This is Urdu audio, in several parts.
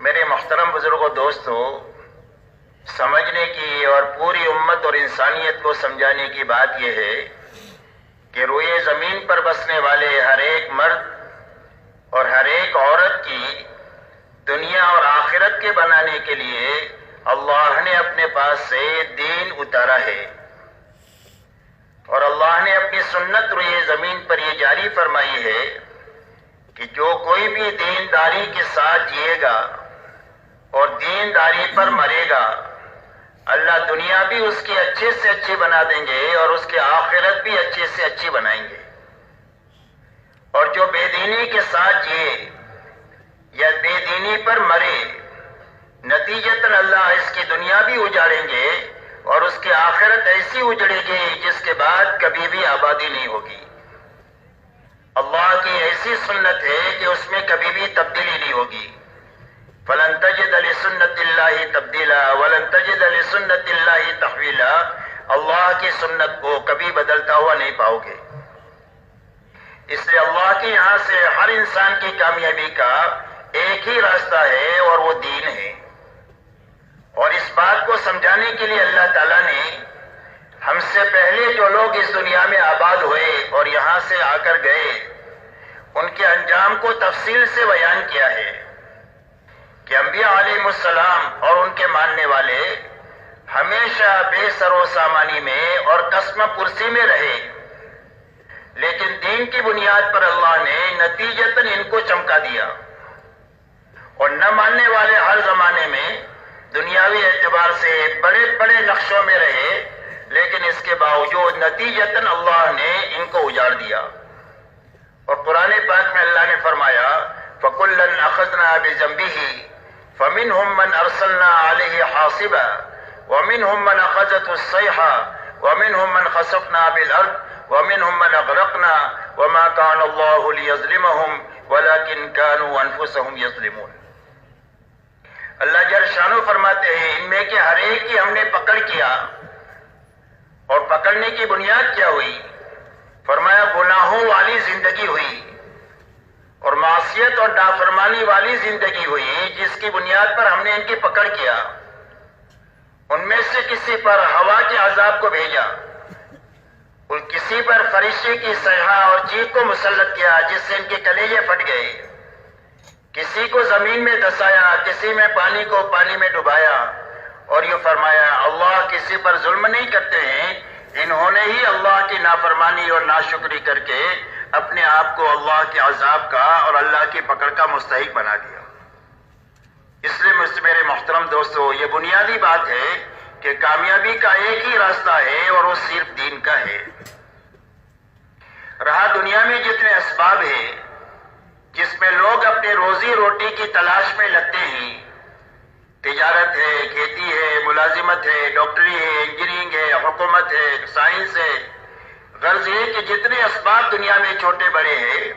میرے محترم بزرگوں دوستو، سمجھنے کی اور پوری امت اور انسانیت کو سمجھانے کی بات یہ ہے کہ روئے زمین پر بسنے والے ہر ایک مرد اور ہر ایک عورت کی دنیا اور آخرت کے بنانے کے لیے اللہ نے اپنے پاس سے دین اتارا ہے، اور اللہ نے اپنی سنت روئے زمین پر یہ جاری فرمائی ہے کہ جو کوئی بھی دینداری کے ساتھ جیے گا اور دینداری پر مرے گا، اللہ دنیا بھی اس کی اچھے سے اچھی بنا دیں گے اور اس کی آخرت بھی اچھے سے اچھی بنائیں گے۔ اور جو بے دینی کے ساتھ جیے یا بے دینی پر مرے، نتیجتاً اللہ اس کی دنیا بھی اجاڑیں گے اور اس کی آخرت ایسی اجڑے گی جس کے بعد کبھی بھی آبادی نہیں ہوگی۔ اللہ کی ایسی سنت ہے کہ اس میں کبھی بھی تبدیلی نہیں ہوگی۔ فَلَن تَجِدَ لِسُنَّتِ اللَّهِ تَبْدِيلًا وَلَن تَجِدَ لِسُنَّتِ اللَّهِ تَحْوِيلًا۔ اللہ کی سنت کو کبھی بدلتا ہوا نہیں پاؤ گے۔ اس لیے اللہ کے یہاں سے ہر انسان کی کامیابی کا ایک ہی راستہ ہے اور وہ دین ہے۔ اور اس بات کو سمجھانے کے لیے اللہ تعالیٰ نے ہم سے پہلے جو لوگ اس دنیا میں آباد ہوئے اور یہاں سے آ کر گئے، ان کے انجام کو تفصیل سے بیان کیا ہے کہ انبیاء علیہ السلام اور ان کے ماننے والے ہمیشہ بے سر و سامانی میں اور قسم پرسی میں رہے، لیکن دین کی بنیاد پر اللہ نے نتیجتاً ان کو چمکا دیا۔ اور نہ ماننے والے ہر زمانے میں دنیاوی اعتبار سے بڑے بڑے نقشوں میں رہے، لیکن اس کے باوجود نتیجتاً اللہ نے ان کو اجاڑ دیا۔ اور قرآن پاک میں اللہ نے فرمایا فَكُلًّا أَخَذْنَا بِذَنبِهِ فَمِنْهُمْ مَنْ أَرْسَلْنَا عَلَيْهِ حَاصِبًا وَمِنْهُمْ مَنْ أَخَذَتْهُ الصَّيْحَةُ وَمِنْهُمْ مَنْ خَسَفْنَا بِالْأَرْضِ وَمِنْهُمْ مَنْ أَغْرَقْنَا وَمَا كَانَ اللَّهُ لِيَظْلِمَهُمْ وَلَكِنْ كَانُوا أَنفُسَهُمْ يَظْلِمُونَ۔ اللہ جل شانو فرماتے ہیں ان میں کہ ہر ایک کی ہم نے پکڑ کیا، اور پکڑنے کی بنیاد کیا ہوئی؟ فرمایا گناہوں والی زندگی ہوئی اور معصیت اور نافرمانی والی زندگی ہوئی، جس کی بنیاد پر ہم نے ان کی پکڑ کیا۔ ان میں سے کسی پر ہوا کے عذاب کو بھیجا، اور کسی پر فرشتے کی صیحہ اور چیخ کو مسلط کیا جس سے ان کے کلیجے پھٹ گئے، کسی کو زمین میں دسایا، کسی میں پانی کو پانی میں ڈبایا، اور یہ فرمایا اللہ کسی پر ظلم نہیں کرتے ہیں، انہوں نے ہی اللہ کی نافرمانی اور ناشکری کر کے اپنے آپ کو اللہ کے عذاب کا اور اللہ کی پکڑ کا مستحق بنا دیا۔ اس لیے مجھ سے میرے محترم دوستو، یہ بنیادی بات ہے کہ کامیابی کا ایک ہی راستہ ہے اور وہ صرف دین کا ہے۔ رہا دنیا میں جتنے اسباب ہیں جس میں لوگ اپنے روزی روٹی کی تلاش میں لگتے ہیں، تجارت ہے، کھیتی ہے، ملازمت ہے، ڈاکٹری ہے، انجینئرنگ ہے، حکومت ہے، سائنس ہے، غرض یہ کہ جتنے اسباب دنیا میں چھوٹے بڑے ہیں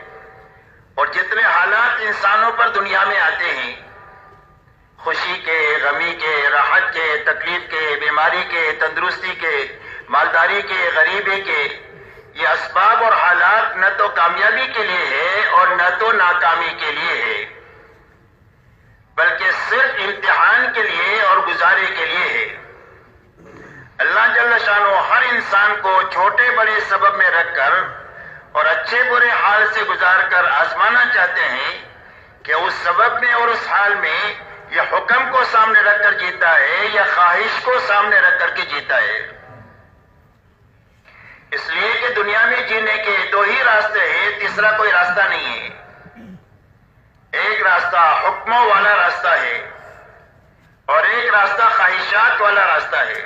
اور جتنے حالات انسانوں پر دنیا میں آتے ہیں، خوشی کے، غمی کے، راحت کے، تکلیف کے، بیماری کے، تندرستی کے، مالداری کے، غریبی کے، یہ اسباب اور حالات نہ تو کامیابی کے لیے ہے اور نہ تو ناکامی کے لیے ہے، بلکہ صرف امتحان کے لیے اور گزارے کے لیے ہے۔ اللہ جل شانہ ہر انسان کو چھوٹے بڑے سبب میں رکھ کر اور اچھے برے حال سے گزار کر آزمانا چاہتے ہیں کہ اس سبب میں اور اس حال میں یہ حکم کو سامنے رکھ کر جیتا ہے یا خواہش کو سامنے رکھ کر کے جیتا ہے۔ اس لیے کہ دنیا میں جینے کے دو ہی راستے ہیں، تیسرا کوئی راستہ نہیں ہے۔ ایک راستہ حکموں والا راستہ ہے اور ایک راستہ خواہشات والا راستہ ہے۔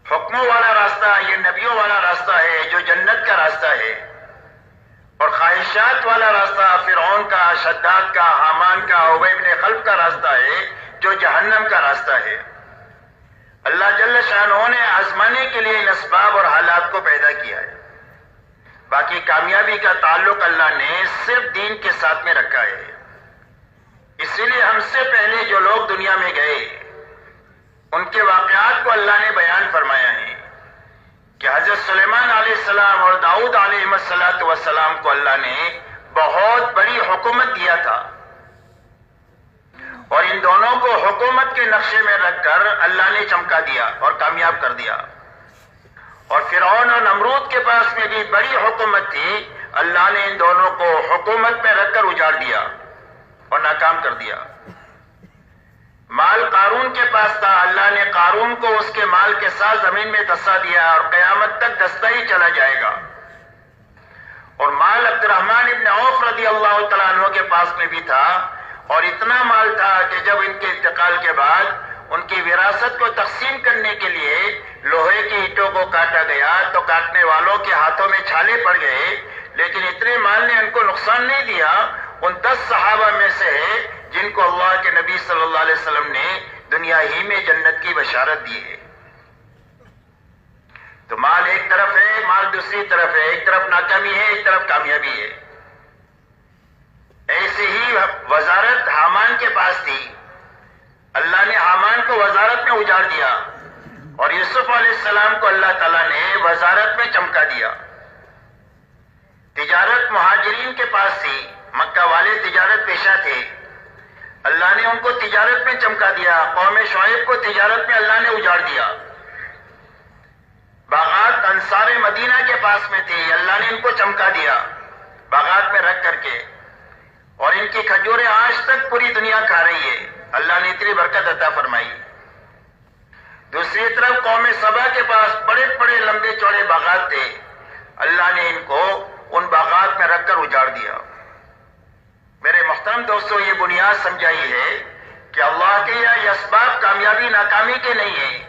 حکموں والا راستہ یہ نبیوں والا راستہ ہے جو جنت کا راستہ ہے، اور خواہشات والا راستہ فرعون کا، شداد کا، حامان کا، ابی بن خلف کا راستہ ہے جو جہنم کا راستہ ہے۔ اللہ جل شانہ نے آزمانے کے لیے ان اسباب اور حالات کو پیدا کیا ہے، باقی کامیابی کا تعلق اللہ نے صرف دین کے ساتھ میں رکھا ہے۔ اسی لیے ہم سے پہلے جو لوگ دنیا میں گئے ان کے واقعات کو اللہ نے بیان فرمایا ہے کہ حضرت سلیمان علیہ السلام اور داؤد علیہ السلام کو اللہ نے بہت بڑی حکومت دیا تھا، حکومت کے نقشے میں رکھ کر اللہ نے چمکا دیا اور کامیاب کر دیا. اور فرعون اور نمرود کے پاس میں بھی بڑی حکومت تھی، اللہ نے ان دونوں کو حکومت میں رکھ کر اجاڑ دیا اور ناکام کر دیا. مال قارون کے پاس تھا، اللہ نے قارون کو اس کے مال کے ساتھ زمین میں دسا دیا اور قیامت تک دستا ہی چلا جائے گا. اور مال عبد الرحمن ابن عوف رضی اللہ تعالیٰ عنہ کے پاس میں بھی تھا، اور اتنا مال تھا کہ جب ان کے انتقال کے بعد ان کی وراثت کو تقسیم کرنے کے لیے لوہے کی اینٹوں کو کاٹا گیا تو کاٹنے والوں کے ہاتھوں میں چھالے پڑ گئے، لیکن اتنے مال نے ان کو نقصان نہیں دیا. ان 10 صحابہ میں سے ہے جن کو اللہ کے نبی صلی اللہ علیہ وسلم نے دنیا ہی میں جنت کی بشارت دی ہے. تو مال ایک طرف ہے، مال دوسری طرف ہے، ایک طرف ناکامی ہے، ایک طرف کامیابی ہے. ایسے ہی وزارت حامان کے پاس تھی، اللہ نے حامان کو وزارت میں اجاڑ دیا اور یوسف علیہ السلام کو اللہ تعالیٰ نے وزارت میں چمکا دیا. تجارت مہاجرین کے پاس تھی، مکہ والے تجارت پیشہ تھے، اللہ نے ان کو تجارت میں چمکا دیا. قوم شعیب کو تجارت میں اللہ نے اجاڑ دیا. باغات انصار مدینہ کے پاس میں تھی، اللہ نے ان کو چمکا دیا باغات میں رکھ کر کے، اور ان کی کھجوریں آج تک پوری دنیا کھا رہی ہے، اللہ نے اتنی برکت عطا فرمائی. دوسری طرف قوم سبا کے پاس بڑے بڑے لمبے چوڑے باغات تھے، اللہ نے ان کو ان باغات میں رکھ کر اجاڑ دیا. میرے محترم دوستو، یہ بنیاد سمجھائی ہے کہ اللہ کے یہ اسباب کامیابی ناکامی کے نہیں ہیں،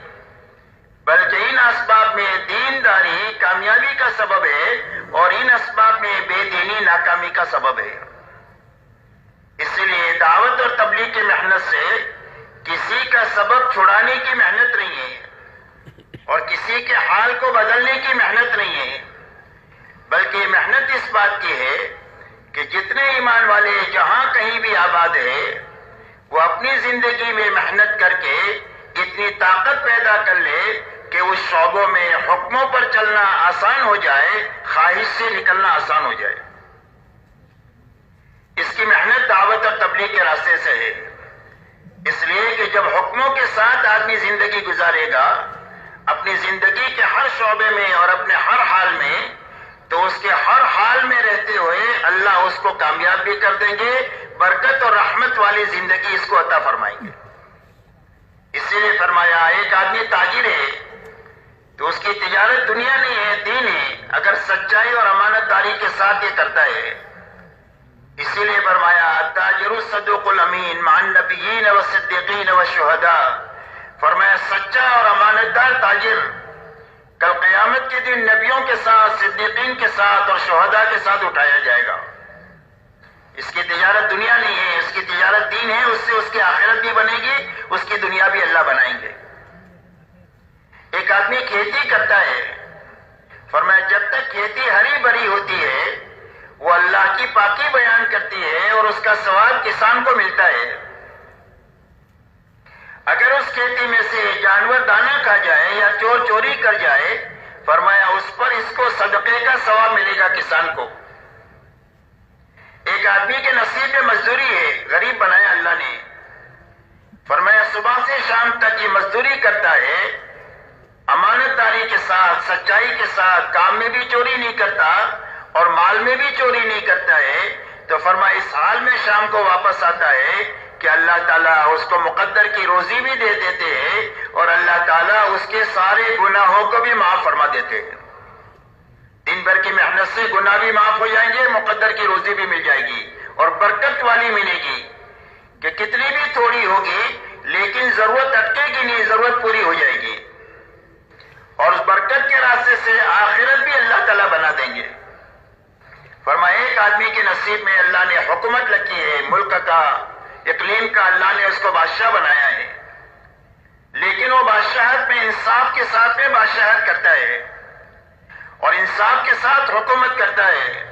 بلکہ ان اسباب میں دینداری کامیابی کا سبب ہے اور ان اسباب میں بے دینی ناکامی کا سبب ہے. اسی لیے دعوت اور تبلیغ کی محنت سے کسی کا سبب چھڑانے کی محنت نہیں ہے اور کسی کے حال کو بدلنے کی محنت نہیں ہے، بلکہ محنت اس بات کی ہے کہ جتنے ایمان والے جہاں کہیں بھی آباد ہے وہ اپنی زندگی میں محنت کر کے اتنی طاقت پیدا کر لے کہ اس شعبوں میں حکموں پر چلنا آسان ہو جائے، خواہش سے نکلنا آسان ہو جائے. اس کی محنت دعوت اور تبلیغ کے راستے سے ہے. اس لیے کہ جب حکموں کے ساتھ آدمی زندگی گزارے گا اپنی زندگی کے ہر شعبے میں اور اپنے ہر حال میں، تو اس کے ہر حال میں رہتے ہوئے اللہ اس کو کامیاب بھی کر دیں گے، برکت اور رحمت والی زندگی اس کو عطا فرمائیں گے. اسی لیے فرمایا ایک آدمی تاجر ہے تو اس کی تجارت دنیا نہیں ہے، دین ہے، اگر سچائی اور امانت داری کے ساتھ یہ کرتا ہے. اسی لیے فرمایا التاجر الصدوق الامین مع النبیین والصدیقین والشہداء، فرمایا سچا اور امانت دار تاجر کل قیامت کے دن نبیوں کے ساتھ، صدیقین کے ساتھ اور شہداء کے ساتھ اٹھایا جائے گا. اس کی تجارت دنیا نہیں ہے، اس کی تجارت دین ہے، اس سے اس کی آخرت بھی بنے گی، اس کی دنیا بھی اللہ بنائیں گے. ایک آدمی کھیتی کرتا ہے، فرمایا جب تک کھیتی ہری بھری ہوتی ہے وہ اللہ کی پاکی بیان کرتی ہے اور اس کا ثواب کسان کو ملتا ہے. اگر اس کھیتی میں سے جانور دانہ کھا جائے یا چور چوری کر جائے، فرمایا اس پر اس کو صدقے کا ثواب ملے گا کسان کو. ایک آدمی کے نصیب میں مزدوری ہے، غریب بنایا اللہ نے، فرمایا صبح سے شام تک یہ مزدوری کرتا ہے، امانت داری کے ساتھ، سچائی کے ساتھ، کام میں بھی چوری نہیں کرتا اور مال میں بھی چوری نہیں کرتا ہے، تو فرمایا اس حال میں شام کو واپس آتا ہے کہ اللہ تعالیٰ اس کو مقدر کی روزی بھی دے دیتے ہیں اور اللہ تعالیٰ اس کے سارے گناہوں کو بھی معاف فرما دیتے ہیں. دن بھر کی محنت سے گناہ بھی معاف ہو جائیں گے، مقدر کی روزی بھی مل جائے گی اور برکت والی ملے گی کہ کتنی بھی تھوڑی ہوگی لیکن ضرورت اٹکے گی نہیں، ضرورت پوری ہو جائے گی اور اس برکت کے راستے سے آخرت بھی اللہ تعالیٰ بنا دیں گے. فرمایا ایک آدمی کے نصیب میں اللہ نے حکومت رکھی ہے، ملک کا، اقلیم کا، اللہ نے اس کو بادشاہ بنایا ہے، لیکن وہ بادشاہت میں انصاف کے ساتھ میں بادشاہت کرتا ہے اور انصاف کے ساتھ حکومت کرتا ہے.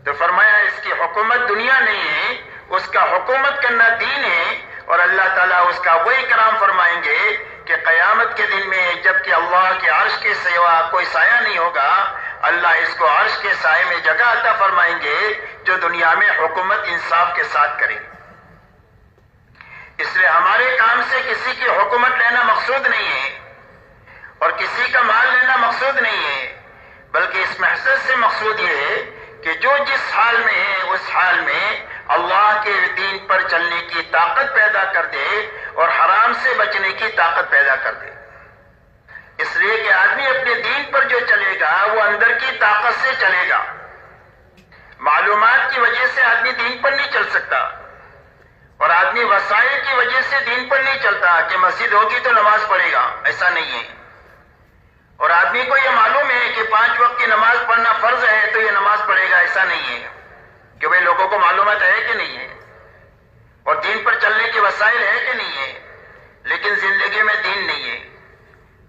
تو فرمایا اس کی حکومت دنیا نہیں ہے، اس کا حکومت کرنا دین ہے اور اللہ تعالیٰ اس کا وہی کرام فرمائیں گے کہ قیامت کے دن میں جب کہ اللہ کے عرش کے سوا کوئی سایہ نہیں ہوگا، اللہ اس کو عرش کے سائے میں جگہ عطا فرمائیں گے جو دنیا میں حکومت انصاف کے ساتھ کرے. اس لیے ہمارے کام سے کسی کی حکومت لینا مقصود نہیں ہے اور کسی کا مال لینا مقصود نہیں ہے، بلکہ اس مقصد سے مقصود یہ ہے کہ جو جس حال میں ہے اس حال میں اللہ کے دین پر چلنے کی طاقت پیدا کر دے اور حرام سے بچنے کی طاقت پیدا کر دے۔ اس لیے کہ آدمی اپنے دین پر جو چلے گا وہ اندر کی طاقت سے چلے گا۔ معلومات کی وجہ سے آدمی دین پر نہیں چل سکتا، اور آدمی وسائل کی وجہ سے دین پر نہیں چلتا کہ مسجد ہوگی تو نماز پڑھے گا، ایسا نہیں ہے۔ اور آدمی کو یہ معلوم ہے کہ 5 وقت کی نماز پڑھنا فرض ہے تو یہ نماز پڑھے گا، ایسا نہیں ہے کہ بھئی لوگوں کو معلومات ہے کہ نہیں ہے اور دین پر چلنے کے وسائل ہے کہ نہیں ہے، لیکن زندگی میں دین نہیں ہے۔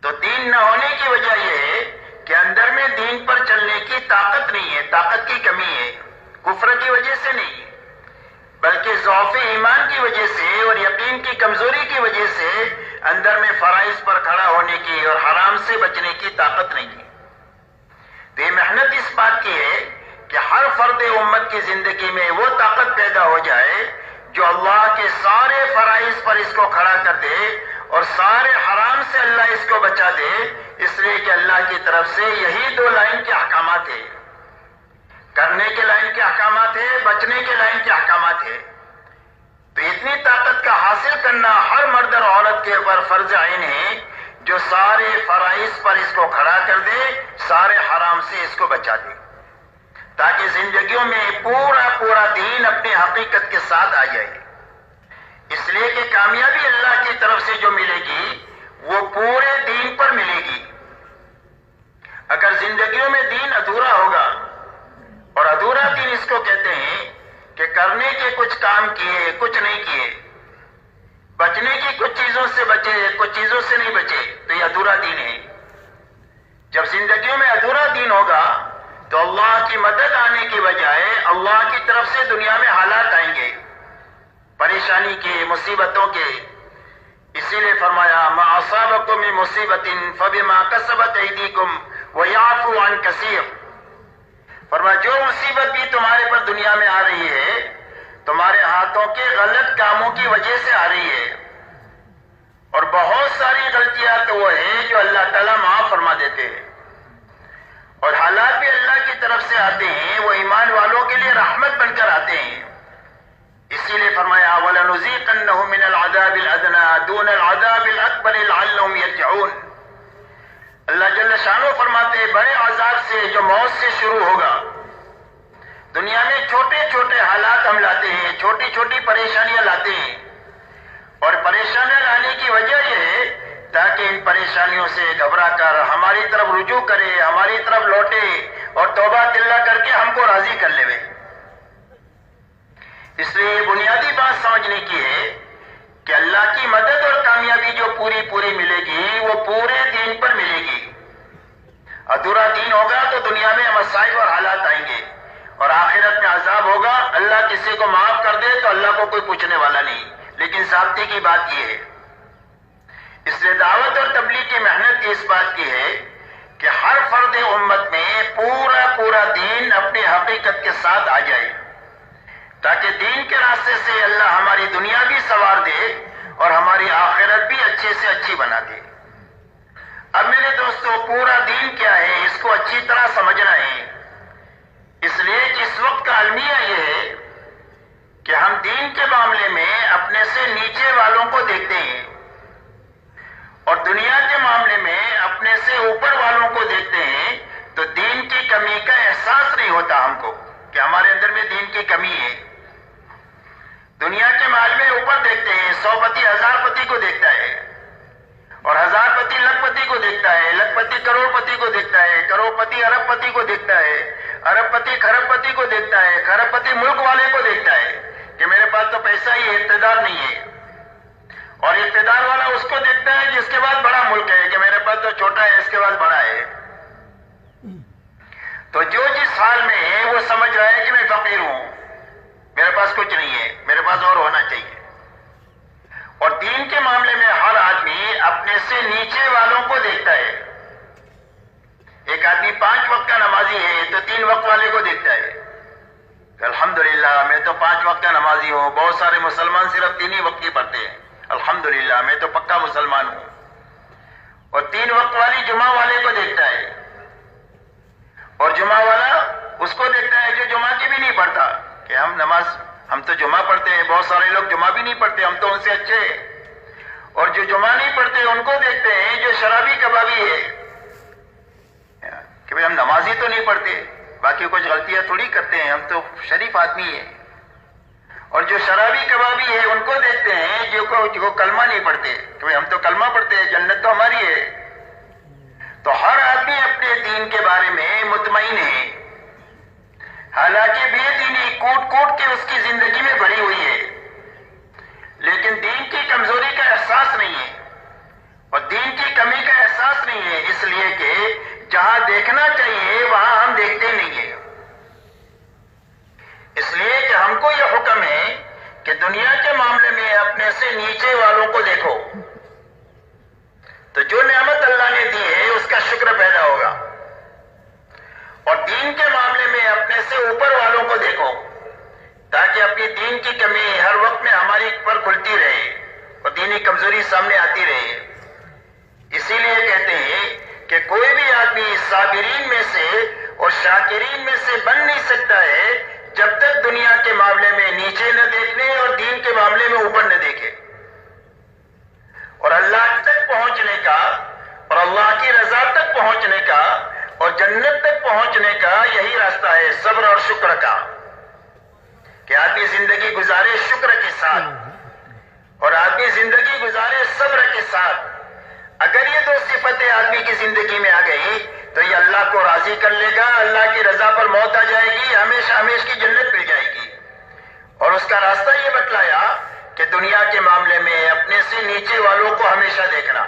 تو دین نہ ہونے کی وجہ یہ ہے کہ اندر میں دین پر چلنے کی طاقت نہیں ہے، طاقت کی کمی ہے، کفر کی وجہ سے نہیں ہے، بلکہ ضعف ایمان کی وجہ سے اور یقین کی کمزوری کی وجہ سے اندر میں فرائض پر کھڑا ہونے کی اور حرام سے بچنے کی طاقت نہیں ہے۔ تو یہ محنت اس بات کی ہے کہ ہر فرد امت کی زندگی میں وہ طاقت پیدا ہو جائے جو اللہ کے سارے فرائض پر اس کو کھڑا کر دے اور سارے حرام سے اللہ اس کو بچا دے، اس لیے کہ اللہ کی طرف سے یہی 2 لائن کے احکامات ہیں، کرنے کے لائن کے احکامات ہیں، بچنے کے لائن کے احکامات ہیں۔ تو اتنی طاقت کا حاصل کرنا ہر مرد اور عورت کے اوپر فرض عین ہے جو سارے فرائض پر اس کو کھڑا کر دے، سارے حرام سے اس کو بچا دے، تاکہ زندگیوں میں پورا دین اپنی حقیقت کے ساتھ آ جائے۔ اس لیے کہ کامیابی اللہ کی طرف سے جو ملے گی وہ پورے دین پر ملے گی۔ اگر زندگیوں میں دین ادھورا ہوگا، اور ادھورا دین اس کو کہتے ہیں کہ کرنے کے کچھ کام کیے کچھ نہیں کیے، بچنے کی کچھ چیزوں سے بچے کچھ چیزوں سے نہیں بچے، تو یہ ادھورا دین ہے۔ جب زندگیوں میں ادھورا دین ہوگا تو اللہ کی مدد آنے کی بجائے اللہ کی طرف سے دنیا میں حالات آئیں گے، پریشانی کے، مصیبتوں کے۔ اسی لیے فرمایا ما اصابکم من مصیبت فبما کسبت ایدیکم ویعفو عن کثیر۔ فرمایا جو مصیبت بھی تمہارے پر دنیا میں آ رہی ہے تمہارے ہاتھوں کے غلط کاموں کی وجہ سے آ رہی ہے، اور بہت ساری غلطیاں تو وہ ہیں جو اللہ تعالیٰ معاف فرما دیتے ہیں، اور حالات بھی اللہ کی طرف سے آتے ہیں، وہ ایمان والوں کے لیے رحمت بن کر آتے ہیں۔ اسی لیے فرمایا وَلَنُذِيقَنَّهُم مِّنَ الْعَذَابِ الْأَدْنَىٰ دُونَ الْعَذَابِ الْأَكْبَرِ لَعَلَّهُمْ يَرْجِعُونَ۔ اللہ جل شانہ فرماتے بڑے عذاب سے جو موت سے شروع ہوگا۔ دنیا میں چھوٹے چھوٹے حالات ہم لاتے ہیں، چھوٹی چھوٹی پریشانیاں لاتے ہیں، اور پریشانیاں لانے کی وجہ یہ ہے تاکہ ان پریشانیوں سے گھبرا کر ہماری طرف رجوع کرے، ہماری طرف لوٹے اور توبہ تلہ کر کے ہم کو راضی کر لے۔ اس لیے یہ بنیادی بات سمجھنے کی ہے کہ اللہ کی مدد اور کامیابی جو پوری ملے گی وہ پورے دین پر ملے گی۔ ادھورا دین ہوگا تو دنیا میں مصائب اور حالات آئیں گے، اور آخرت میں عذاب ہوگا۔ اللہ کسی کو معاف کر دے تو اللہ کو کوئی پوچھنے والا نہیں، لیکن ضابطے کی بات یہ ہے۔ اس لیے دعوت اور تبلیغ کی محنت اس بات کی ہے کہ ہر فرد امت میں پورا دین اپنی حقیقت کے ساتھ آ جائے، تاکہ دین کے راستے سے اللہ ہماری دنیا بھی سنوار دے اور ہماری آخرت بھی اچھے سے اچھی بنا دے۔ اب میرے دوستو، پورا دین کیا ہے اس کو اچھی طرح سمجھنا ہے، اس لیے کہ اس وقت کا المیہ یہ ہے کہ ہم دین کے معاملے میں اپنے سے نیچے والوں کو دیکھتے ہیں، اور دنیا کے معاملے میں اپنے سے اوپر والوں کو دیکھتے ہیں، تو دین کی کمی کا احساس نہیں ہوتا ہم کو کہ ہمارے اندر میں دین کی کمی ہے۔ دنیا کے مال میں اوپر دیکھتے ہیں، 100 پتی 1000 پتی کو دیکھتا ہے، اور 1000 پتی لکھ پتی کو دیکھتا ہے، لکھ پتی کروڑ پتی کو دیکھتا ہے، کروڑ پتی ارب پتی کو دیکھتا ہے، ارب پتی کھرب پتی کو دیکھتا ہے، کھرب پتی ملک والے کو دیکھتا ہے کہ میرے پاس تو پیسہ ہی اقتدار نہیں ہے، اور اقتدار والا اس کو دیکھتا ہے جس کے بعد بڑا ملک ہے کہ میرے پاس تو چھوٹا ہے، اس کے بعد بڑا ہے۔ تو جو جس حال میں ہے وہ سمجھ رہا ہے کہ میں فقیر ہوں، میرے پاس کچھ نہیں ہے، میرے پاس اور ہونا چاہیے۔ اور دین کے معاملے میں ہر آدمی اپنے سے نیچے والوں کو دیکھتا ہے۔ ایک آدمی 5 وقت کا نمازی ہے تو 3 وقت والے کو دیکھتا ہے، الحمدللہ میں تو 5 وقت کا نمازی ہوں، بہت سارے مسلمان صرف 3 ہی وقت کی پڑھتے ہیں، الحمدللہ میں تو پکا مسلمان ہوں، اور 3 وقت والی جمعہ والے کو دیکھتا ہے، اور جمعہ والا اس کو دیکھتا ہے جو جمعہ کی بھی نہیں پڑھتا، کہ ہم تو جمعہ پڑھتے ہیں، بہت سارے لوگ جمعہ بھی نہیں پڑھتے، ہم تو ان سے اچھے ہیں، اور جو جمعہ نہیں پڑھتے ان کو دیکھتے ہیں جو شرابی کبابی ہے، کہ بھئی ہم نمازی تو نہیں پڑھتے، باقی کچھ غلطیاں تھوڑی کرتے ہیں، ہم تو شریف آدمی ہیں، اور جو شرابی کبابی ہے ان کو دیکھتے ہیں جو کلمہ نہیں پڑھتے، کہ بھئی ہم تو کلمہ پڑھتے ہیں، جنت تو ہماری ہے۔ تو ہر آدمی اپنے دین کے بارے میں مطمئن ہے، حالانکہ بے دینی کوٹ کوٹ کے اس کی زندگی میں بھری ہوئی ہے، لیکن دین کی کمزوری کا احساس نہیں ہے اور دین کی کمی کا احساس نہیں ہے، اس لیے کہ جہاں دیکھنا چاہیے وہاں ہم دیکھتے نہیں ہیں۔ اس لیے کہ ہم کو یہ حکم ہے کہ دنیا کے معاملے میں اپنے سے نیچے والوں کو دیکھو، تو جو نعمت اللہ نے دی ہے اس کا شکر پیدا ہوگا، اور دین کے معاملے میں اپنے سے اوپر والوں کو دیکھو، تاکہ اپنی دین کی کمی ہر وقت میں ہماری پر کھلتی رہے اور دینی کمزوری سامنے آتی رہے۔ اسی لیے کہتے ہیں کہ کوئی بھی آدمی صابرین میں سے اور شاکرین میں سے بن نہیں سکتا ہے جب تک دنیا کے معاملے میں نیچے نہ دیکھنے اور دین کے معاملے میں اوپر نہ دیکھے۔ اور اللہ تک پہنچنے کا اور اللہ کی رضا تک پہنچنے کا اور جنت تک پہنچنے کا یہی راستہ ہے، صبر اور شکر کا، کہ آدمی زندگی گزارے شکر کے ساتھ اور آدمی زندگی گزارے صبر کے ساتھ۔ اگر یہ 2 صفتیں آدمی کی زندگی میں آ گئی تو یہ اللہ کو راضی کر لے گا، اللہ کی رضا پر موت آ جائے گی، ہمیشہ ہمیشہ کی جنت مل جائے گی۔ اور اس کا راستہ یہ بتلایا کہ دنیا کے معاملے میں اپنے سے نیچے والوں کو ہمیشہ دیکھنا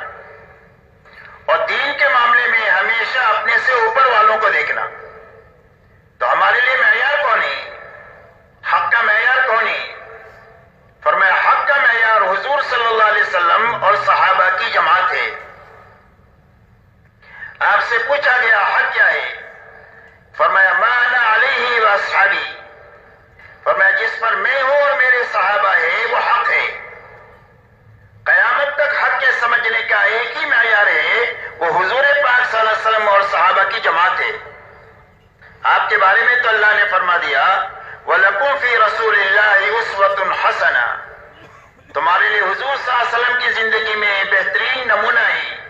اور دین کے معاملے میں ہمیشہ اپنے سے اوپر والوں کو دیکھنا۔ تو ہمارے لیے معیار کون ہے؟ حق کا معیار کون ہے؟ فرمایا حق کا معیار حضور صلی اللہ علیہ وسلم اور صحابہ کی جماعت ہے۔ آپ سے پوچھا گیا حق کیا ہے؟ فرمایا ما انا علیہ و اصحابی، فرمایا جس پر میں ہوں اور میرے صحابہ ہے وہ حق ہے۔ قیامت تک حق کے سمجھنے کا ایک ہی معیار ہے، وہ حضور پاک صلی اللہ علیہ وسلم اور صحابہ کی جماعت ہے۔ آپ کے بارے میں تو اللہ نے فرما دیا وَلَكُمْ فِي رَسُولِ اللَّهِ أُسْوَةٌ حَسَنَةٌ، تمہارے لیے حضور صلی اللہ علیہ وسلم کی زندگی میں بہترین نمونہ ہے۔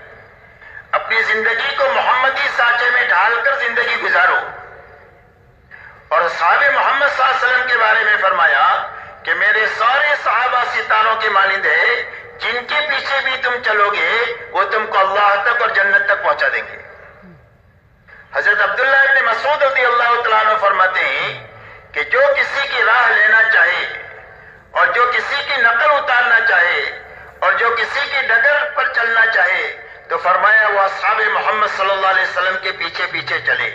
اپنی زندگی کو محمدی سانچے میں ڈھال کر زندگی گزارو۔ اور صحابہ محمد صلی اللہ علیہ وسلم کے بارے میں فرمایا کہ میرے سارے صحابہ ستاروں کے مانند ہیں، جن کے پیچھے بھی تم چلو گے وہ تم کو اللہ تک اور جنت تک پہنچا دیں گے۔ حضرت عبداللہ ابن مسعود رضی اللہ تعالیٰ عنہ فرماتے ہیں کہ جو کسی کی راہ لینا چاہے اور جو کسی کی نقل اتارنا چاہے اور جو کسی کی ڈگر پر چلنا چاہے تو فرمایا وہ اصحاب محمد صلی اللہ علیہ وسلم کے پیچھے پیچھے چلے،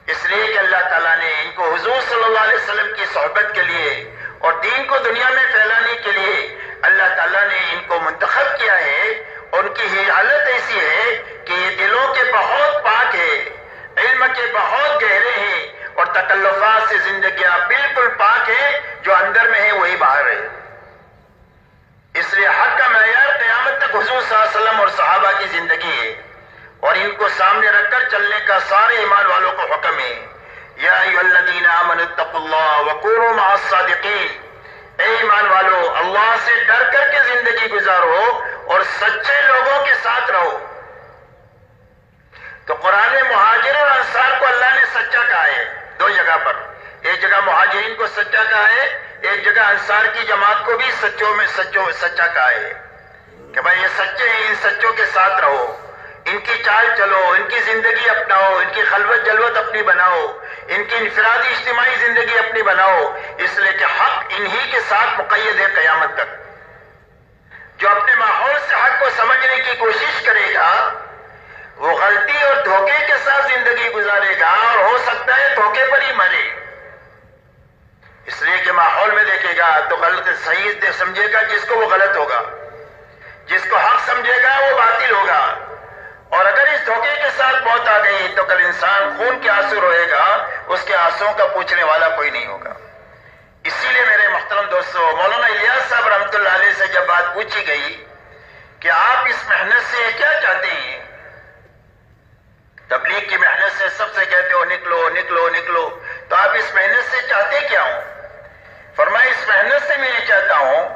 اس لیے کہ اللہ تعالیٰ نے ان کو حضور صلی اللہ علیہ وسلم کی صحبت کے لیے اور دین کو دنیا میں پھیلانے کے لیے اللہ تعالیٰ نے ان کو منتخب کیا ہے۔ ان کی ہی حالت ایسی ہے کہ یہ دلوں کے بہت پاک ہے، علم کے بہت گہرے ہیں اور تکلفات سے زندگیاں بالکل پاک ہے، جو اندر میں ہے وہی باہر ہے۔ اس لیے حق کا معیار قیامت تک حضور صلی اللہ علیہ وسلم اور صحابہ کی زندگی ہے، اور ان کو سامنے رکھ کر چلنے کا سارے ایمان والوں کو حکم ہے۔ یا ایھا الذین آمنوا اتقوا اللہ وکونوا مع الصادقین، اے ایمان والو اللہ سے ڈر کر کے زندگی گزارو اور سچے لوگوں کے ساتھ رہو۔ تو قرآن مہاجر اور انصار کو اللہ نے سچا کہا ہے 2 جگہ پر، ایک جگہ مہاجرین کو سچا کہا ہے، ایک جگہ انصار کی جماعت کو بھی سچا کہا ہے کہ بھائی یہ سچے ہیں، ان سچوں کے ساتھ رہو، ان کی چال چلو، ان کی زندگی اپناؤ، ان کی خلوت جلوت اپنی بناؤ، ان کی انفرادی اجتماعی زندگی اپنی بناؤ، اس لیے کہ حق انہی کے ساتھ مقید ہے قیامت تک۔ جو اپنے ماحول سے حق کو سمجھنے کی کوشش کرے گا وہ غلطی اور دھوکے کے ساتھ زندگی گزارے گا اور ہو سکتا ہے دھوکے پر ہی مرے، اس لیے کہ ماحول میں دیکھے گا تو غلط صحیح سمجھے گا جس کو وہ غلط ہوگا، جس کو حق سمجھے گا وہ باطل ہوگا، اور اگر اس دھوکے کے ساتھ موت آ گئی تو کل انسان خون کے آنسو روئے گا، اس کے آنسوؤں کا پوچھنے والا کوئی نہیں ہوگا۔ اسی لیے میرے محترم دوستو، مولانا الیاس صاحب رحمۃ اللہ علیہ سے جب بات پوچھی گئی کہ آپ اس محنت سے کیا چاہتے ہیں، تبلیغ کی محنت سے سب سے کہتے ہو نکلو نکلو نکلو، تو آپ اس محنت سے چاہتے کیا ہوں؟ فرمایا اس محنت سے میں یہ چاہتا ہوں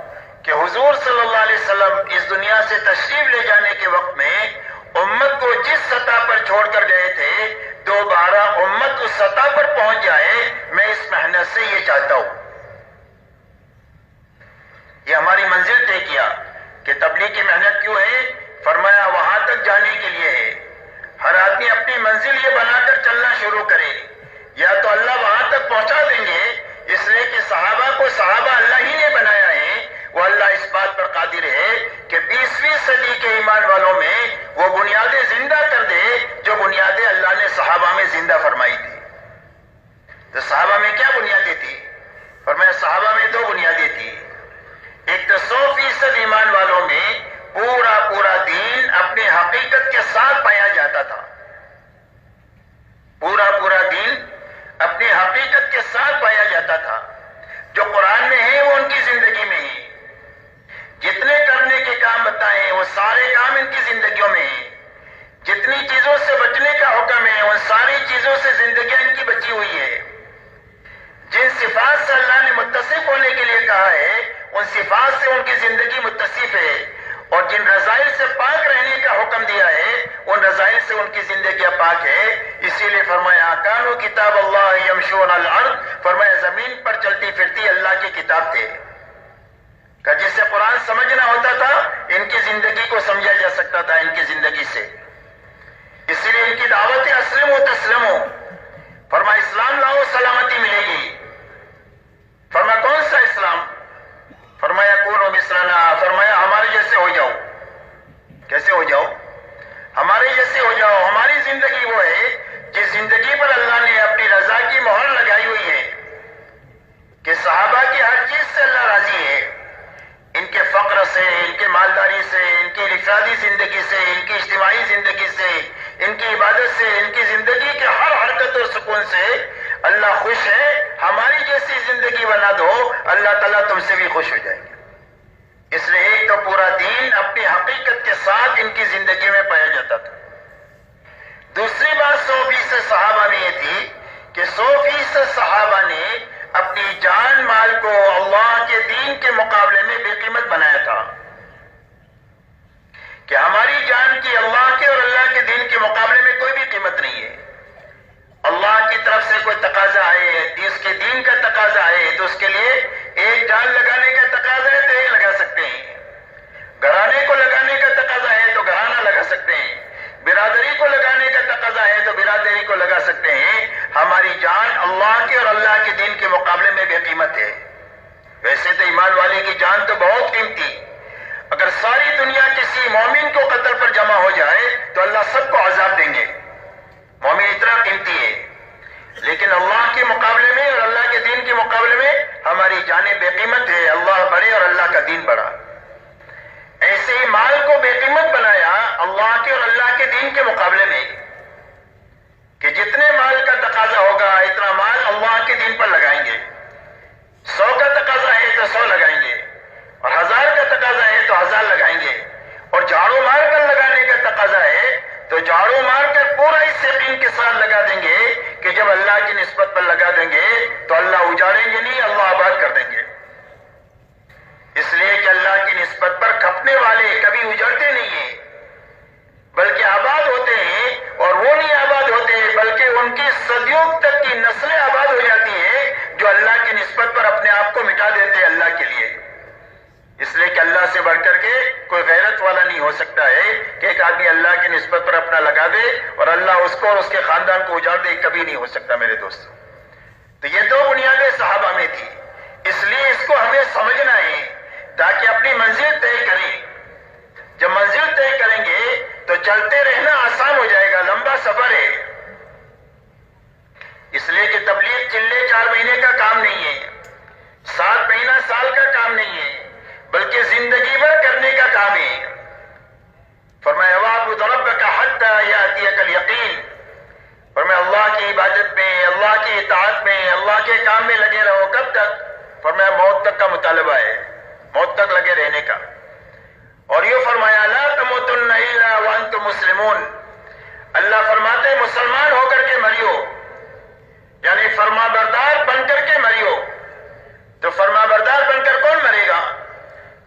کہ حضور صلی اللہ علیہ وسلم اس دنیا سے تشریف لے جانے کے وقت میں امت کو جس سطح پر چھوڑ کر گئے تھے دوبارہ امت اس سطح پر پہنچ جائے، میں اس محنت سے یہ چاہتا ہوں۔ یہ ہماری منزل طے کیا کہ تبلیغ کی محنت کیوں ہے؟ فرمایا وہاں تک جانے کے لیے ہے۔ ہر آدمی اپنی منزل یہ بنا کر چلنا شروع کرے، یا تو اللہ وہاں تک پہنچا دیں گے، اس لیے کہ صحابہ کو صحابہ اللہ ہی نے بنایا ہے، وہ اللہ اس بات پر قادر ہے کہ 20ویں صدی کے ایمان والوں میں وہ بنیادیں زندہ کر دے جو بنیادیں اللہ نے صحابہ میں زندہ فرمائی تھی۔ تو صحابہ میں کیا بنیادیں تھی؟ فرمایا صحابہ میں 2 بنیادیں تھی۔ ایک تو 100% ایمان والوں میں پورا دین اپنی حقیقت کے ساتھ پایا جاتا تھا، پورا دین اپنی حقیقت کے ساتھ پایا جاتا تھا۔ جو قرآن میں ہے وہ ان کی زندگی میں ہے، جتنے کرنے کے کام بتائے وہ سارے کام ان کی زندگیوں میں ہیں، جتنی چیزوں سے بچنے کا حکم ہے ان ساری چیزوں سے زندگیاں ان کی بچی ہوئی ہے۔ جن صفات سے اللہ نے متصف ہونے کے لیے کہا ہے ان صفات سے ان کی زندگی متصف ہے، اور جن رذائل سے پاک رہنے کا حکم دیا ہے ان رذائل سے ان کی زندگیاں پاک ہے۔ اسی لیے فرمایا کانوا کتاب اللہ یمشون علی الارض، فرمایا زمین پر چلتی پھرتی اللہ کی کتاب تھے، کہ جس سے قرآن سمجھنا ہوتا تھا ان کی زندگی کو سمجھا جا سکتا تھا ان کی زندگی سے۔ اسی لیے ان کی دعوت اسلموا تسلموا، فرمایا اسلام لاؤ سلامتی ملے گی۔ فرمایا کون سا اسلام؟ فرمایا کونوا مثلنا، فرمایا ہمارے جیسے ہو جاؤ۔ کیسے ہو جاؤ؟ ہمارے جیسے ہو جاؤ۔ ہماری زندگی وہ ہے جس زندگی پر اللہ نے اپنی رضا کی مہر لگائی ہوئی ہے کہ صحابہ کی ہر چیز سے اللہ راضی ہے، ان کے فقر سے، ان کے مالداری سے، ان کی انفرادی زندگی سے، ان کی اجتماعی زندگی سے، ان کی عبادت سے، ان کی زندگی کے ہر حرکت اور سکون سے اللہ خوش ہے۔ ہماری جیسی زندگی بنا دو، اللہ تعالیٰ تم سے بھی خوش ہو جائے گا۔ اس لیے ایک تو پورا دین اپنی حقیقت کے ساتھ ان کی زندگی میں پایا جاتا تھا۔ دوسری بات 100% صحابہ میں یہ تھی کہ 100% صحابہ نے اپنی جان مال کو اللہ کے دین کے مقابلے میں بے قیمت بنایا تھا، کہ ہماری جان کی اللہ کے اور اللہ کے دین کے مقابلے میں کوئی بھی قیمت نہیں ہے۔ اللہ کی طرف سے کوئی تقاضا آئے، اس کے دین کا تقاضا آئے تو اس کے لیے ایک جان لگانے کا تقاضا ہے تو ایک لگا سکتے ہیں، گھرانے کو لگانے کا تقاضا ہے تو گھرانہ لگا سکتے ہیں، برادری کو لگانے کا تقاضا ہے تو برادری کو لگا سکتے ہیں۔ ہماری جان اللہ کے اور اللہ کے دین کے مقابلے میں بے قیمت ہے۔ ویسے تو ایمان والے کی جان تو بہت قیمتی، اگر ساری دنیا کسی مومن کو قتل پر جمع ہو جائے تو اللہ سب کو عذاب دیں گے، مومن اتنا قیمتی ہے، لیکن اللہ کے مقابلے میں اور اللہ کے دین کے مقابلے میں ہماری جانیں بے قیمت ہے۔ اللہ بڑے اور اللہ کا دین بڑا۔ ایسے ہی مال کو بے قیمت بنایا اللہ کے اور اللہ کے دین کے مقابلے میں، کہ جتنے مال کا تقاضا ہوگا اتنا مال اللہ کے دین پر لگائیں گے، 100 کا تقاضا ہے تو 100 لگائیں گے، اور 1000 کا تقاضا ہے تو 1000 لگائیں گے، اور جھاڑو مار کر لگانے کا تقاضا ہے تو جھاڑو مار کر پورا اس یقین کے ساتھ لگا دیں گے کہ جب اللہ کی نسبت پر لگا دیں گے تو اللہ اجاڑیں گے نہیں، اللہ آباد کر دیں گے۔ اس لیے کہ اللہ کی نسبت پر کھپنے والے کبھی اجڑتے نہیں ہیں بلکہ آباد ہوتے ہیں، اور وہ نہیں آباد ہوتے بلکہ ان کی صدیوں تک کی نسلیں آباد ہو جاتی ہیں جو اللہ کی نسبت پر اپنے آپ کو مٹا دیتے اللہ کے لیے۔ اس لیے کہ اللہ سے بڑھ کر کے کوئی غیرت والا نہیں ہو سکتا ہے کہ ایک آدمی اللہ کی نسبت پر اپنا لگا دے اور اللہ اس کو اور اس کے خاندان کو اجاڑ دے، کبھی نہیں ہو سکتا میرے دوستوں۔ تو یہ 2 بنیادیں صحابہ میں تھی، اس لیے اس کو ہمیں سمجھنا ہے تاکہ اپنی منزل طے کریں۔ جب منزل طے کریں گے تو چلتے رہنا آسان ہو جائے گا، لمبا سفر ہے۔ اس لیے کہ تبلیغ چلے 4 مہینے کا کام نہیں ہے، 7 مہینہ سال کا کام نہیں ہے، بلکہ زندگی بھر کرنے کا کام ہے۔ فرمایا وَاعْبُدْ رَبَّكَ حَتَّى يَأْتِيَكَ الْيَقِينُ، فرمایا اللہ کی عبادت میں، اللہ کی اطاعت میں، اللہ کے کام میں لگے رہو۔ کب تک؟ فرمایا موت تک کا مطالبہ ہے، موت تک لگے رہنے کا. اور یہ فرمایا لا تموتن الا وانتم مسلمون، اللہ فرماتے مسلمان ہو کر کے مریو، یعنی فرما بردار بن کر کے مریو. تو فرما بردار بن کر کون مرے گا؟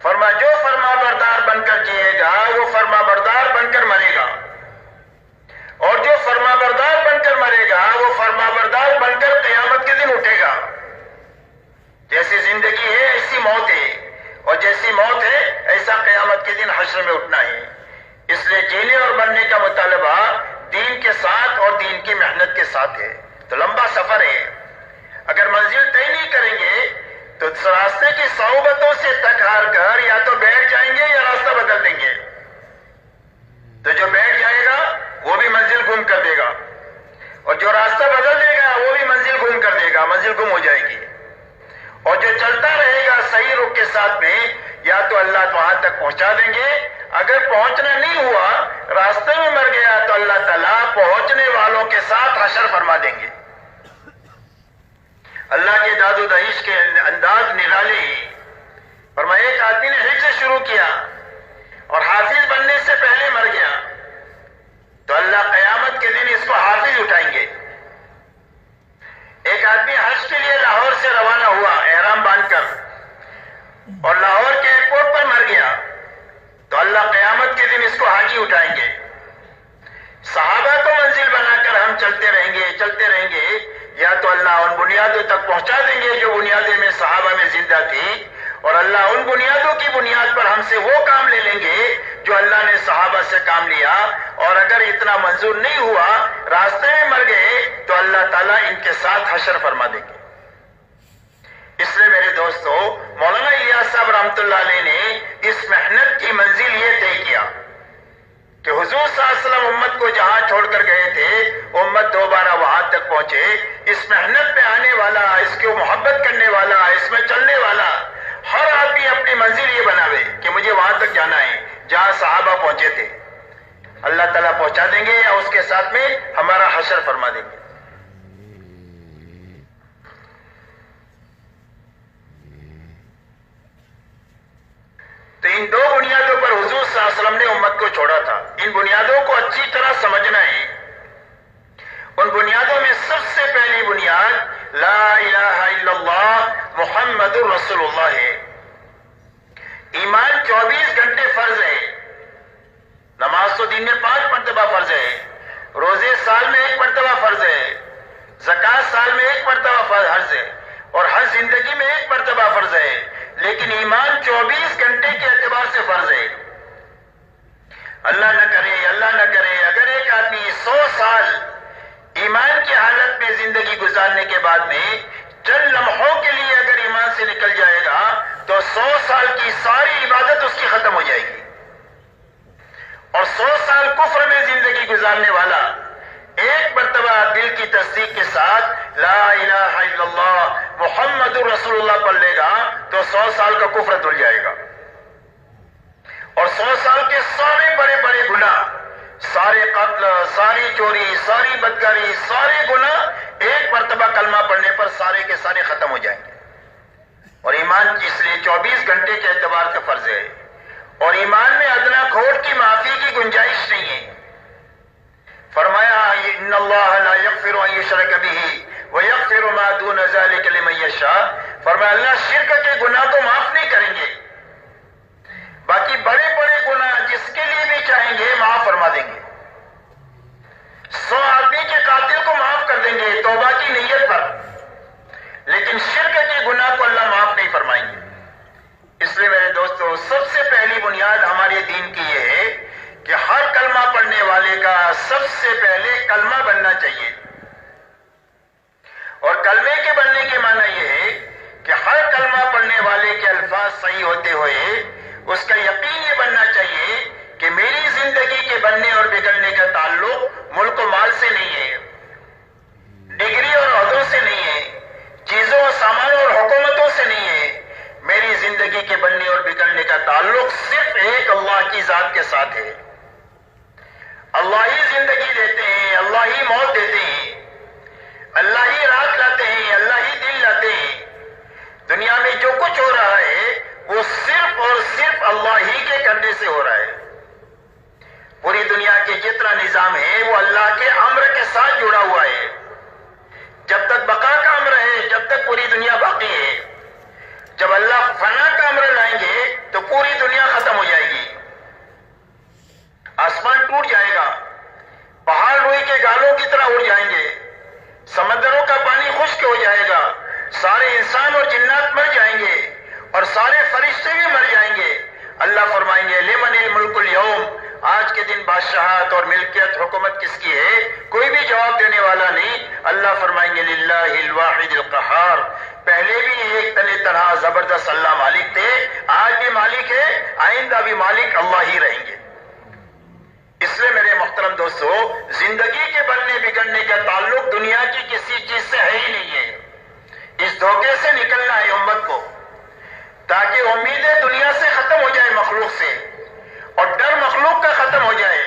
فرما جو فرما بردار بن کر جیے گا وہ فرما بردار بن کر مرے گا، اور جو فرما بردار بن کر مرے گا وہ فرما بردار بن کر قیامت کے دن اٹھے گا. جیسی زندگی ہے ایسی موت ہے، اور جیسی موت ہے ایسا قیامت کے دن حشر میں اٹھنا ہے. اس لیے جینے اور مرنے کا مطالبہ دین کے ساتھ اور دین کی محنت کے ساتھ ہے. تو لمبا سفر ہے، اگر منزل طے نہیں کریں گے تو راستے کی صعوبتوں سے تک ہار کر یا تو بیٹھ جائیں گے یا راستہ بدل دیں گے. تو جو بیٹھ جائے گا وہ بھی منزل گم کر دے گا، اور جو راستہ بدل دے گا وہ بھی منزل گم کر دے گا، منزل گم ہو جائے گی. اور جو چلتا رہے گا صحیح رخ کے ساتھ میں، یا تو اللہ وہاں تک پہنچا دیں گے، اگر پہنچنا نہیں ہوا راستے میں مر گیا تو اللہ تعالیٰ پہنچنے والوں کے ساتھ حشر فرما دیں گے. اللہ کے داد و دہیش کے انداز نرالی ہیں. فرمایا ایک آدمی نے حفظ شروع کیا اور حافظ بننے سے پہلے مر گیا تو اللہ قیامت کے دن اس کو حافظ اٹھائیں گے. ایک آدمی حج کے لیے لاہور سے روانہ ہوا احرام باندھ کر اور لاہور کے ایئرپورٹ پر مر گیا تو اللہ قیامت کے دن اس کو حاجی اٹھائیں گے. صحابہ کو منزل بنا کر ہم چلتے رہیں گے یا تو اللہ ان بنیادوں تک پہنچا دیں گے جو بنیادیں میں صحابہ میں زندہ تھی، اور اللہ ان بنیادوں کی بنیاد پر ہم سے وہ کام لے لیں گے جو اللہ نے صحابہ سے کام لیا. اور اگر اتنا منظور نہیں ہوا راستے میں مر گئے تو اللہ تعالیٰ ان کے ساتھ حشر فرما دیں گے. اس لیے میرے دوستو مولانا الیاس صاحب رحمۃ اللہ علیہ نے اس محنت کی منزل یہ طے کیا کہ حضور صلی اللہ علیہ وسلم امت کو جہاں چھوڑ کر گئے تھے امت دوبارہ وہاں تک پہنچے. اس محنت پہ آنے والا، اس کو محبت کرنے والا، اس میں چلنے والا ہر آدمی اپنی منزل یہ بناوے کہ مجھے وہاں تک جانا ہے جہاں صحابہ پہنچے تھے. اللہ تعالیٰ پہنچا دیں گے یا اس کے ساتھ میں ہمارا حشر فرما دیں گے. تو ان دو بنیادوں پر حضور صلی اللہ علیہ وسلم نے امت کو چھوڑا تھا. ان بنیادوں کو اچھی طرح سمجھنا ہے. ان بنیادوں میں سب سے پہلی بنیاد لا الہ الا اللہ محمد الرسول اللہ ہے. ایمان 24 گھنٹے فرض ہے. نماز تو دن میں 5 مرتبہ فرض ہے، روزے سال میں 1 مرتبہ فرض ہے، زکوٰۃ سال میں 1 مرتبہ فرض ہے، اور ہر زندگی میں 1 مرتبہ فرض ہے. لیکن ایمان 24 گھنٹے کے اعتبار سے فرض ہے. اللہ نہ کرے اگر ایک آدمی 100 سال ایمان کی حالت میں زندگی گزارنے کے بعد میں چند لمحوں کے لیے اگر ایمان سے نکل جائے گا تو 100 سال کی ساری عبادت اس کی ختم ہو جائے گی. اور 100 سال کفر میں زندگی گزارنے والا ایک مرتبہ دل کی تصدیق کے ساتھ لا الہ الا اللہ محمد رسول اللہ پڑھ لے گا تو 100 سال کا کفر دھل جائے گا. اور 100 سال کے سارے بڑے بڑے گناہ، سارے قتل، ساری چوری، ساری بدکاری، سارے گناہ ایک مرتبہ کلمہ پڑھنے پر سارے کے سارے ختم ہو جائیں گے. اور ایمان اس لیے 24 گھنٹے کے اعتبار سے فرض ہے. اور ایمان میں ادنا کھوٹ کی معافی کی گنجائش نہیں ہے. فرمایا ان اللہ لا یغفر ان یشرک بہ ویغفر ما دون ذلک لمن یشاء. فرمایا اللہ شرک کے گناہ کو معاف نہیں کریں گے، باقی بڑے بڑے گناہ جس کے لیے بھی چاہیں گے معاف فرما دیں گے. 100 آدمی کے قاتل کو معاف کر دیں گے توبہ کی نیت پر، لیکن شرک کے گناہ کو اللہ معاف نہیں فرمائیں گے. اس لیے میرے دوستو سب سے پہلی بنیاد ہمارے دین کی یہ ہے کہ ہر کلمہ پڑھنے والے کا سب سے پہلے کلمہ بننا چاہیے. اور کلمے کے بننے کے معنی یہ ہے کہ ہر کلمہ پڑھنے والے کے الفاظ صحیح ہوتے ہوئے اس کا یقین یہ بننا چاہیے کہ میری زندگی کے بننے اور بگڑنے کا تعلق ملک و مال سے نہیں ہے، ڈگری اور عہدوں سے نہیں ہے، چیزوں اور سامانوں اور حکومتوں سے نہیں ہے. میری زندگی کے بننے اور بگڑنے کا تعلق صرف ایک اللہ کی ذات کے ساتھ ہے. اللہ ہی زندگی دیتے ہیں، اللہ ہی موت دیتے ہیں، اللہ ہی رات لاتے ہیں، اللہ ہی دن لاتے ہیں. دنیا میں جو کچھ ہو رہا ہے وہ صرف اور صرف اللہ ہی کے کرنے سے ہو رہا ہے. پوری دنیا کے جتنا نظام ہے وہ اللہ کے امر کے ساتھ جڑا ہوا ہے. جب تک بقا کا امر ہے، جب تک پوری دنیا باقی ہے. جب اللہ فنا کا امر لائیں گے تو پوری دنیا ختم ہو جائے گی. آسمان ٹوٹ جائے گا، پہاڑ روئی کے گالوں کی طرح اڑ جائیں گے، سمندروں کا پانی خشک ہو جائے گا، سارے انسان اور جنات مر جائیں گے اور سارے فرشتے بھی مر جائیں گے. اللہ فرمائیں گے لمن الملک اليوم، آج کے دن بادشاہت اور ملکیت حکومت کس کی ہے؟ کوئی بھی جواب دینے والا نہیں. اللہ فرمائیں گے للہ الواحد القہار. پہلے بھی ایک تنہا زبردست اللہ مالک تھے، آج بھی مالک ہے، آئندہ بھی مالک اللہ ہی رہیں گے. اس لیے میرے محترم دوستو، زندگی کے بننے بگڑنے کا تعلق دنیا کی کسی چیز سے ہے ہی نہیں ہے. اس دھوکے سے نکلنا ہے امت کو، تاکہ امیدیں دنیا سے ختم ہو جائے، مخلوق سے، اور ڈر مخلوق کا ختم ہو جائے.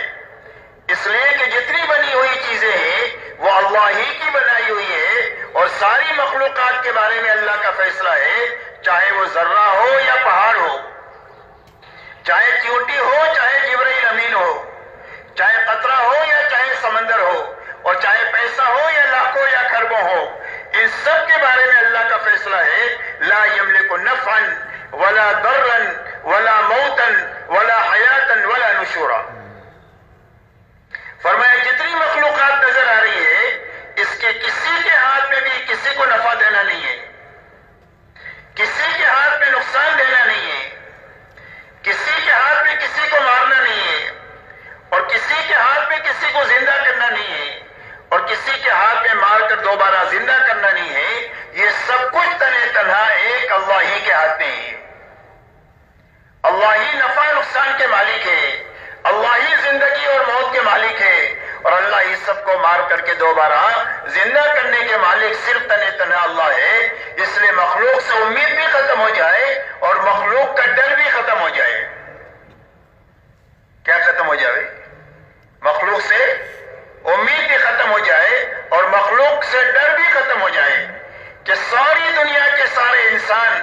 اس لیے کہ جتنی بنی ہوئی چیزیں ہیں وہ اللہ ہی کی بنائی ہوئی ہے، اور ساری مخلوقات کے بارے میں اللہ کا فیصلہ ہے، چاہے وہ ذرہ ہو یا پہاڑ ہو، چاہے چیونٹی ہو چاہے جبرائیل امین ہو، چاہے قطرہ ہو یا چاہے سمندر ہو، اور چاہے پیسہ ہو یا لاکھوں یا کھربوں ہو. ان سب کے بارے میں اللہ کا فیصلہ ہے لا یملک نفعا ولا ضرا ولا موتا ولا حیاتا ولا نشورا. فرمایا جتنی مخلوقات نظر آ رہی ہے اس کے کسی کے ہاتھ میں بھی کسی کو نفع دینا نہیں ہے، کسی کے ہاتھ میں نقصان دینا نہیں ہے، کسی کے ہاتھ میں کسی کو مارنا نہیں ہے، اور کسی کے ہاتھ میں کسی کو زندہ کرنا نہیں ہے، اور کسی کے ہاتھ میں مار کر دوبارہ زندہ کرنا نہیں ہے. یہ سب کچھ تنہا ایک اللہ ہی کے ہاتھ میں ہے. اللہ ہی نفع نقصان کے مالک ہے، اللہ ہی زندگی اور موت کے مالک ہے، اور اللہ ہی سب کو مار کر کے دوبارہ زندہ کرنے کے مالک صرف تنہا اللہ ہے. اس لیے مخلوق سے امید بھی ختم ہو جائے اور مخلوق کا ڈر بھی ختم ہو جائے. کیا ختم ہو جائے؟ مخلوق سے امید بھی ختم ہو جائے اور مخلوق سے ڈر بھی ختم ہو جائے، کہ ساری دنیا کے سارے انسان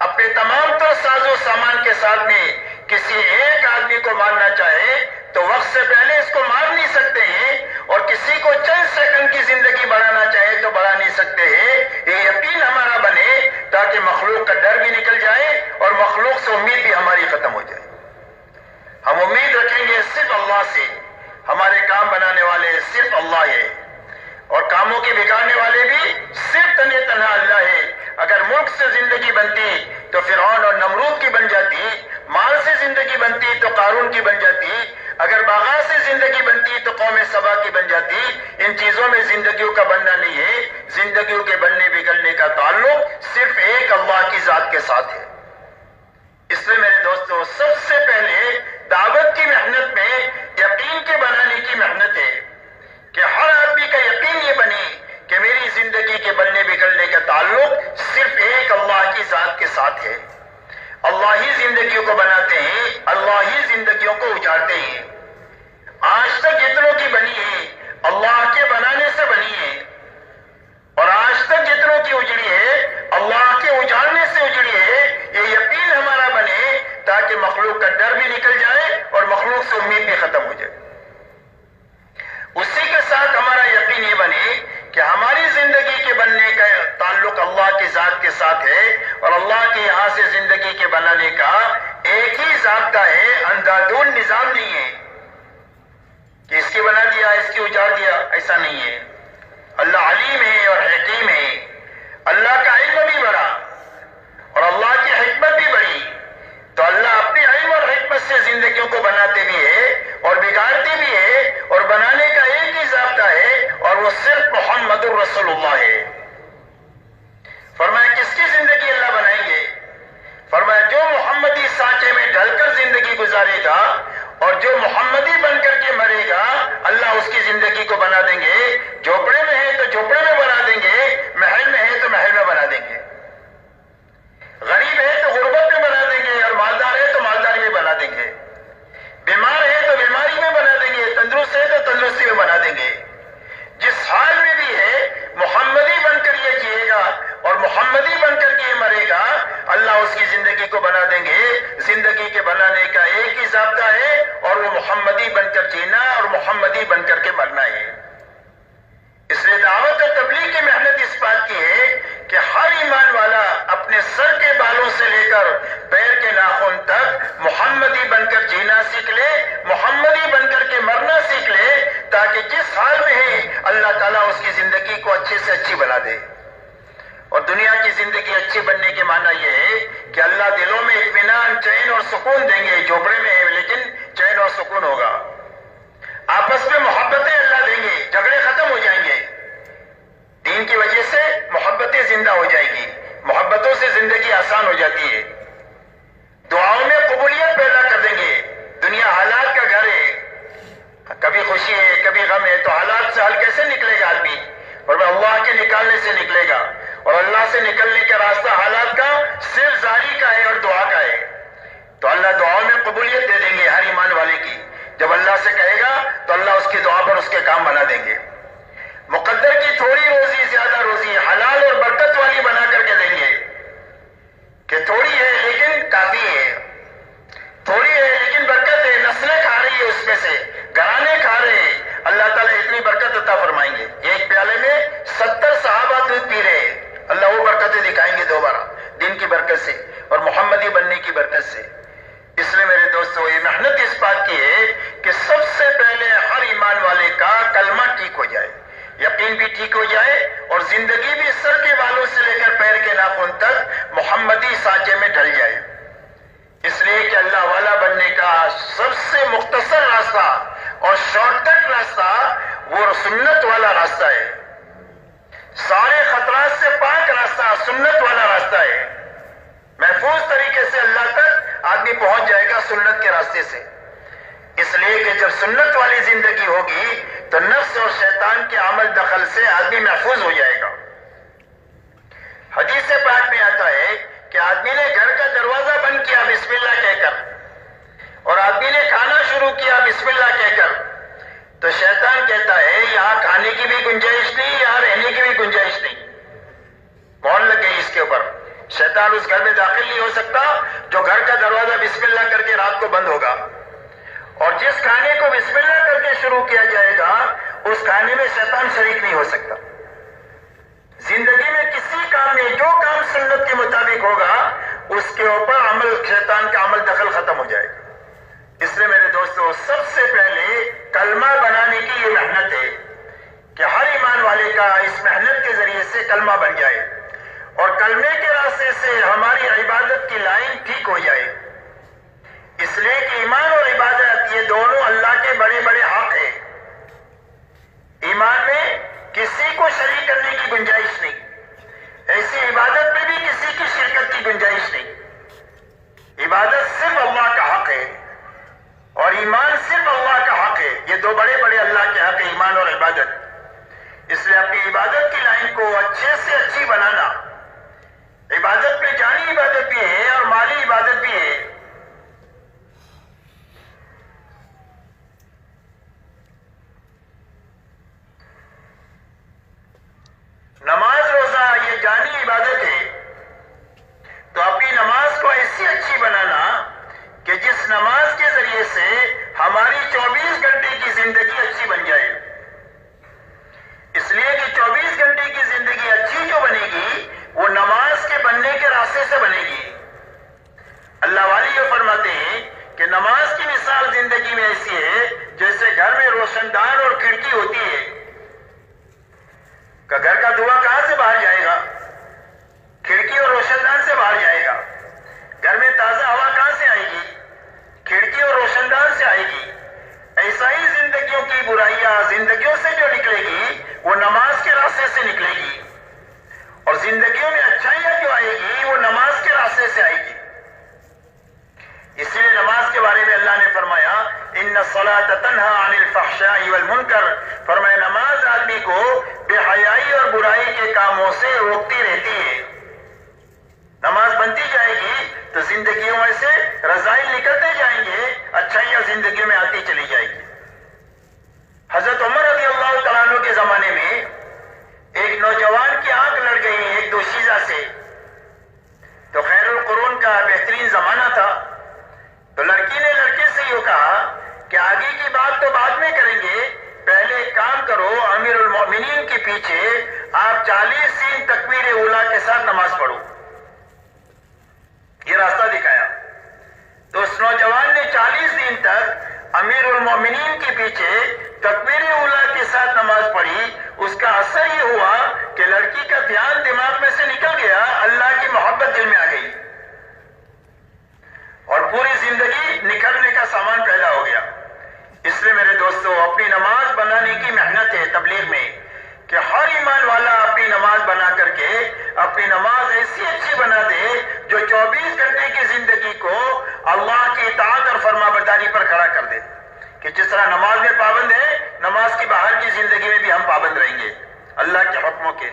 اپنے تمام تر ساز و سامان کے ساتھ میں کسی ایک آدمی کو مارنا چاہے تو وقت سے پہلے اس کو مار نہیں سکتے ہیں، اور کسی کو چند سیکنڈ کی زندگی بڑھانا چاہے تو بڑھا نہیں سکتے ہیں. یہ یقین ہمارا بنے تاکہ مخلوق کا ڈر بھی نکل جائے اور مخلوق سے امید بھی ہماری ختم ہو جائے. ہم امید رکھیں گے صرف اللہ سے. ہمارے کام بنانے والے صرف اللہ ہے، اور کاموں کے بگاڑنے والے بھی صرف تنہا اللہ ہے. اگر ملک سے زندگی بنتی تو فرعون اور نمرود کی بن جاتی، مال سے زندگی بنتی تو قارون کی بن جاتی، اگر باغات سے زندگی بنتی تو قوم سبا کی بن جاتی. ان چیزوں میں زندگیوں کا بننا نہیں ہے. زندگیوں کے بننے بگڑنے کا تعلق صرف ایک اللہ کی ذات کے ساتھ ہے. اس لیے میرے دوستو، سب سے پہلے دعوت کی محنت میں یقین کے بنانے کی محنت ہے، کہ ہر آدمی کا یقین یہ بنے کہ میری زندگی کے بننے بگڑنے کا تعلق صرف ایک اللہ کی ذات کے ساتھ ہے. اللہ ہی زندگیوں کو بناتے ہیں، اللہ ہی زندگیوں کو اجاڑتے ہیں. آج تک جتنوں کی بنی ہے اللہ کے بنانے سے بنی ہے، اور آج تک جتنوں کی اجڑی ہے اللہ کے اجاڑنے سے اجڑی ہے. یہ یقین ہمارا بنے تاکہ مخلوق کا ڈر بھی نکل جائے اور مخلوق سے امید بھی ختم ہو جائے. اسی کے ساتھ ہمارا یقین یہ بنے کہ ہماری زندگی کے بننے کا تعلق اللہ کی ذات کے ساتھ ہے، اور اللہ کے یہاں سے زندگی کے بنانے کا ایک ہی ضابطہ ہے، اندھادھند نظام نہیں ہے کہ اس کی بنا دیا اس کی اجاڑ دیا، ایسا نہیں ہے. اللہ علیم ہے اور حکیم ہے. اللہ کا علم بھی بڑا اور اللہ کی حکمت بھی بڑی. تو اللہ اپنے علم اور حکمت سے زندگیوں کو بناتے بھی ہے اور بگاڑتے بھی ہے، اور بنانے کا ایک ہی ضابطہ ہے، اور وہ صرف محمد الرسول اللہ ہے. فرمایا کس کی زندگی اللہ بنائیں گے؟ فرمایا جو محمدی سانچے میں ڈھل کر زندگی گزارے گا اور جو محمدی بن کر کے مرے گا، اللہ اس کی زندگی کو بنا دیں گے. جھوپڑے میں ہے تو جھوپڑے میں بنا دیں گے، محل میں ہے تو محل میں بنا دیں گے، غریب ہے تو غربت میں بنا دیں گے، اور مالدار ہے تو مالداری میں بنا دیں گے، بیمار ہے تو بیماری میں بنا دیں گے، تندرست ہے تو تندرستی میں بنا دیں گے. جس حال میں بھی ہے محمدی بن کر یہ جیے گا اور محمدی بن کر کے یہ مرے گا، محمدی بن کر جینا اور محمدی بن کر کے مرنا ہے۔ اس لیے دعوت اور تبلیغ کی محنت اس بات کی ہے کہ ہر ایمان والا اپنے سر کے بالوں سے لے کر پیر کے ناخن تک محمدی بن کر جینا سیکھ لے، محمدی بن کر کے مرنا سیکھ لے، تاکہ جس حال میں ہے اللہ تعالیٰ اس کی زندگی کو اچھے سے اچھی بنا دے۔ اور دنیا کی زندگی اچھی بننے کے معنی یہ ہے کہ اللہ دلوں میں اطمینان، چین اور سکون دیں گے۔ جھوپڑے میں ہے لیکن چین اور سکون ہوگا۔ آپس میں محبتیں اللہ دیں گے، جھگڑے ختم ہو جائیں گے۔ دین کی وجہ سے محبتیں زندہ ہو جائے گی، محبتوں سے زندگی آسان ہو جاتی ہے۔ دعاؤں میں قبولیت پیدا کر دیں گے۔ دنیا حالات کا گھر ہے، کبھی خوشی ہے کبھی غم ہے، تو حالات سے حل کیسے نکلے گا آدمی؟ اور وہ اللہ کے نکالنے سے نکلے گا، اور اللہ سے نکلنے کا راستہ حالات کا صرف زاری کا ہے اور دعا کا ہے۔ تو اللہ دعاؤں میں قبولیت دے دیں گے ہر ایمان والے کی۔ جب اللہ سے کہے گا تو اللہ اس کی دعا پر اس کے کام بنا دیں گے۔ مقدر کی تھوڑی روزی زیادہ روزی حلال اور برکت والی بنا کر کے دیں گے کہ تھوڑی ہے لیکن کافی ہے، تھوڑی ہے لیکن برکت ہے، نسلیں کھا رہی ہے اس میں سے، گھرانے کھا رہے ہیں، اللہ تعالیٰ اتنی برکت عطا فرمائیں گے۔ ایک پیالے میں 70 صحابہ دودھ پی رہے ہیں، اللہ وہ برکتیں دکھائیں گے دوبارہ، دین کی برکت سے اور محمدی بننے کی برکت سے۔ اس لیے میرے دوستو یہ محنت اس بات کی ہے کہ سب سے پہلے ہر ایمان والے کا کلمہ ٹھیک ہو جائے، یقین بھی ٹھیک ہو جائے، اور زندگی بھی سر کے بالوں سے لے کر پیر کے ناخن تک محمدی سانچے میں ڈھل جائے۔ اس لیے کہ اللہ والا بننے کا سب سے مختصر راستہ اور شارٹ کٹ راستہ وہ سنت والا راستہ ہے، سارے خطرات سے پاک راستہ سنت والا راستہ ہے۔ محفوظ طریقے سے اللہ تک آدمی پہنچ جائے گا سنت کے راستے سے۔ اس لیے کہ جب سنت والی زندگی ہوگی تو نفس اور شیطان کے عمل دخل سے آدمی محفوظ ہو جائے گا۔ حدیث پاک میں آتا ہے کہ آدمی نے گھر کا دروازہ بند کیا بسم اللہ کہہ کر، اور آدمی نے کھانا شروع کیا بسم اللہ کہہ کر، تو شیطان کہتا ہے یہاں کھانے کی بھی گنجائش نہیں، یہاں رہنے کی بھی گنجائش نہیں۔ مہر لگ گئی اس کے اوپر، شیطان اس گھر میں داخل نہیں ہو سکتا جو گھر کا دروازہ بسم اللہ کر کے رات کو بند ہوگا، اور جس کھانے کو بسم اللہ کر کے شروع کیا جائے گا اس کھانے میں شیطان شریک نہیں ہو سکتا۔ زندگی میں کسی کام میں جو کام سنت کے مطابق ہوگا اس کے اوپر عمل شیطان کا عمل دخل ختم ہو جائے گا۔ اس لیے میرے دوستو سب سے پہلے کلمہ بنانے کی یہ محنت ہے کہ ہر ایمان والے کا اس محنت کے ذریعے سے کلمہ بن جائے، اور کلمے کے راستے سے ہماری عبادت کی لائن ٹھیک ہو جائے۔ اس لیے کہ ایمان اور عبادت یہ دونوں اللہ کے بڑے بڑے حق ہیں۔ ایمان میں کسی کو شریک کرنے کی گنجائش نہیں، ایسی عبادت میں بھی کسی کی شرکت کی گنجائش نہیں۔ عبادت صرف اللہ کا حق ہے اور ایمان صرف اللہ کا حق ہے، یہ دو بڑے بڑے اللہ کے حق ہیں، ایمان اور عبادت۔ اس لیے اپنی عبادت کی لائن کو اچھے سے اچھی بنانا، عبادت میں جانی عبادت بھی ہے اور مالی عبادت بھی ہے۔ نماز روزہ یہ جانی عبادت ہے، تو اپنی نماز کو ایسی اچھی بنانا کہ جس نماز کے ذریعے سے ہماری 24 گھنٹے کی زندگی اچھی بن جائے۔ اس لیے کہ 24 گھنٹے کی زندگی اچھی جو بنے گی وہ نماز کے بننے کے راستے سے بنے گی۔ اللہ والی یہ فرماتے ہیں کہ نماز کی مثال زندگی میں ایسی ہے جیسے گھر میں روشن دان اور کھڑکی ہوتی ہے، کہ گھر کا دھواں کہاں سے باہر جائے گا؟ کھڑکی اور روشن دان سے باہر جائے گا۔ گھر میں تازہ ہوا کہاں سے آئے گی؟ کھڑکی اور روشن دان سے آئے گی۔ ایسا ہی زندگیوں کی برائیاں زندگیوں سے جو نکلے گی وہ نماز کے راستے سے نکلے گی، اور زندگیوں میں اچھائیاں جو آئے گی وہ نماز کے راستے سے آئے گی۔ اسی لیے نماز کے بارے میں اللہ نے فرمایا ان الصلاۃ تنہی عن الفحشاء والمنکر، فرمایا نماز آدمی کو بے حیائی اور برائی کے کاموں سے روکتی رہتی ہے۔ نماز بنتی جائے گی تو زندگیوں میں سے رذائل نکلتے جائیں گے، اچھائیاں زندگیوں میں آتی چلی جائے گی۔ حضرت عمر رضی اللہ تعالیٰ عنہ کے زمانے میں ایک نوجوان کی آنکھ لڑ گئی ایک دوشیزہ سے، تو خیر القرون کا بہترین زمانہ تھا، تو لڑکی نے لڑکے سے یہ کہا کہ امیر المومنین کے پیچھے آپ 40 دن تکبیر اولا کے ساتھ نماز پڑھو. یہ راستہ دکھایا. تو اس نوجوان نے 40 دن تک امیر المومنین کے پیچھے تکبیر اولا کے ساتھ نماز پڑھی. اس کا اثر یہ ہوا کہ لڑکی کا دھیان دماغ میں سے نکل گیا, اللہ کی محبت دل میں آ گئی اور پوری زندگی نکھرنے کا سامان پیدا ہو گیا. اس لیے میرے دوستو, اپنی نماز بنانے کی محنت ہے تبلیغ میں کہ ہر ایمان والا اپنی نماز بنا کر کے اپنی نماز ایسی اچھی بنا دے جو 24 گھنٹے کی زندگی کو اللہ کی اطاعت اور فرما برداری پر کھڑا کر دے. کہ جس طرح نماز میں پابند ہے, نماز کی باہر کی زندگی میں بھی ہم پابند رہیں گے اللہ کے حکموں کے.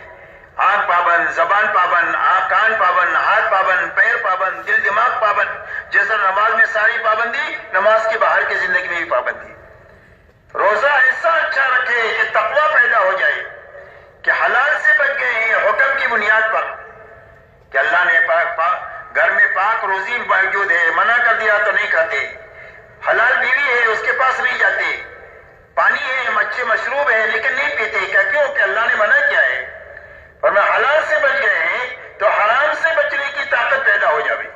آنکھ پابند, زبان پابند, کان پابند, ہاتھ پابند, پیر پابند, دل دماغ پابند. جیسا نماز میں ساری پابندی, نماز کی باہر کی زندگی میں بھی پابندی. روزہ ایسا اچھا رکھے کہ تقوی پیدا ہو جائے, کہ حلال سے بچ گئے ہیں حکم کی بنیاد پر, کہ اللہ نے گھر میں پاک روزی موجود ہے, منع کر دیا تو نہیں کھاتے, حلال بیوی ہے اس کے پاس نہیں جاتے, پانی ہے, مچھلی مشروب ہے لیکن نہیں پیتے. کیا کیوں؟ کہ اللہ نے منع کیا ہے. اور میں حلال سے بچ گئے ہیں تو حرام سے بچنے کی طاقت پیدا ہو جائے,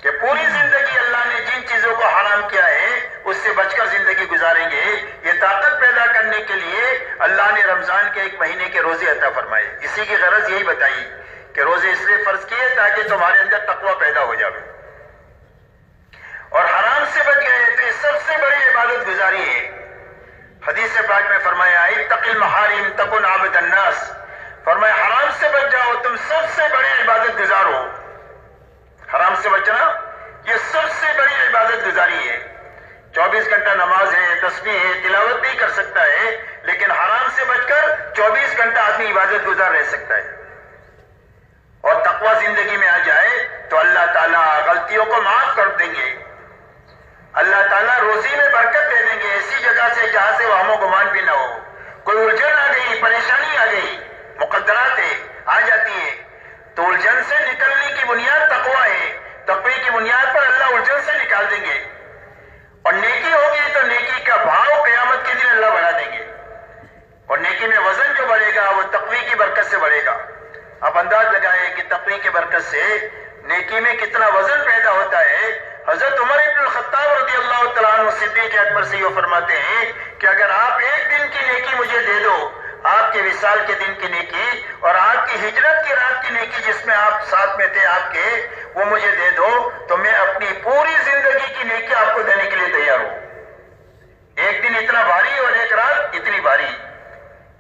کہ پوری زندگی اللہ نے جن چیزوں کو حرام کیا ہے اس سے بچ کر زندگی گزاریں گے. یہ طاقت پیدا کرنے کے لیے اللہ نے رمضان کے 1 مہینے کے روزے عطا فرمائے. اسی کی غرض یہی بتائی کہ روزے اس لیے فرض کیے تاکہ تمہارے اندر تقوی پیدا ہو جائے. اور حرام سے بچ گئے تو یہ سب سے بڑی عبادت گزاری ہے. حدیث پاک میں فرمایا اتق المحارم تکن عبد الناس. فرمایا حرام سے بچ جاؤ تم سب سے بڑی عبادت گزار ہو. حرام سے بچنا یہ سب سے بڑی عبادت گزاری ہے. 24 گھنٹہ نماز ہے, تسبیح ہے, تلاوت نہیں کر سکتا ہے, لیکن حرام سے بچ کر 24 گھنٹہ آدمی عبادت گزار رہ سکتا ہے. اور تقوی زندگی میں آ جائے تو اللہ تعالیٰ غلطیوں کو معاف کر دیں گے, اللہ تعالیٰ روزی میں برکت دے دیں گے ایسی جگہ سے جہاں سے وہم و گمان بھی نہ ہو. کوئی الجھن آ گئی, پریشانی آ گئی, مقدرات آ جاتی ہے, تو الجھن سے نکلنے کی بنیاد تقوی ہے. تقوی کی بنیاد پر اللہ الجھن سے نکال دیں گے. اور نیکی ہوگی تو نیکی کا بھاؤ قیامت کے دن اللہ بڑھا دیں گے. اور نیکی میں وزن جو بڑھے گا وہ تقوی کی برکت سے بڑھے گا. آپ انداز لگائیں کہ تقوی کی برکت سے نیکی میں کتنا وزن پیدا ہوتا ہے. حضرت عمر ابن الخطاب رضی اللہ تعالیٰ عنہ صدیق اکبر سے یہ فرماتے ہیں کہ اگر آپ 1 دن کی نیکی مجھے دے دو, آپ کے وصال کے دن کی نیکی اور آپ کی ہجرت کی رات کی نیکی جس میں آپ ساتھ میں تھے آپ کے, وہ مجھے دے دو تو میں اپنی پوری زندگی کی نیکی آپ کو دینے کے لیے تیار ہوں. 1 دن اتنا بھاری اور 1 رات اتنی بھاری.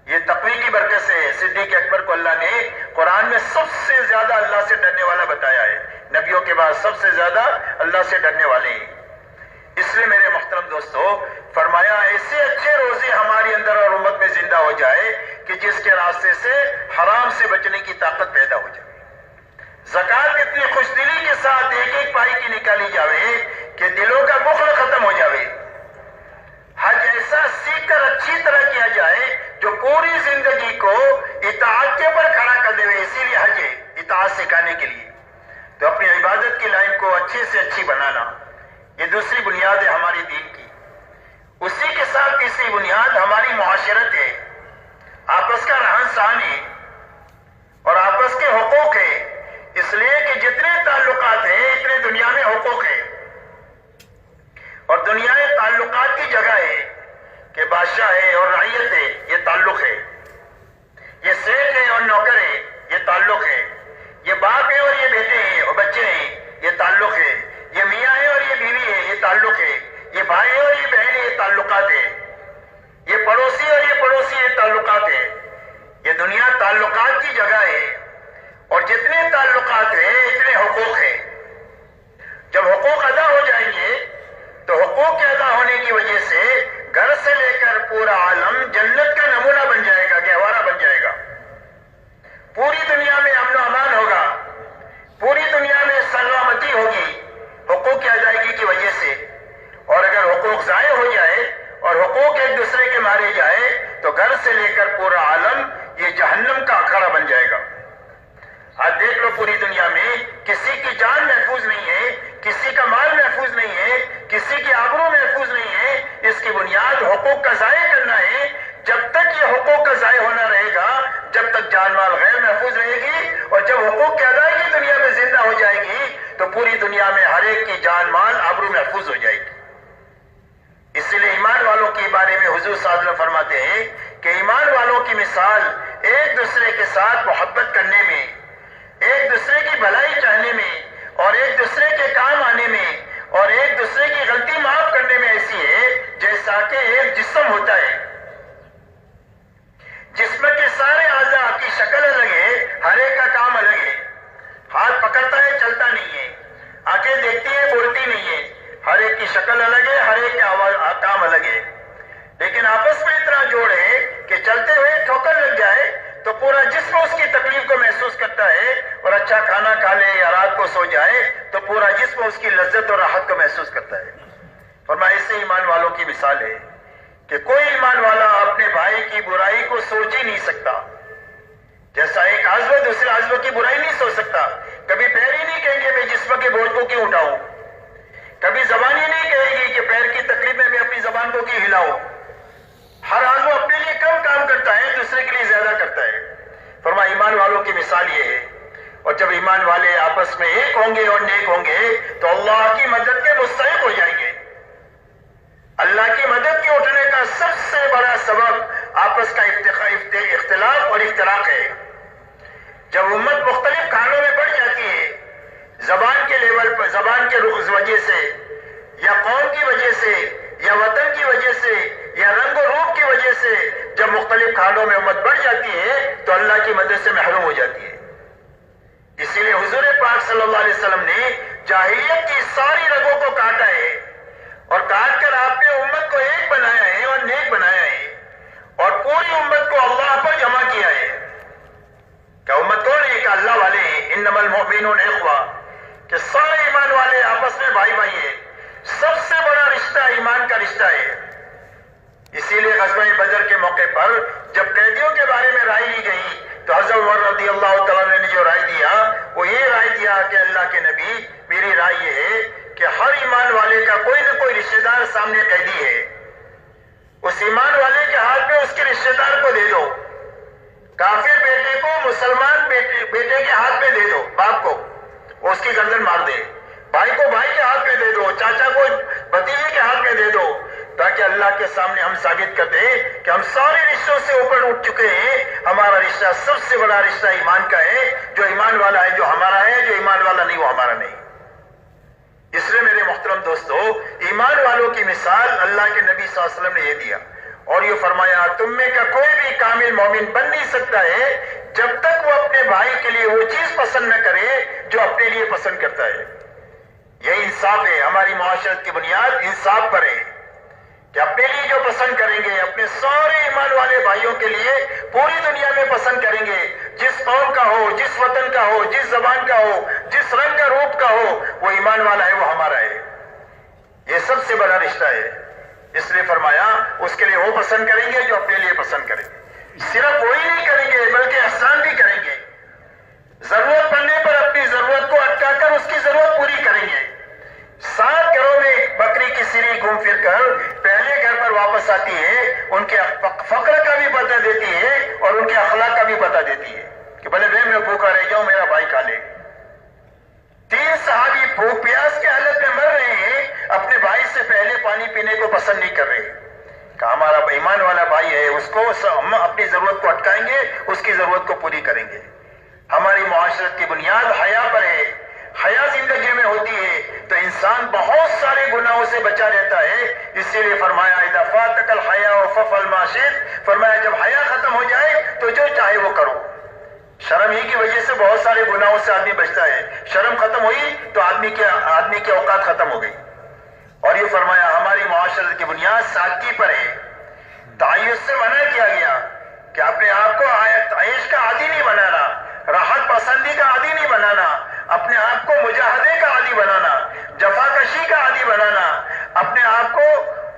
یہ تقوی کی برکت سے صدیق اکبر کو اللہ نے قرآن میں سب سے زیادہ اللہ سے ڈرنے والا بتایا ہے. نبیوں کے بعد سب سے زیادہ اللہ سے ڈرنے والے ہیں. اس لیے میرے محترم دوستو فرمایا ایسے اچھے روزے ہماری اندر اور امت میں زندہ ہو جائے کہ جس کے راستے سے حرام سے بچنے کی طاقت پیدا ہو جائے. زکوٰۃ اتنی خوش دلی کے ساتھ 1 پائی کی نکالی جاوے کہ دلوں کا بخل ختم ہو جاوے. حج ایسا سیکھ کر اچھی طرح کیا جائے جو پوری زندگی کو اطاعت کے پر کھڑا کر دے. اسی لیے حج ہے اطاعت سکھانے کے لیے. تو اپنی عبادت کی لائن کو اچھے سے اچھی بنانا یہ دوسری بنیاد ہے ہماری دین کی. اسی کے ساتھ تیسری بنیاد ہماری معاشرت ہے, آپس کا رہن سہن ہے اور آپس کے حقوق ہے. اس لیے کہ جتنے تعلقات ہیں اتنے دنیا میں حقوق ہے. اور دنیا تعلقات کی جگہ ہے کہ بادشاہ ہے اور رعیت ہے, یہ تعلق ہے. یہ سیٹ ہے اور نوکر ہے, یہ تعلق ہے. یہ باپ ہے اور یہ بیٹے ہیں اور بچے ہیں, یہ تعلق ہے. یہ میاں ہے اور یہ بیوی ہے, یہ تعلق ہے. یہ بھائی ہے اور یہ بہن ہے, یہ تعلقات ہے. یہ پڑوسی اور یہ پڑوسی, یہ تعلقات ہے. یہ دنیا تعلقات کی جگہ ہے اور جتنے تعلقات ہیں اتنے حقوق ہیں. جب حقوق ادا ہو جائیں گے تو حقوق کے ادا ہونے کی وجہ سے گھر سے لے کر پورا عالم جنت کا نمونہ بن جائے گا, گہوارہ بن جائے گا. پوری دنیا میں امن و امان ہوگا, پوری دنیا میں سلامتی ہوگی حقوق کی ادائیگی کی وجہ سے. اور اگر حقوق ضائع ہو جائے اور حقوق ایک دوسرے کے مارے جائے تو گھر سے لے کر پورا عالم یہ جہنم کا اکھاڑا بن جائے گا. آج دیکھ لو پوری دنیا میں کسی کی جان محفوظ نہیں ہے, کسی کا مال محفوظ نہیں ہے, کسی کی آبرو محفوظ نہیں ہے. اس کی بنیاد حقوق کا ضائع کرنا ہے. جب تک یہ حقوق کا ضائع ہونا رہے گا جب تک جان مال غیر محفوظ رہے گی، اور جب حقوق کی ادائیگی دنیا میں زندہ ہو جائے گی تو پوری دنیا میں ہر ایک کی جان مال آبرو محفوظ ہو جائے گی۔ اسی لیے ایمان والوں کے بارے میں حضور صلی اللہ علیہ وسلم فرماتے ہیں کہ ایمان والوں کی مثال ایک دوسرے کے ساتھ محبت کرنے میں، ایک دوسرے کی بھلائی چاہنے میں، اور ایک دوسرے کے کام آنے میں، اور ایک دوسرے کی غلطی معاف کرنے میں ایسی ہے جیسا کہ ایک جسم ہوتا ہے۔ جسم کے سارے اعضاء کی شکل الگ ہے، ہر ایک کا کام الگ ہے۔ ہاتھ پکڑتا ہے، چلتا نہیں ہے، آنکھیں دیکھتی ہے، بولتی نہیں ہے، ہر ایک کی شکل الگ ہے، ہر ایک کا کام الگ ہے، لیکن آپس میں اتنا جوڑ ہے کہ چلتے ہوئے ٹھوکر لگ جائے تو پورا جسم اس کی تکلیف کو محسوس کرتا ہے، اور اچھا کھانا کھا لے یا رات کو سو جائے تو پورا جسم اس کی لذت اور راحت کو محسوس کرتا ہے۔ فرمایا اس سے ایمان والوں کی مثال ہے کہ کوئی ایمان والا اپنے بھائی کی برائی کو سوچ ہی نہیں سکتا، جیسا ایک عضو دوسرے عضو کی برائی نہیں سوچ سکتا۔ کبھی پیر ہی نہیں کہیں گے میں جسم کے بوجھ کو کیوں اٹھاؤں، کبھی زبان ہی نہیں کہے گی کہ پیر کی تکلیف میں اپنی زبان کو کیوں ہلاؤں۔ ہر عضو اپنے لیے کم کام کرتا ہے، دوسرے کے لیے زیادہ کرتا ہے۔ فرمایا ایمان والوں کی مثال یہ ہے، اور جب ایمان والے آپس میں ایک ہوں گے اور نیک ہوں گے تو اللہ کی مدد کے مستحق ہو جائیں گے۔ اللہ کی مدد کے اٹھنے کا سب سے بڑا سبب آپس کا اختلاف اور افتراق ہے۔ جب امت مختلف کھانوں میں بڑھ جاتی ہے، زبان کے لیول پر، زبان کے وجہ سے، یا قوم کی وجہ سے، یا وطن کی وجہ سے، یا رنگ و روپ کی وجہ سے، جب مختلف کھانوں میں امت بڑھ جاتی ہے تو اللہ کی مدد سے محروم ہو جاتی ہے۔ اسی لیے حضور پاک صلی اللہ علیہ وسلم نے جاہلیت کی ساری رگوں کو کاٹا ہے، اور کاٹ کر آپ نے امت کو ایک بنایا ہے اور نیک بنایا ہے، اور پوری امت کو اللہ پر جمع کیا ہے۔ کیا امت کون ہے؟ کہ اللہ والے ہیں، انما المؤمنون اخوہ، کہ سارے ایمان والے آپس میں بھائی بھائی ہیں۔ سب سے بڑا رشتہ ایمان کا رشتہ ہے۔ اسی لیے غزوہ بدر کے موقع پر جب قیدیوں کے بارے میں رائے لی گئی تو حضرت عمر رضی اللہ تعالیٰ نے جو رائے دیا وہ یہ رائے دیا کہ اللہ کے نبی، میری رائے یہ ہے کہ ہر ایمان والے کا کوئی نہ کوئی رشتہ دار سامنے قیدی ہے، اس ایمان والے کے ہاتھ میں اس کے رشتہ دار کو دے دو، کافر بیٹے کو مسلمان بیٹے کے ہاتھ میں دے دو، باپ کو وہ اس کی گردن مار دے، بھائی کو بھائی کے ہاتھ میں دے دو، چاچا کو بھتیجے کے ہاتھ میں دے دو، تاکہ اللہ کے سامنے ہم ثابت کر دیں کہ ہم سارے رشتوں سے اوپر اٹھ چکے ہیں، ہمارا رشتہ سب سے بڑا رشتہ ایمان کا ہے، جو ایمان والا ہے جو ہمارا ہے، جو ایمان والا نہیں وہ ہمارا نہیں۔ اس لیے میرے محترم دوستو، ایمان والوں کی مثال اللہ کے نبی صلی اللہ علیہ وسلم نے یہ دیا، اور یہ فرمایا تم میں کا کوئی بھی کامل مومن بن نہیں سکتا ہے جب تک وہ اپنے بھائی کے لیے وہ چیز پسند نہ کرے جو اپنے لیے پسند کرتا ہے۔ یہ انصاف ہے، ہماری معاشرت کی بنیاد انصاف پر ہے کہ اپنے لیے جو پسند کریں گے اپنے سارے ایمان والے بھائیوں کے لیے پوری دنیا میں پسند کریں گے، جس قوم کا ہو، جس وطن کا ہو، جس زبان کا ہو، جس رنگ کا روپ کا ہو، وہ ایمان والا ہے، وہ ہمارا ہے۔ یہ سب سے بڑا رشتہ ہے۔ اس لیے فرمایا اس کے لیے وہ پسند کریں گے جو اپنے لیے پسند کریں گے۔ صرف وہی نہیں کریں گے بلکہ احسان بھی کریں گے، ضرورت پڑنے پر اپنی ضرورت کو اٹکا کر اس کی ضرورت پوری کریں گے۔ 7 گھروں میں بکری کی سری گھوم پھر کر پہلے گھر پر واپس آتی ہے، ان کے فقر کا بھی پتہ دیتی ہے اور ان کے اخلاق کا بھی پتہ دیتی ہے کہ بھلے میں بھوکا رہ جاؤں، میرا بھائی کھا لے۔ 3 صحابی بھوک پیاس کے حالت میں مر رہے ہیں، اپنے بھائی سے پہلے پانی پینے کو پسند نہیں کر رہے کہ ہمارا ایمان والا بھائی ہے، اس کو ہم اپنی ضرورت کو اٹکائیں گے، اس کی ضرورت کو پوری کریں گے۔ ہماری معاشرت کی بنیاد حیا پر ہے۔ حیا زندگی میں ہوتی ہے تو انسان بہت سارے گناہوں سے بچا رہتا ہے۔ اسی لیے فرمایا اذا فاتک الحیا فافعل ما شئت، فرمایا جب حیا ختم ہو جائے تو جو چاہے وہ کرو۔ شرم ہی کی وجہ سے بہت سارے گناہوں سے آدمی بچتا ہے، شرم ختم ہوئی تو آدمی کے اوقات ختم ہو گئی۔ اور یہ فرمایا ہماری معاشرت کی بنیاد سادگی پر ہے۔ تعیش سے منع کیا گیا کہ اپنے آپ کو عیش کا عادی نہیں بنانا، راحت پسندی کا عادی نہیں بنانا، اپنے آپ کو مجاہدے کا عادی بنانا، جفاکشی کا عادی بنانا، اپنے آپ کو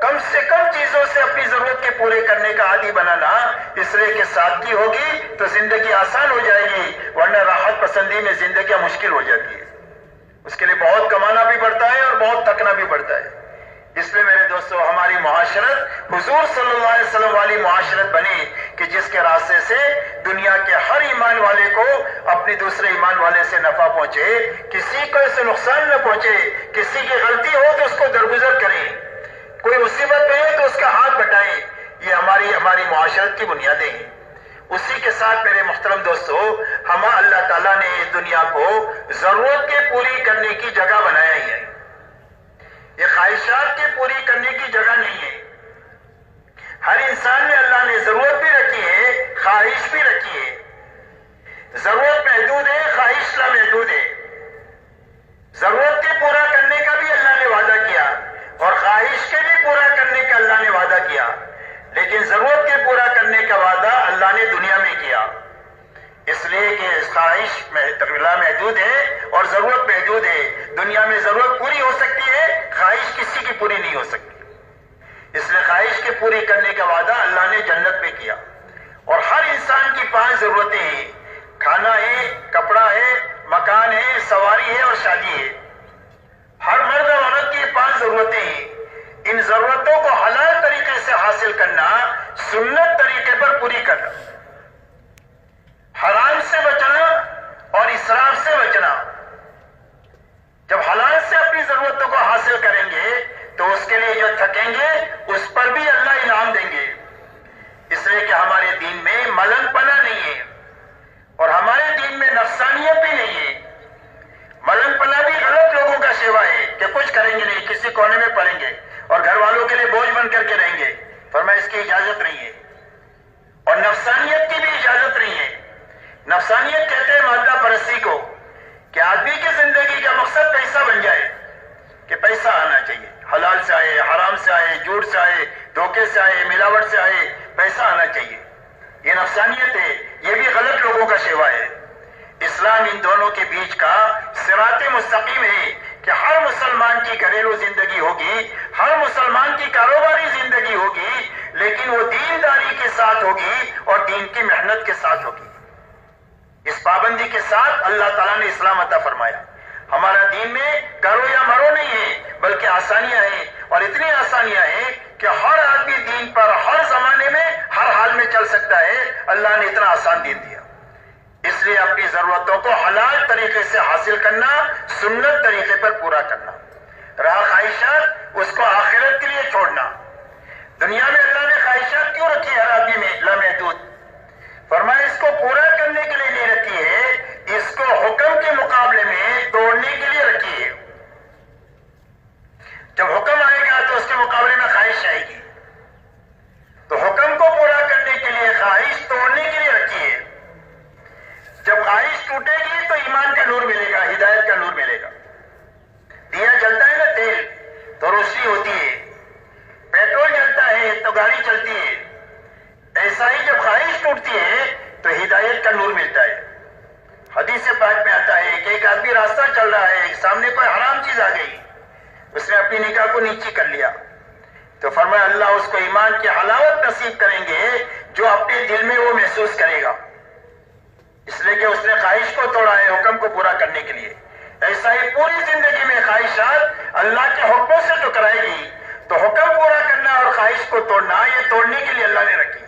کم سے کم چیزوں سے اپنی ضرورت کے پورے کرنے کا عادی بنانا۔ اس لیے کہ سادگی ہوگی تو زندگی آسان ہو جائے گی، ورنہ راحت پسندی میں زندگی مشکل ہو جاتی ہے۔ اس کے لیے بہت کمانا بھی پڑتا ہے اور بہت تھکنا بھی پڑتا ہے۔ اس لیے میرے دوستو ہماری معاشرت حضور صلی اللہ علیہ وسلم والی معاشرت بنی کہ جس کے راستے سے دنیا کے ہر ایمان والے کو اپنی دوسرے ایمان والے سے نفع پہنچے، کسی کو اس سے نقصان نہ پہنچے، کسی کی غلطی ہو تو اس کو درگزر کریں، کوئی مصیبت میں ہے تو اس کا ہاتھ بٹائیں۔ یہ ہماری معاشرت کی بنیادیں ہیں۔ اسی کے ساتھ میرے محترم دوستو، اللہ تعالیٰ نے اس دنیا کو ضرورت کے پوری کرنے کی جگہ بنایا ہی ہے، یہ خواہشات کے پوری کرنے کی جگہ نہیں ہے۔ ہر انسان میں اللہ نے ضرورت بھی رکھی ہے، خواہش بھی رکھی ہے۔ ضرورت محدود ہے، خواہش لامحدود ہے۔ ضرورت کے پورا کرنے کا بھی اللہ نے وعدہ کیا اور خواہش کے بھی پورا کرنے کا اللہ نے وعدہ کیا، لیکن ضرورت کے پورا کرنے کا وعدہ اللہ نے دنیا میں کیا، اس لیے کہ خواہش محدود ہے اور ضرورت محدود ہے۔ دنیا میں ضرورت پوری ہو سکتی ہے، خواہش کسی کی پوری نہیں ہو سکتی، اس لیے خواہش کے پوری کرنے کا وعدہ اللہ نے جنت میں کیا۔ اور ہر انسان کی 5 ضرورتیں ہیں، کھانا ہے، کپڑا ہے، مکان ہے، سواری ہے اور شادی ہے۔ ہر مرد اور عورت کی 5 ضرورتیں ہیں۔ ان ضرورتوں کو حلال طریقے سے حاصل کرنا، سنت طریقے پر پوری کرنا، حرام سے بچنا اور اسراف سے بچنا۔ جب حلال سے اپنی ضرورتوں کو حاصل کریں گے تو اس کے لیے جو تھکیں گے اس پر بھی اللہ انعام دیں گے، اس لیے کہ ہمارے دین میں ملن پنا نہیں ہے اور ہمارے دین میں نفسانیت بھی نہیں ہے۔ ملن پنا بھی غلط لوگوں کا شیوا ہے کہ کچھ کریں گے نہیں، کسی کونے میں پڑیں گے اور گھر والوں کے لیے بوجھ بن کر کے رہیں گے، فرمایا اس کی اجازت نہیں ہے۔ اور نفسانیت کی بھی اجازت نہیں ہے۔ نفسانیت کہتے ہیں مادہ پرستی کو، کہ آدمی کی زندگی کا مقصد پیسہ بن جائے، کہ پیسہ آنا چاہیے، حلال سے آئے، حرام سے آئے، جھوٹ سے آئے، دھوکے سے آئے، ملاوٹ سے آئے، پیسہ آنا چاہیے، یہ نفسانیت ہے، یہ بھی غلط لوگوں کا شیوا ہے۔ اسلام ان دونوں کے بیچ کا صراط مستقیم ہے کہ ہر مسلمان کی گھریلو زندگی ہوگی، ہر مسلمان کی کاروباری زندگی ہوگی، لیکن وہ دینداری کے ساتھ ہوگی اور دین کی محنت کے ساتھ ہوگی۔ اس پابندی کے ساتھ اللہ تعالیٰ نے اسلام عطا فرمایا۔ ہمارا دین میں کرو یا مرو نہیں ہے، بلکہ آسانیاں ہیں، اور اتنی آسانیاں ہیں کہ ہر آدمی دین پر ہر زمانے میں ہر حال میں چل سکتا ہے۔ اللہ نے اتنا آسان دین دیا، اس لیے اپنی ضرورتوں کو حلال طریقے سے حاصل کرنا، سنت طریقے پر پورا کرنا۔ رہا خواہشات، اس کو آخرت کے لیے چھوڑنا۔ دنیا میں اللہ نے خواہشات کیوں رکھی ہے ہر آدمی میں لامحدود؟ فرمایا اس کو پورا کرنے کے لیے نہیں رکھی ہے، اس کو حکم کے مقابلے میں توڑنے کے لیے رکھی ہے۔ جب حکم آئے گا تو اس کے مقابلے میں خواہش آئے گی، تو حکم کو پورا کرنے کے لیے خواہش توڑنے کے لیے رکھی ہے۔ جب خواہش ٹوٹے گی تو ایمان کا نور ملے گا، ہدایت کا نور ملے گا۔ دیا جلتا ہے نا تیل تو روشنی ہوتی ہے، پیٹرول جلتا ہے تو گاڑی چلتی ہے، ایسا ہی جب خواہش ٹوٹتی ہے تو ہدایت کا نور ملتا ہے۔ حدیث پاک میں آتا ہے کہ ایک آدمی راستہ چل رہا ہے، سامنے کوئی حرام چیز آ گئی، اس نے اپنی نگاہ کو نیچی کر لیا، تو فرمایا اللہ اس کو ایمان کی حلاوت نصیب کریں گے جو اپنے دل میں وہ محسوس کرے گا، اس لیے کہ اس نے خواہش کو توڑا ہے حکم کو پورا کرنے کے لیے۔ ایسا ہی پوری زندگی میں خواہشات اللہ کے حکموں سے ٹکرائے گی، تو حکم پورا کرنا اور خواہش کو توڑنا، یہ توڑنے کے لیے اللہ نے رکھی۔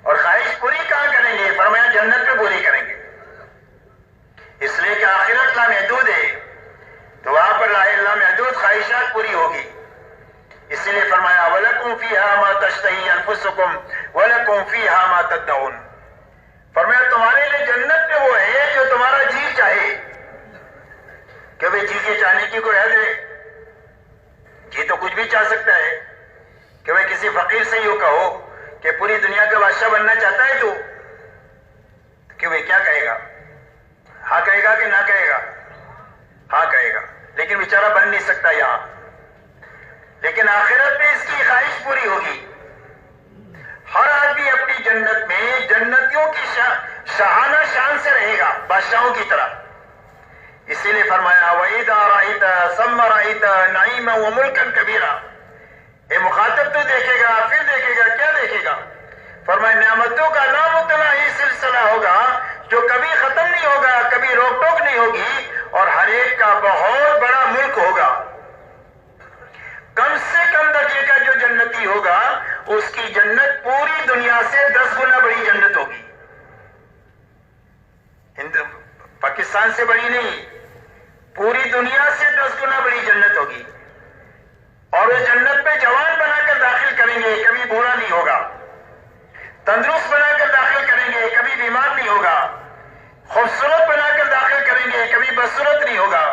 اور خواہش پوری کہاں کریں گے؟ فرمایا جنت میں پوری کریں گے، اس لیے کہ آخرت لامحدود ہے، تو وہاں پر لامحدود خواہشات پوری ہوگی۔ اسی لیے فرمایا وَلَكُمْ فِيهَا مَا تَشْتَهِي أَنفُسُكُمْ وَلَكُمْ فِيهَا مَا تَدَّعُونَ۔ فرمایا تمہارے لیے جنت میں وہ ہے جو تمہارا جی چاہے، کہ بھئی جی کے چاہنے کی کوئی حد ہے؟ جی تو کچھ بھی چاہ سکتا ہے، کہ بھئی کسی فقیر سے یوں کہو کہ پوری دنیا کا بادشاہ بننا چاہتا ہے تو کہ بھئی کیا کہے گا؟ ہاں کہے گا کہ نہ کہے گا؟ ہاں کہے گا، لیکن بیچارہ بن نہیں سکتا یہاں، لیکن آخرت میں اس کی خواہش پوری ہوگی۔ ہر آدمی اپنی جنت میں جنتیوں کی شاہانہ شان سے رہے گا، بادشاہوں کی طرح۔ اسی لیے فرمایا وَإِذَا رَأَيْتَ ثَمَّ رَأَيْتَ نَعِيمًا وَمُلْكًا كَبِيرًا۔ اے مخاطب تو دیکھے گا، پھر دیکھے گا، کیا دیکھے گا؟ فرمایا نعمتوں کا لامتناہی سلسلہ ہوگا جو کبھی ختم نہیں کبھی روک ٹوک نہیں ہوگی، اور ہر ایک کا بہت بڑا ملک ہوگا. کم سے کم درجے کا جو جنتی ہوگا اس کی جنت پوری دنیا سے 10 گنا بڑی جنت ہوگی. پاکستان سے بڑی نہیں، پوری دنیا سے 10 گنا بڑی جنت ہوگی. اور اس جنت پہ جوان بنا کر داخل کریں گے، کبھی بوڑھا نہیں ہوگا. تندرست بنا کر داخل کریں گے، کبھی بیمار نہیں ہوگا. خوبصورت بنا کر داخل کریں گے، کبھی بدصورت نہیں ہوگا.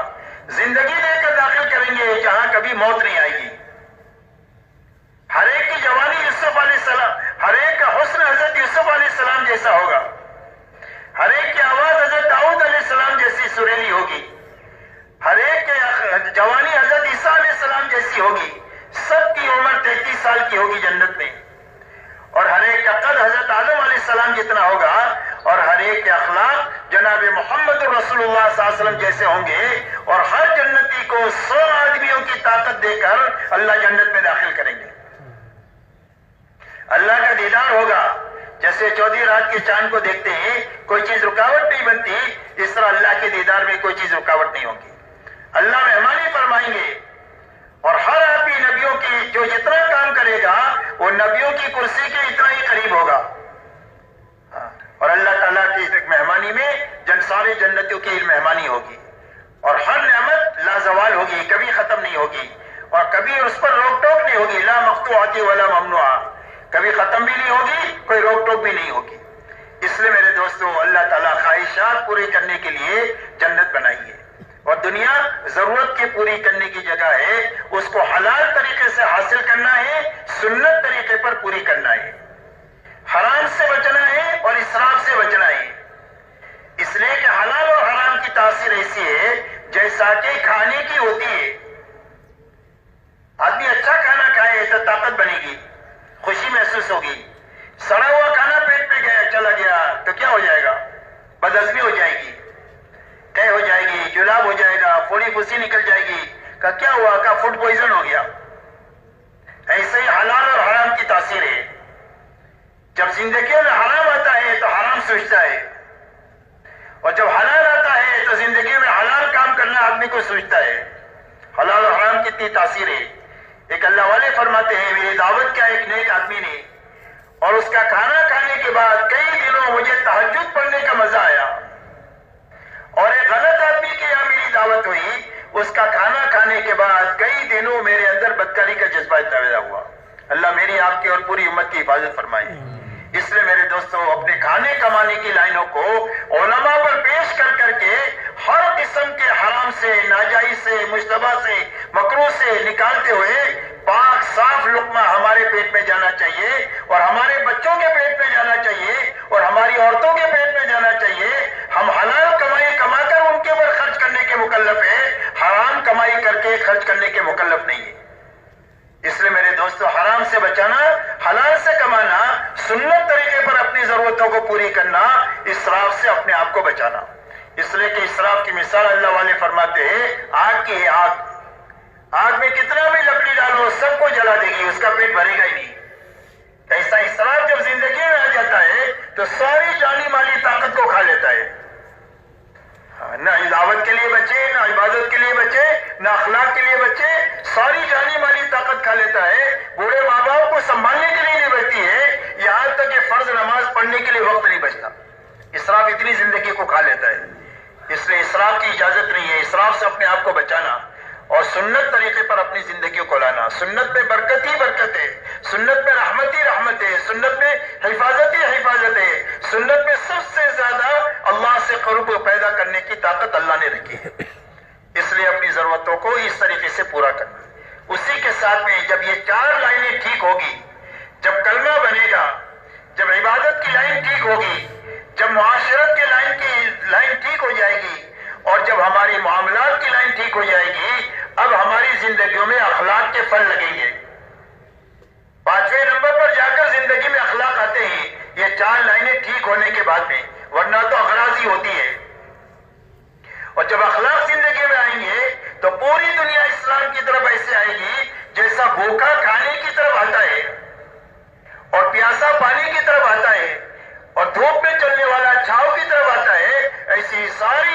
زندگی دے کر داخل کریں گے جہاں کبھی موت نہیں آئے گی. ہر ایک کی جوانی یوسف علیہ السلام، ہر ایک کا حسن حضرت یوسف علیہ السلام جیسا ہوگا. ہر ایک کی آواز حضرت داؤد علیہ السلام جیسی سریلی ہوگی. ہر ایک کی جوانی حضرت عیسیٰ علیہ السلام جیسی ہوگی. سب کی عمر 33 سال کی ہوگی جنت میں. اور ہر ایک کا قد حضرت آدم علیہ السلام جتنا ہوگا، اور ہر ایک کے اخلاق جناب محمد رسول اللہ صلی اللہ علیہ وسلم جیسے ہوں گے. اور ہر جنتی کو 100 آدمیوں کی طاقت دے کر اللہ جنت میں داخل کریں گے. اللہ کا دیدار ہوگا. جیسے چودھری رات کے چاند کو دیکھتے ہیں کوئی چیز رکاوٹ نہیں بنتی، اس طرح اللہ کے دیدار میں کوئی چیز رکاوٹ نہیں ہوگی. اللہ مہمانی فرمائیں گے، اور ہر آدمی نبیوں کی جو جتنا کام کرے گا وہ نبیوں کی کرسی کے اتنا ہی قریب ہوگا. اور اللہ تعالیٰ کی مہمانی میں سارے جنتیوں کی مہمانی ہوگی. اور ہر نعمت لازوال ہوگی، کبھی ختم نہیں ہوگی، اور کبھی اس پر روک ٹوک نہیں ہوگی. لا مقطوعۃ ولا ممنوعہ، کبھی ختم بھی نہیں ہوگی، کوئی روک ٹوک بھی نہیں ہوگی. اس لیے میرے دوستو اللہ تعالیٰ خواہشات پوری کرنے کے لیے جنت بنائی ہے. اور دنیا ضرورت کی پوری کرنے کی جگہ ہے. اس کو حلال طریقے سے حاصل کرنا ہے، سنت طریقے پر پوری کرنا ہے. حرام سے بچنا ہے اور اسراف سے بچنا ہے. اس لیے کہ حلال اور حرام کی تاثیر ایسی ہے جیسا کہ کھانے کی ہوتی ہے. آدمی اچھا کھانا کھائے تو طاقت بنے گی، خوشی محسوس ہوگی. سڑا ہوا کھانا پیٹ پہ گیا چلا گیا تو کیا ہو جائے گا؟ بدہضمی ہو جائے گی، قے ہو جائے گی، جلاب ہو جائے گا، پھوڑی پھوسی نکل جائے گی. کہ کیا ہوا؟ کہ فوڈ پوائزن ہو گیا. ایسے ہی حلال اور حرام کی تاثیر ہے. جب زندگی میں حرام آتا ہے تو حرام سوچتا ہے، اور جب حلال آتا ہے تو زندگی میں حلال کام کرنا آدمی کو سوچتا ہے. حلال اور حرام کتنی تاثیر ہے. ایک اللہ والے فرماتے ہیں میری دعوت کیا ایک نیک آدمی نے، اور اس کا کھانا کھانے کے بعد کئی دنوں مجھے تہجد پڑھنے کا مزہ آیا. اور ایک غلط آدمی کی یہاں میری دعوت ہوئی، اس کا کھانا کھانے کے بعد کئی دنوں میرے اندر بدکاری کا جذبہ پیدا ہوا. اللہ میری آپ کی اور پوری امت کی حفاظت فرمائے. اس لیے میرے دوستوں اپنے کھانے کمانے کی لائنوں کو علماء پر پیش کر کر کے ہر قسم کے حرام سے، ناجائز سے، مشتبہ سے، مکروہ سے نکالتے ہوئے پاک صاف لقمہ ہمارے پیٹ میں جانا چاہیے، اور ہمارے بچوں کے پیٹ میں جانا چاہیے، اور ہماری عورتوں کے پیٹ میں جانا چاہیے. ہم حلال کمائی کما کر ان کے اوپر خرچ کرنے کے مکلف ہیں، حرام کمائی کر کے خرچ کرنے کے مکلف نہیں ہے. اس لیے میرے دوستو حرام سے بچانا، حلال سے کمانا، سنت طریقے پر اپنی ضرورتوں کو پوری کرنا، اسراف سے اپنے آپ کو بچانا. اس لیے کہ اسراف کی مثال اللہ والے فرماتے ہیں آگ کی ہے. آگ میں کتنا بھی لکڑی ڈالو سب کو جلا دے گی، اس کا پیٹ بھرے گا ہی نہیں. ایسا اسراف جب زندگی میں آ جاتا ہے تو ساری جانی مالی طاقت کو کھا لیتا ہے. نہ دعوت کے لیے بچے، نہ عبادت کے لیے بچے، نہ اخلاق کے لیے بچے، ساری جانی مالی طاقت کھا لیتا ہے. بوڑھے ماں باپ کو سنبھالنے کے لیے نہیں بچتی ہے، یہاں تک کہ فرض نماز پڑھنے کے لیے وقت نہیں بچتا. اسراف اتنی زندگی کو کھا لیتا ہے. اس لیے اسراف کی اجازت نہیں ہے. اسراف سے اپنے آپ کو بچانا اور سنت طریقے پر اپنی زندگی کو لانا. سنت میں برکت ہی برکت ہے، سنت میں رحمت ہی رحمت ہے، سنت میں حفاظت ہی حفاظت ہے. سنت میں سب سے زیادہ اللہ سے قرب پیدا کرنے کی طاقت اللہ نے رکھی ہے. اس لیے اپنی ضرورتوں کو اس طریقے سے پورا کرنا. اسی کے ساتھ میں جب یہ 4 لائنیں ٹھیک ہوگی، جب کلمہ بنے گا، جب عبادت کی لائن ٹھیک ہوگی، جب معاشرت کی لائن ٹھیک ہو جائے گی، اور جب ہماری معاملات کی لائن ٹھیک ہو جائے گی، اب ہماری زندگیوں میں اخلاق کے پھل لگیں گے. 5ویں نمبر پر جا کر زندگی میں اخلاق آتے ہیں یہ 4 لائنیں ٹھیک ہونے کے بعد میں، ورنہ تو اغراض ہی ہوتی ہے. اور جب اخلاق زندگی میں آئیں گے تو پوری دنیا اسلام کی طرف ایسے آئے گی جیسا بھوکا کھانے کی طرف آتا ہے، اور پیاسا پانی کی طرف آتا ہے، اور دھوپ میں چلنے والا چھاؤں کی طرف آتا ہے. ایسی ساری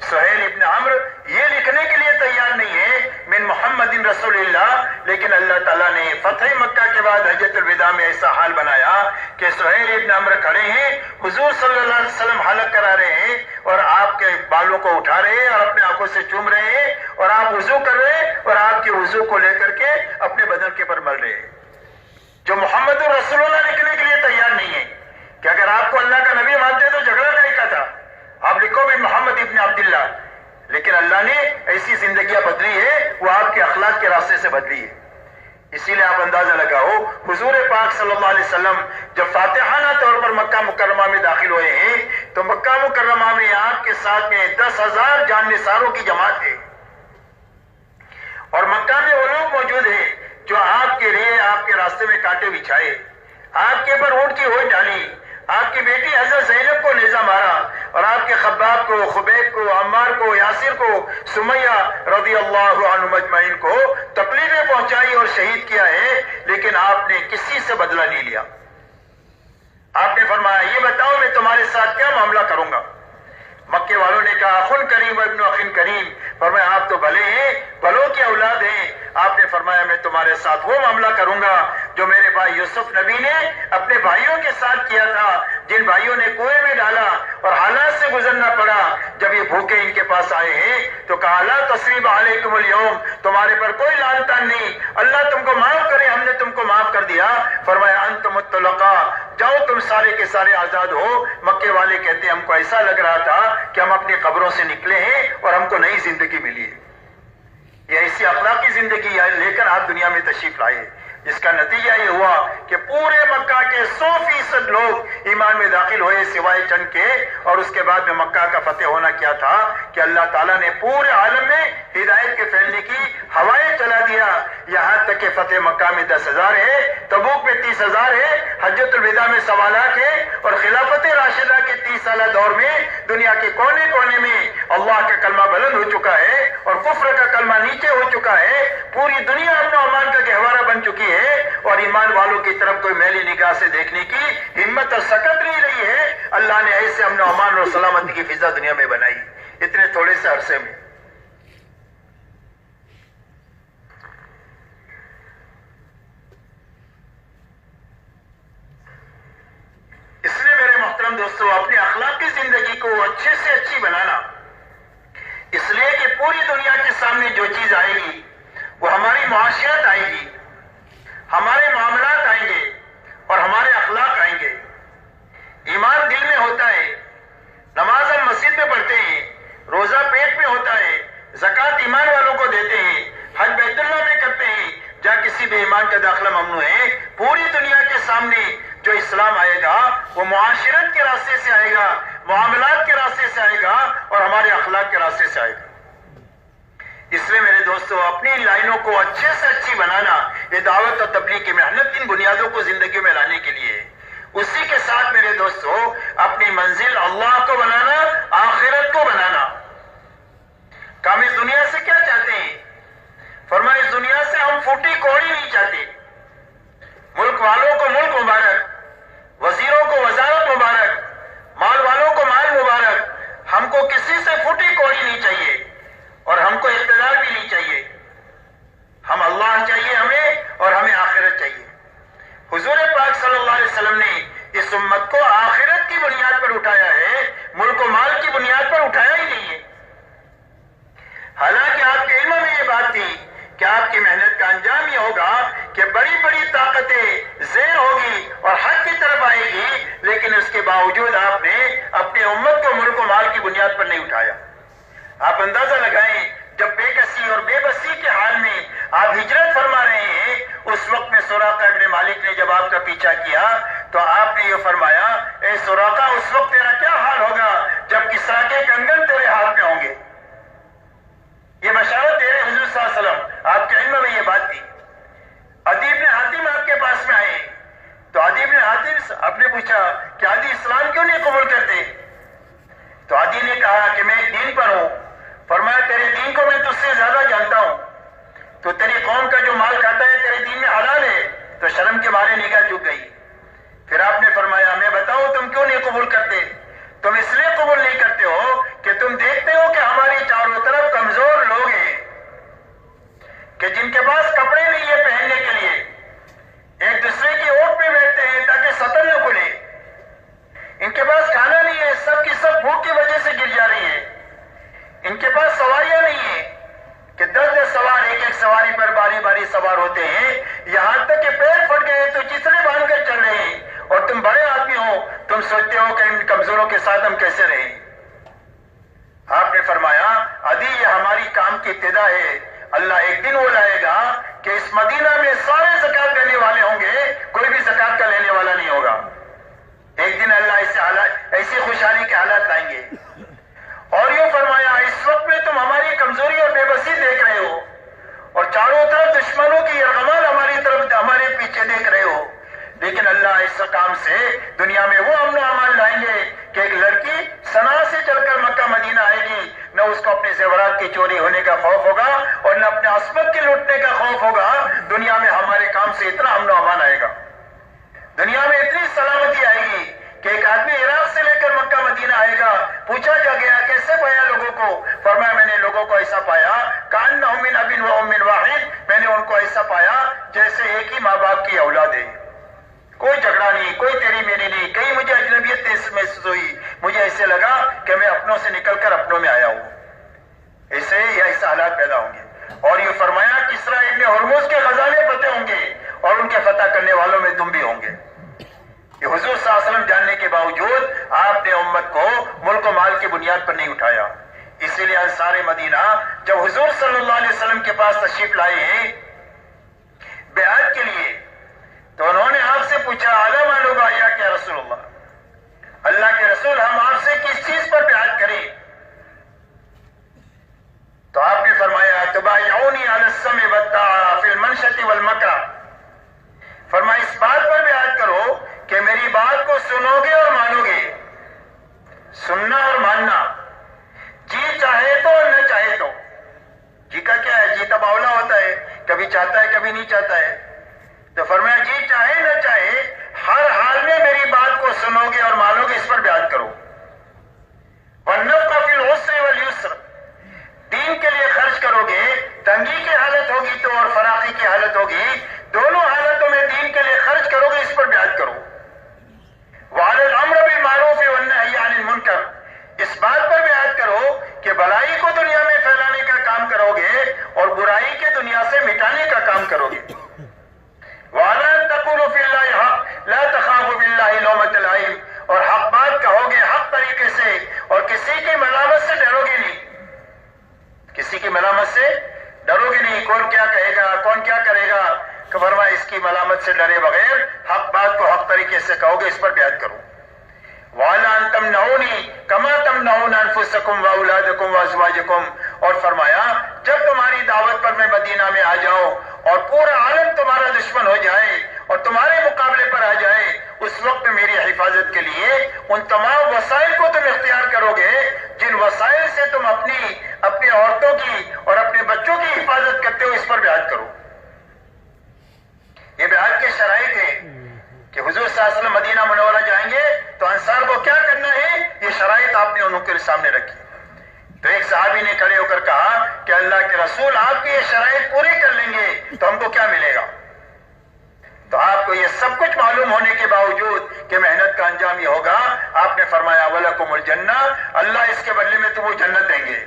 سہیل ابن عمرو یہ لکھنے کے لیے تیار نہیں ہے من محمد رسول اللہ، لیکن اللہ تعالیٰ نے فتح مکہ کے بعد حجۃ الوداع میں ایسا حال بنایا کہ سہیل ابن عمرو کھڑے ہیں، حضور صلی اللہ علیہ وسلم حلق کرا رہے ہیں اور آپ کے بالوں کو اٹھا رہے ہیں اور اپنے آنکھوں سے چوم رہے ہیں، اور آپ وضو کر رہے ہیں اور آپ کے وضو کو لے کر کے اپنے بدن کے پر مل رہے ہیں. جو محمد رسول اللہ لکھنے کے لیے تیار نہیں ہے کہ اگر آپ کو اللہ کا نبی مانتے تو جھگڑا کہیں کا تھا، آپ لکھو بھی محمد ابن عبداللہ. لیکن اللہ نے ایسی زندگیاں بدلی ہے، وہ آپ کے اخلاق کے راستے سے بدلی ہے. اسی لیے آپ اندازہ لگاؤ حضور پاک صلی اللہ علیہ وسلم جب فاتحانہ طور پر مکہ مکرمہ میں داخل ہوئے ہیں تو مکہ مکرمہ میں آپ کے ساتھ میں 10,000 جان نثاروں کی جماعت ہے، اور مکہ میں وہ لوگ موجود ہیں جو آپ کے لیے آپ کے راستے میں کانٹے بچھائے، آپ کے پر اونٹ کی ہوٹ ڈالی، آپ کی بیٹی حضرت زینب کو نیزہ مارا، اور آپ کے خباب کو، خبیب کو، عمار کو، یاسر کو، سمیہ رضی اللہ عنہم اجمعین کو تکلیفیں پہنچائی اور شہید کیا ہے، لیکن آپ نے کسی سے بدلہ نہیں لیا. آپ نے فرمایا یہ بتاؤ میں تمہارے ساتھ کیا معاملہ کروں گا؟ مکے والوں نے کہا اخن کریم و ابن اخن کریم. فرمایا آپ تو بھلے ہیں، بھلوں کی اولاد ہیں. آپ نے فرمایا میں تمہارے ساتھ وہ معاملہ کروں گا جو میرے بھائی یوسف نبی نے اپنے بھائیوں کے ساتھ کیا تھا، جن بھائیوں نے کنویں میں ڈالا اور حالات سے گزرنا پڑا. جب یہ بھوکے ان کے پاس آئے ہیں تو کہا لا تثریب علیکم اليوم، تمہارے پر کوئی لعن تان نہیں، اللہ تم کو معاف کرے، ہم نے تم کو معاف کر دیا. فرمایا انتم الطلقاء، جاؤ تم سارے کے سارے آزاد ہو. مکے والے کہتے ہیں ہم کو ایسا لگ رہا تھا کہ ہم اپنی قبروں سے نکلے ہیں اور ہم کو نئی زندگی ملی ہے. یہ ایسی اخلاقی زندگی لے کر آپ دنیا میں تشریف لائے، جس کا نتیجہ یہ ہوا کہ پورے مکہ کے 100% لوگ ایمان میں داخل ہوئے سوائے چند کے. اور اس کے بعد میں مکہ کا فتح ہونا کیا تھا کہ اللہ تعالیٰ نے پورے عالم میں ہدایت کے پھیلنے کی ہوائیں چلا دیا. یہاں تک کہ فتح مکہ میں 10,000 ہے، تبوک میں 30,000 ہے، حجۃ الوداع میں 1.25 لاکھ ہے، اور خلافت راشدہ کے 30 سالہ دور میں دنیا کے کونے کونے میں اللہ کا کلمہ بلند ہو چکا ہے اور کفر کا کلمہ نیچے ہو چکا ہے. پوری دنیا امن و امان کا گہوارہ بن چکی ہے، اور ایمان والوں کی طرف کوئی میلی نگاہ سے دیکھنے کی ہمت اور سکت نہیں رہی ہے. اللہ نے ایسے امن و امان اور سلامتی کی فضا دنیا میں بنائی اتنے تھوڑے سے عرصے میں. اس لیے میرے محترم دوستو اپنی اخلاقی زندگی کو اچھے سے اچھی بنانا، اس لیے کہ پوری دنیا کے سامنے جو چیز آئے گی وہ ہماری معاشیات آئے گی، ہمارے معاملات آئیں گے اور ہمارے اخلاق آئیں گے. ایمان دل میں ہوتا ہے، نماز ہم مسجد میں پڑھتے ہیں، روزہ پیٹ میں ہوتا ہے، زکوٰۃ ایمان والوں کو دیتے ہیں، حج بیت اللہ میں کرتے ہیں. جہاں کسی بھی ایمان کا داخلہ ممنوع ہے. پوری دنیا کے سامنے جو اسلام آئے گا وہ معاشرت کے راستے سے آئے گا، معاملات کے راستے سے آئے گا اور ہمارے اخلاق کے راستے سے آئے گا. اس لیے میرے دوستو اپنی لائنوں کو اچھے سے اچھی بنانا یہ دعوت اور تبلیغ کی محنت ان بنیادوں کو زندگی میں لانے کے لیے. اسی کے ساتھ میرے دوستو اپنی منزل اللہ کو بنانا، آخرت کو بنانا. ہم اس دنیا سے کیا چاہتے ہیں؟ فرمایا اس دنیا سے ہم پھوٹی کوڑی نہیں چاہتے. ملک والوں کو ملک مبارک، وزیروں کو وزارت مبارک، مال والوں کو مال مبارک. ہم کو کسی سے پھوٹی کوڑی نہیں چاہیے اور ہم کو اقتدار بھی نہیں چاہیے. ہم اللہ چاہیے ہمیں اور ہمیں آخرت چاہیے. حضور پاک صلی اللہ علیہ وسلم نے اس امت کو آخرت کی بنیاد پر اٹھایا ہے، ملک و مال کی بنیاد پر اٹھایا ہی نہیں ہے. حالانکہ آپ کے علم میں یہ بات تھی کہ آپ کی محنت کا انجام یہ ہوگا کہ بڑی بڑی طاقتیں زیر ہوگی اور حق کی طرف آئے گی، لیکن اس کے باوجود آپ نے اپنی امت کو ملک و مال کی بنیاد پر نہیں اٹھایا. آپ اندازہ لگائیں جب بے کسی اور بے بسی کے حال میں آپ ہجرت فرما رہے ہیں، اس وقت میں سراقہ ابن مالک نے جب آپ کا پیچھا کیا تو آپ نے یہ فرمایا اے سراقہ اس وقت تیرا کیا حال ہوگا جب کسریٰ کے کنگن تیرے ہاتھ میں ہوں گے. یہ بشارت دے رہے حضور صلی اللہ علیہ وسلم، آپ کے علم میں یہ بات تھی. عدی بن حاتم آپ کے پاس میں آئے تو عدی بن حاتم آپ نے پوچھا کہ عدی اسلام کیوں نہیں قبول کرتے؟ تو عدی نے کہا کہ میں ایک دین پر ہوں. فرمایا تیرے دین کو میں تجھ سے زیادہ جانتا ہوں، تو تیری قوم کا جو مال کھاتا ہے تیرے دین میں حلال ہے. تو شرم کے مارے نگاہ جھک گئی. پھر آپ نے فرمایا میں بتاؤں تم کیوں نہیں قبول کرتے؟ تم اس لیے قبول نہیں کرتے ہو کہ تم دیکھتے ہو کہ ہماری چاروں طرف کمزور لوگ ہیں کہ جن کے پاس کپڑے نہیں ہے پہننے کے لیے، ایک دوسرے کی اوٹ پہ بیٹھتے ہیں تاکہ سطل نہ کھلے، ان کے پاس کھانا نہیں ہے، سب کی سب بھوک کی وجہ سے گر جا رہی ہے، ان کے پاس سواریاں نہیں ہیں کہ 10 سوار ایک ایک سواری پر باری باری سوار ہوتے ہیں، یہاں تک کہ پیر پھٹ گئے تو چترے باندھ کر چل رہے ہیں، اور تم بڑے آدمی ہو، تم سوچتے ہو کہ ان کمزوروں کے ساتھ ہم کیسے رہیں۔ آپ نے فرمایا عدی یہ ہماری کام کی ابتدا ہے، اللہ ایک دن وہ لائے گا کہ اس مدینہ میں سارے زکات دینے والے ہوں گے، کوئی بھی زکات کا لینے والا نہیں ہوگا۔ ایک دن اللہ ایسی خوشحالی کے حالات لائیں گے۔ اور یوں فرمایا اس وقت میں تم ہماری کمزوری اور بے بسی دیکھ رہے ہو، اور چاروں طرف دشمنوں کی یرغمال ہماری طرف ہمارے پیچھے دیکھ رہے ہو، لیکن اللہ اس کام سے دنیا میں وہ امن و امان لائیں گے کہ ایک لڑکی صنعاء سے چل کر مکہ مدینہ آئے گی، نہ اس کو اپنے زیورات کی چوری ہونے کا خوف ہوگا اور نہ اپنے عصمت کے لوٹنے کا خوف ہوگا۔ دنیا میں ہمارے کام سے اتنا امن و امان آئے گا، دنیا میں اتنی سلامتی آئے گی کہ ایک آدمی عراق سے لے کر مکہ مدینہ آئے گا، پوچھا جا گیا کیسے پایا لوگوں کو، فرمایا میں نے لوگوں کو ایسا پایا کأنہم من اب و ام واحد، میں نے ان کو ایسا پایا جیسے ایک ہی ماں باپ کی اولاد ہے، کوئی جھگڑا نہیں، کوئی تیری میری نہیں، کہیں مجھے اجنبیت محسوس ہوئی، مجھے ایسے لگا کہ میں اپنوں سے نکل کر اپنوں میں آیا ہوں، ایسے یا ایسے حالات پیدا ہوں گے۔ اور یہ فرمایا کسریٰ ابن ہرمز کے خزانے فتح ہوں گے اور ان کے فتح کرنے والوں میں تم بھی ہوں گے۔ یہ حضور صلی اللہ علیہ وسلم جاننے کے باوجود آپ نے امت کو ملک و مال کی بنیاد پر نہیں اٹھایا، اسی لیے انصار مدینہ جب حضور صلی اللہ علیہ وسلم کے پاس تشریف لائے ہیں بیعت کے لیے، تو انہوں نے آپ سے پوچھا اعلیٰ مانو بایا کیا رسول اللہ کے رسول ہم آپ سے کس چیز پر بیعت کریں؟ تو آپ نے فرمایا تبایعونی علی السمع والطاعہ فی المنشۃ والمکرہ، فرمایا اس بات پر بیعت کرو کہ میری بات کو سنو گے اور مانو گے، سننا اور ماننا، جی چاہے تو اور نہ چاہے تو۔ جی کا کیا ہے؟ جی تباولا ہوتا ہے، کبھی چاہتا ہے کبھی نہیں چاہتا ہے، تو فرمایا جی چاہے نہ چاہے ہر حال میں میری بات کو سنو گے اور مانو گے، اس پر بیعت کرو۔ وَالنَّفْقَ فِي الْعُسْرِ وَالْيُسْرِ، دین کے لیے خرچ کرو گے، تنگی کی حالت ہوگی تو اور فراخی کی حالت ہوگی، دونوں حالتوں میں دین کے لیے خرچ کرو گے، اس پر بیعت کرو۔ وَعَلَى الْأَمْرِ بِالْمَعْرُوفِ وَالنَّهْيِ عَنِ الْمُنكَرِ، اس بات پر بیعت کرو کہ بھلائی کو دنیا میں پھیلانے کا کام کرو گے اور برائی کے دنیا سے مٹانے کا کام کرو گے۔ وَعَلَىٰ أَن تَقُولُوا فِي اللَّهِ حَقٌّ لَا تَخَافُوا بِاللَّهِ لَوْمَةَ لَائِمٍ، اور حق بات کہو گے حق طریقے سے اور کسی کی ملامت سے ڈرو گے نہیں، کسی کی ملامت سے ڈرو گے نہیں، کون کیا کہے گا کون کیا کرے گا، کہ فرمایا اس کی ملامت سے ڈرے بغیر حق بات کو حق طریقے سے کہو گے، اس پر بیعت کرو۔ وَعَلَىٰ أَن تَمْنَعُونِي كَمَا تَمْنَعُونَ أَنفُسَكُمْ وَأَوْلَادَكُمْ وَأَزْوَاجَكُمْ، اور فرمایا جب تمہاری دعوت پر میں مدینہ میں آ جاؤں اور پورا عالم تمہارا دشمن ہو جائے اور تمہارے مقابلے پر آ جائے، اس وقت میری حفاظت کے لیے ان تمام وسائل کو تم اختیار کرو گے جن وسائل سے تم اپنی عورتوں کی اور اپنے بچوں کی حفاظت کرتے ہو، اس پر بیعت کرو۔ یہ بیعت کے شرائط ہیں کہ حضور صلی اللہ علیہ وسلم مدینہ منورہ جائیں گے تو انصار کو کیا کرنا ہے، یہ شرائط آپ نے انہوں کے سامنے رکھی۔ تو ایک صحابی نے کھڑے ہو کر کہا کہ اللہ کے رسول آپ کی یہ شرائط پوری کر لیں گے تو ہم کو کیا ملے گا؟ تو آپ کو یہ سب کچھ معلوم ہونے کے باوجود کہ محنت کا انجام یہ ہوگا، آپ نے فرمایا وَلَكُمُ الْجَنَّةُ، اللہ اس کے بدلے میں تم کو جنت دیں گے۔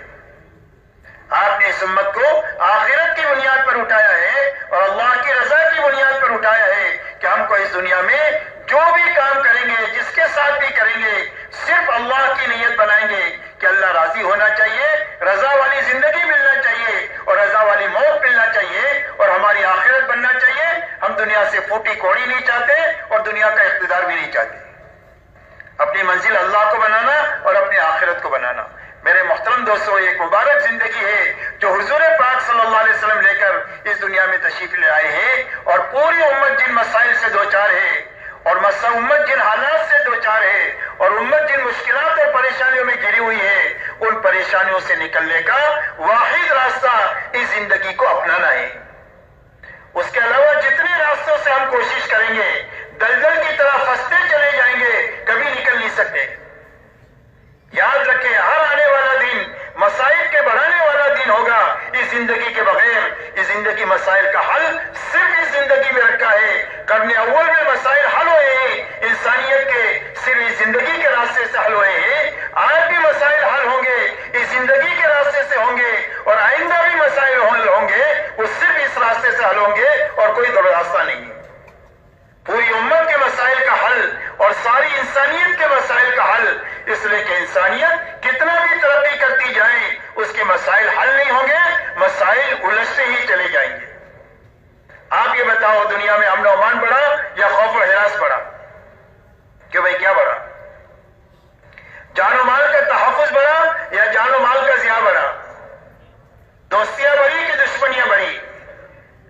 آپ نے اس امت کو آخرت کی بنیاد پر اٹھایا ہے اور اللہ کی رضا کی بنیاد پر اٹھایا ہے کہ ہم کو اس دنیا میں جو بھی کام کریں گے، جس کے ساتھ بھی کریں گے، صرف اللہ کی نیت بنائیں گے کہ اللہ راضی ہونا چاہیے، رضا والی زندگی ملنا چاہیے اور رضا والی موت ملنا چاہیے اور ہماری آخرت بننا چاہیے۔ ہم دنیا سے پھوٹی کوڑی نہیں چاہتے اور دنیا کا اقتدار بھی نہیں چاہتے، اپنی منزل اللہ کو بنانا اور اپنی آخرت کو بنانا۔ میرے محترم دوستو، ایک مبارک زندگی ہے جو حضور پاک صلی اللہ علیہ وسلم لے کر اس دنیا میں تشریف لے آئے ہیں، اور پوری امت جن مسائل سے دوچار ہے اور امت جن حالات سے دوچار ہے اور امت جن مشکلات اور پریشانیوں میں گھری ہوئی ہے، ان پریشانیوں سے نکلنے کا واحد راستہ اس زندگی کو اپنانا ہے۔ اس کے علاوہ جتنے راستوں سے ہم کوشش کریں گے، دلدل کی طرح پھنستے چلے جائیں گے، کبھی نکل نہیں سکتے۔ یاد رکھیں ہر آنے والا دن مسائل کا حل صرف اس زندگی میں رکھا ہے. قرن اول میں مسائل حل ہوئے ہیں انسانیت کے, صرف اس زندگی کے راستے سے حل ہوئے ہیں. آج بھی مسائل حل ہوں گے اس زندگی کے راستے سے ہوں گے, اور آئندہ بھی مسائل حل ہوں گے وہ صرف اس راستے سے حل ہوں گے اور کوئی دو راستہ نہیں ہے. پوری امت کے مسائل کا حل اور ساری انسانیت کے مسائل کا حل, اس لیے کہ انسانیت کتنا بھی ترقی کرتی جائے اس کے مسائل حل نہیں ہوں گے, مسائل الجھتے ہی چلے جائیں گے. آپ یہ بتاؤ دنیا میں امن و امان بڑھا یا خوف و ہراس بڑھا؟ کہ بھائی کیا بڑھا؟ جان و مال کا تحفظ بڑھا یا جان و مال کا ضیاع بڑھا؟ دوستیاں بڑھی کہ دشمنیاں بڑھی؟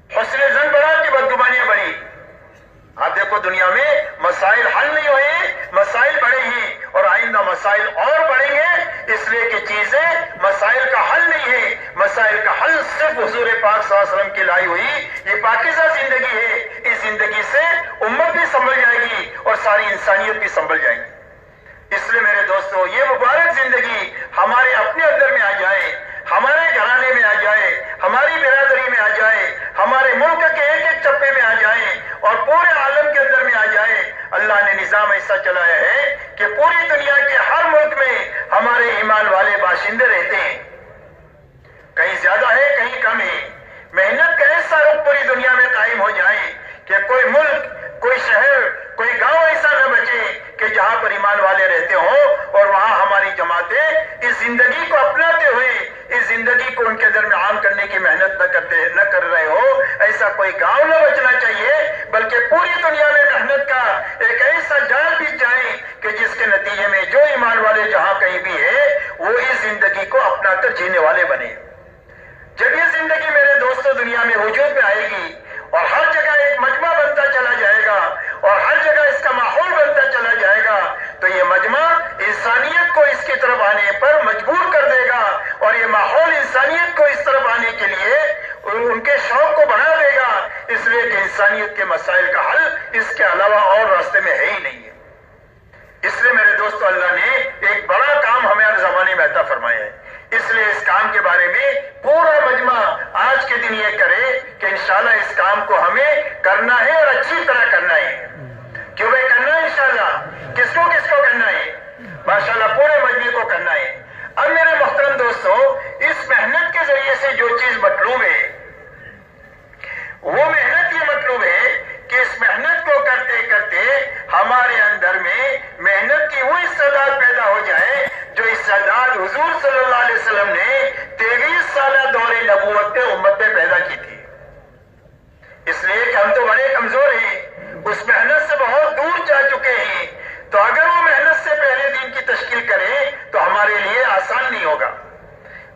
حسن زن بڑھا کہ بدگمانیاں بڑھی؟ آپ دیکھو دنیا میں مسائل حل نہیں ہوئے, مسائل بڑھے ہیں اور آئندہ مسائل اور بڑھیں گے, اس لیے کہ چیزیں مسائل کا حل نہیں ہے. مسائل کا حل صرف حضور پاک صلی اللہ علیہ وسلم کی لائی ہوئی یہ پاکیزہ زندگی ہے. اس زندگی سے امت بھی سنبھل جائے گی اور ساری انسانیت بھی سنبھل جائے گی. اس لیے میرے دوستو یہ مبارک زندگی ہمارے اپنے اندر میں آ جائے, ہمارے گھرانے میں آ جائے, ہماری برادری میں آ جائے, ہمارے ملک کے ایک ایک چپے میں آ جائے اور پورے عالم کے اندر میں آ جائے. اللہ نے نظام ایسا چلایا ہے کہ پوری دنیا کے ہر ملک میں ہمارے ایمان والے باشندے رہتے ہیں. کہیں زیادہ ہے کہیں کم ہے. محنت کا ایسا رخ پوری دنیا میں قائم ہو جائے کہ کوئی ملک, کوئی شہر, کوئی گاؤں ایسا نہ بچے کہ جہاں پر ایمان والے رہتے ہوں اور وہاں ہماری جماعتیں اس زندگی کو اپناتے ہوئے اس زندگی کو ان کے اندر میں عام کرنے کی محنت نہ کر رہے ہو. ایسا کوئی گاؤں نہ بچنا چاہیے, بلکہ پوری دنیا میں محنت کا ایک ایسا جال بیچ جائے کہ جس کے نتیجے میں جو ایمان والے جہاں کہیں بھی ہے وہ اس زندگی کو اپنا کر جینے والے بنے. جب یہ زندگی میرے دوستوں دنیا میں وجود میں آئے گی اور ہر جگہ ایک مجمع بنتا چلا جائے گا اور ہر جگہ اس کا ماحول بنتا چلا جائے گا, تو یہ مجمع انسانیت کو اس کی طرف آنے پر مجبور کر دے گا اور یہ ماحول انسانیت کو اس طرف آنے کے لیے ان کے شوق کو بڑھا دے گا. اس لیے کہ انسانیت کے مسائل کا حل اس کے علاوہ اور راستے میں ہے ہی نہیں ہے. اس لیے میرے دوستو اللہ نے ایک بڑا کام ہمیں ہر زمانے میں عطا فرمایا ہے. اس لیے اس کام کے بارے میں پورا مجمع آج کے دن یہ کرے کہ انشاءاللہ اس کام کو ہمیں کرنا ہے اور اچھی طرح کرنا ہے. کیوں بھائی کرنا ہے انشاءاللہ؟ کس کو کرنا ہے؟ ماشاءاللہ پورے مجمع کو کرنا ہے. اب میرے محترم دوستو اس محنت کے ذریعے سے جو چیز مطلوب ہے وہ محنت یہ مطلوب ہے کہ اس محنت کو کرتے کرتے ہمارے اندر میں محنت کی وہ استعداد پیدا ہو جائے جو استعداد حضور صلی اللہ علیہ وسلم نے 23 سالہ دور نبوت میں امت میں پیدا کی تھی. اس لیے کہ ہم تو بڑے کمزور ہیں, اس محنت سے بہت دور جا چکے ہیں, تو اگر وہ محنت سے پہلے دین کی تشکیل کریں تو ہمارے لیے آسان نہیں ہوگا.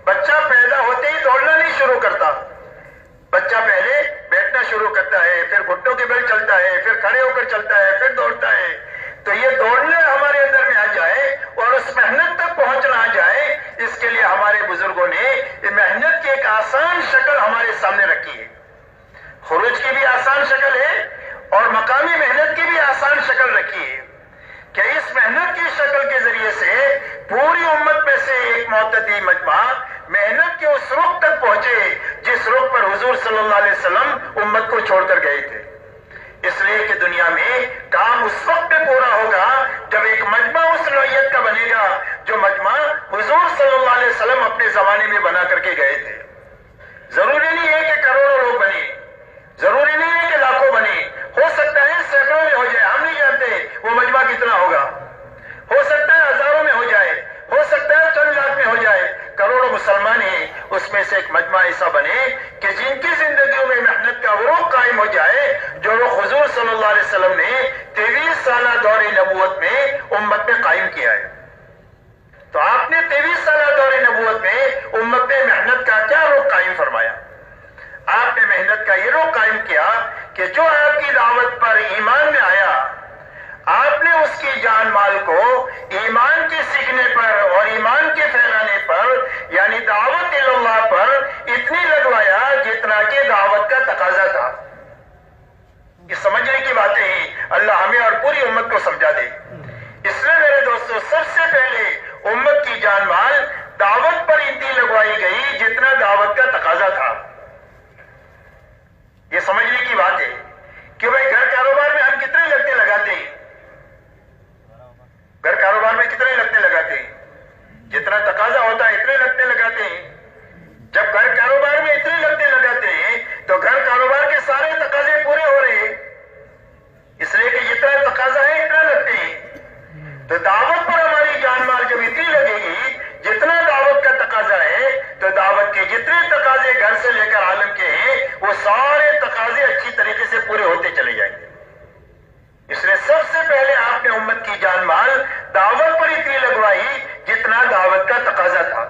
بچہ پیدا ہوتے ہی دوڑنا نہیں شروع کرتا. بچہ پہلے بیٹھنا شروع کرتا ہے, پھر گھٹنوں کے بل چلتا ہے, پھر کھڑے ہو کر چلتا ہے, پھر دوڑتا ہے. تو یہ دوڑنا ہمارے اندر میں آ جائے اور اس محنت تک پہنچنا آ جائے, اس کے لیے ہمارے بزرگوں نے محنت کی ایک آسان شکل ہمارے سامنے رکھی ہے. خروج کی بھی آسان شکل ہے اور مقامی محنت کی بھی آسان شکل رکھی ہے کہ اس محنت کی شکل کے ذریعے سے پوری امت میں سے ایک معتدی مجمع محنت کے اس رخ تک پہنچے جس رخ پر حضور صلی اللہ علیہ وسلم امت کو چھوڑ کر گئے تھے. اس لیے کہ دنیا میں کام اس وقت پہ پورا ہوگا جب ایک مجمع اس نوعیت کا بنے گا جو مجمع حضور صلی اللہ علیہ وسلم اپنے زمانے میں بنا کر کے گئے تھے. ضروری نہیں ہے کہ کروڑوں لوگ بنے, ضروری نہیں ہے کہ لاکھوں بنے, ہو سکتا ہے سینکڑوں میں ہو جائے, ہم نہیں جانتے وہ مجمع کتنا ہوگا, ہو سکتا ہے ہزاروں میں ہو جائے, ہو سکتا ہے چند لاکھ میں ہو جائے. کروڑوں مسلمان ہیں, اس میں سے ایک مجمع ایسا بنے کہ جن کی زندگیوں میں محنت کا عروق قائم ہو جائے جو وہ حضور صلی اللہ علیہ وسلم نے 23 سالہ دور نبوت میں امت میں قائم کیا ہے. تو آپ نے 23 سالہ دور نبوت میں امت میں محنت کا کیا رخ قائم فرمایا؟ آپ نے محنت کا یہ رخ قائم کیا کہ جو آپ کی دعوت پر ایمان میں آیا آپ نے اس کی جان مال کو ایمان کے سیکھنے پر اور ایمان کے پھیلانے پر یعنی دعوت اللہ پر اتنی لگوایا جتنا کہ دعوت کا تقاضا تھا. یہ سمجھنے کی باتیں ہیں, اللہ ہمیں اور پوری امت کو سمجھا دے. اس لیے میرے دوستو سب سے پہلے امت کی جان مال دعوت پر اتنی لگوائی گئی جتنا دعوت کا تقاضا تھا. یہ سمجھنے کی بات ہے کہ بھائی گھر کاروبار میں ہم کتنے لگتے لگاتے ہیں، گھر کاروبار میں کتنے لگتے لگاتے ہیں، جتنا تقاضا ہوتا ہے اتنے لگتے لگاتے ہیں۔ جب گھر کاروبار میں اتنے لگتے لگاتے ہیں تو گھر کاروبار کے سارے تقاضے پورے ہو رہے ہیں، اس لیے کہ جتنا تقاضا ہے اتنا لگتے ہیں۔ تو دعوت پر ہماری جان مال جب اتنی لگے گی جتنا دعوت کا تقاضا ہے، تو دعوت کے جتنے تقاضے گھر سے لے کر عالم کے ہیں وہ سارے تقاضے اچھی طریقے سے پورے ہوتے چلے جائیں گے۔ اس لیے سب سے پہلے آپ نے امت کی جان مال دعوت پر اتنی لگوائی جتنا دعوت کا تقاضا تھا۔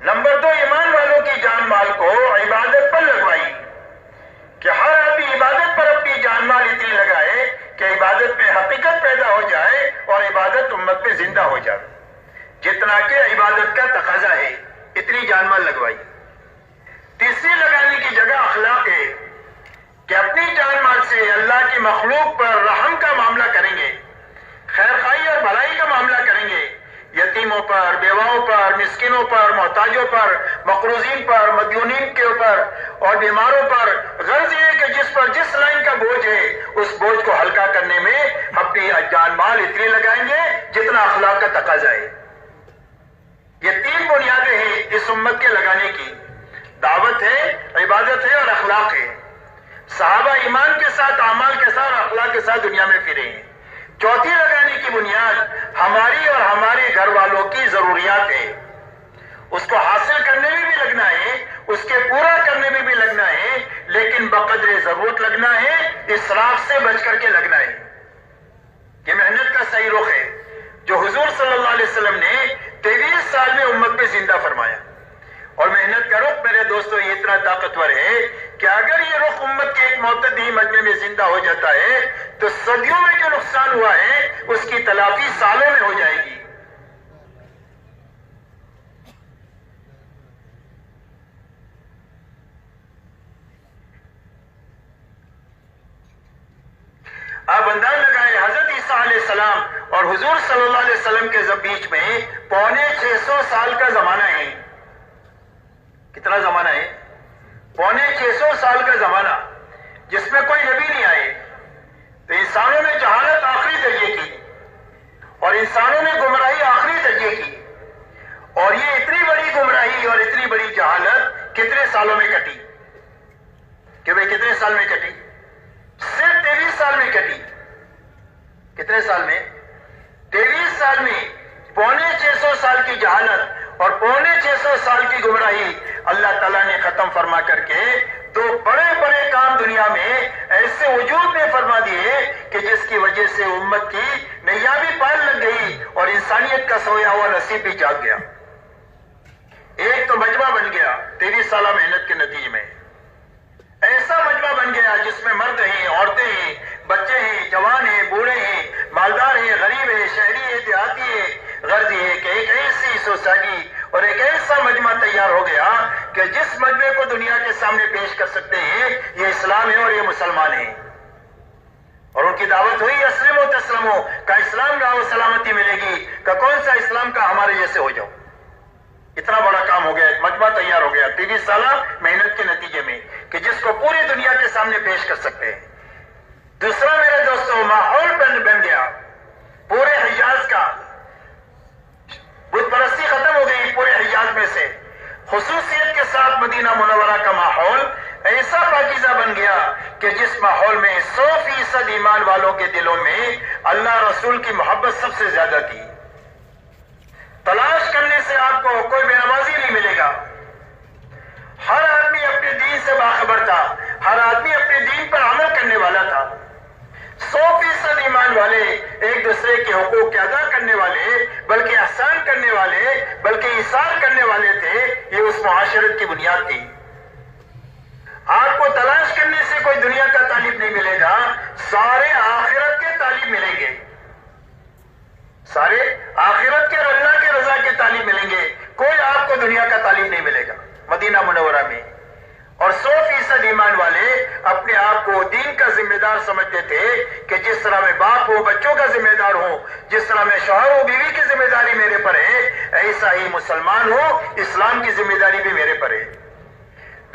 نمبر 2، ایمان والوں کی جان مال کو عبادت پر لگوائی کہ ہر آدمی عبادت پر اپنی جان مال اتنی لگائے کہ عبادت میں حقیقت پیدا ہو جائے اور عبادت امت میں زندہ ہو جائے، جتنا کہ عبادت کا تقاضا ہے اتنی جان مال لگوائی۔ تیسری لگانے کی جگہ اخلاق ہے کہ اپنی جان مال سے اللہ کی مخلوق پر رحم کا معاملہ کریں گے، خیر خواہی اور بھلائی کا معاملہ کریں گے، یتیموں پر، بیواؤں پر، مسکینوں پر، محتاجوں پر، مقروضین پر، مدیونین کے اوپر اور بیماروں پر۔ غرض یہ کہ جس پر جس لائن کا بوجھ ہے اس بوجھ کو ہلکا کرنے میں اپنی جان مال اتنی لگائیں گے جتنا اخلاق کا تقاضا ہے۔ یہ 3 بنیادیں ہیں اس امت کے لگانے کی، دعوت ہے، عبادت ہے اور اخلاق ہے۔ صحابہ ایمان کے ساتھ، اعمال کے ساتھ، اخلاق کے ساتھ دنیا میں پھرے ہیں۔ چوتھی لگانے کی بنیاد ہماری اور ہمارے گھر والوں کی ضروریات ہے، اس کو حاصل کرنے میں بھی لگنا ہے، اس کے پورا کرنے میں بھی لگنا ہے، لیکن بقدر ضرورت لگنا ہے، اسراف سے بچ کر کے لگنا ہے۔ یہ محنت کا صحیح رخ ہے جو حضور صلی اللہ علیہ وسلم نے 23 سال میں امت پہ زندہ فرمایا۔ اور محنت کا رخ میرے دوستو یہ اتنا طاقتور ہے کہ اگر یہ رخ امت کے ایک معتدی مجمع میں زندہ ہو جاتا ہے تو صدیوں میں جو نقصان ہوا ہے اس کی تلافی سالوں میں ہو جائے گی۔ آپ انداز لگائیں، حضرت عیسیٰ علیہ السلام اور حضور صلی اللہ علیہ وسلم کے بیچ میں 650 سال کا زمانہ ہے۔ کتنا زمانہ ہے؟ 650 سال کا زمانہ، جس میں کوئی نبی نہیں آئے۔ تو انسانوں نے جہالت آخری درجے کی اور انسانوں نے گمراہی آخری درجے کی، اور یہ اتنی بڑی گمراہی اور اتنی بڑی جہالت کتنے سالوں میں کٹی؟ کہ بھئی کتنے سال میں کٹی؟ صرف 23 سال میں کٹی۔ کتنے سال میں؟ 23 سال میں 650 سال کی جہالت اور 650 سال کی گمراہی اللہ تعالیٰ نے ختم فرما کر کے 2 بڑے بڑے کام دنیا میں ایسے وجود میں فرما دیے کہ جس کی وجہ سے امت کی نیا بھی پال لگ گئی اور انسانیت کا سویا ہوا نصیب بھی جاگ گیا۔ ایک تو مجمع بن گیا 23 سالہ محنت کے نتیجے میں، ایسا مجمع بن گیا جس میں مرد ہیں، عورتیں ہیں، بچے ہیں، جوان ہیں، بوڑھے ہیں، مالدار ہیں، غریب ہیں، شہری ہیں، دیہاتی ہیں۔ غرض یہ ہے کہ ایک ایسی سوسائٹی اور ایک ایسا مجمع تیار ہو گیا کہ جس مجمع کو دنیا کے سامنے پیش کر سکتے ہیں یہ اسلام ہے اور یہ مسلمان ہیں، اور ان کی دعوت ہوئی اسلموا تسلموا، کا اسلام لاؤ سلامتی ملے گی، کا کون سا اسلام کا ہمارے جیسے ہو جاؤ۔ اتنا بڑا کام ہو گیا، ایک مجمع تیار ہو گیا 23 سالہ محنت کے نتیجے میں کہ جس کو پوری دنیا کے سامنے پیش کر سکتے ہیں۔ دوسرا میرے دوستوں، ماحول بن گیا پورے حجاز کا، بت پرستی ختم ہو گئی پورے حجاز میں سے، خصوصیت کے ساتھ مدینہ منورہ کا ماحول ایسا پاکیزہ بن گیا کہ جس ماحول میں 100% ایمان والوں کے دلوں میں اللہ رسول کی محبت سب سے زیادہ تھی۔ تلاش کرنے سے آپ کو کوئی بے نمازی نہیں ملے گا، ہر آدمی اپنے دین سے باخبر تھا، ہر آدمی اپنے دین پر عمل کرنے والا تھا۔ 100% ایمان والے، ایک دوسرے کے حقوق کے ادا کرنے والے، بلکہ احسان کرنے والے، بلکہ ایثار کرنے والے تھے۔ یہ اس معاشرت کی بنیاد تھی۔ آپ کو تلاش کرنے سے کوئی دنیا کا طالب نہیں ملے گا، سارے آخرت کے طالب ملیں گے، سارے آخرت کے اور اللہ کے رضا کے طالب ملیں گے، کوئی آپ کو دنیا کا طالب نہیں ملے گا مدینہ منورہ میں۔ اور 100% ایمان والے اپنے آپ کو دین کا ذمہ دار سمجھتے تھے کہ جس طرح میں باپ ہوں بچوں کا ذمہ دار ہوں، جس طرح میں شوہر ہوں بیوی کی ذمہ داری میرے پر ہے، ایسا ہی مسلمان ہوں اسلام کی ذمہ داری بھی میرے پر ہے۔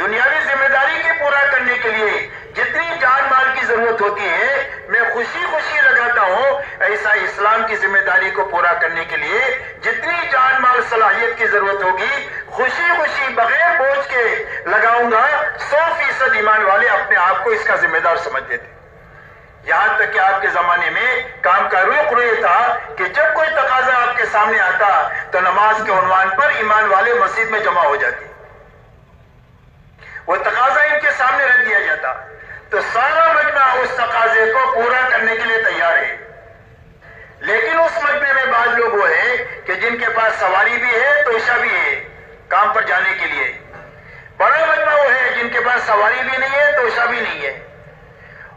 دنیاوی ذمہ داری کے پورا کرنے کے لیے جتنی جان مال کی ضرورت ہوتی ہے میں خوشی خوشی لگاتا ہوں، ایسا اسلام کی ذمہ داری کو پورا کرنے کے لیے جتنی جان مال صلاحیت کی ضرورت ہوگی خوشی خوشی بغیر بوجھ کے لگاؤں گا۔ 100% ایمان والے اپنے آپ کو اس کا ذمہ دار سمجھتے تھے، یہاں تک کہ آپ کے زمانے میں کام کا رخ یہ تھا کہ جب کوئی تقاضا آپ کے سامنے آتا تو نماز کے عنوان پر ایمان والے مسجد میں جمع ہو جاتے، وہ تقاضا ان کے سامنے رکھ دیا جاتا تو سارا مجمع اس تقاضے کو پورا کرنے کے لیے تیار ہے۔ لیکن اس مجمع میں بعض لوگ وہ ہیں کہ جن کے پاس سواری بھی ہے توشہ بھی ہے کام پر جانے کے لیے، بڑا مجمع وہ ہے جن کے پاس سواری بھی نہیں ہے توشہ بھی نہیں ہے،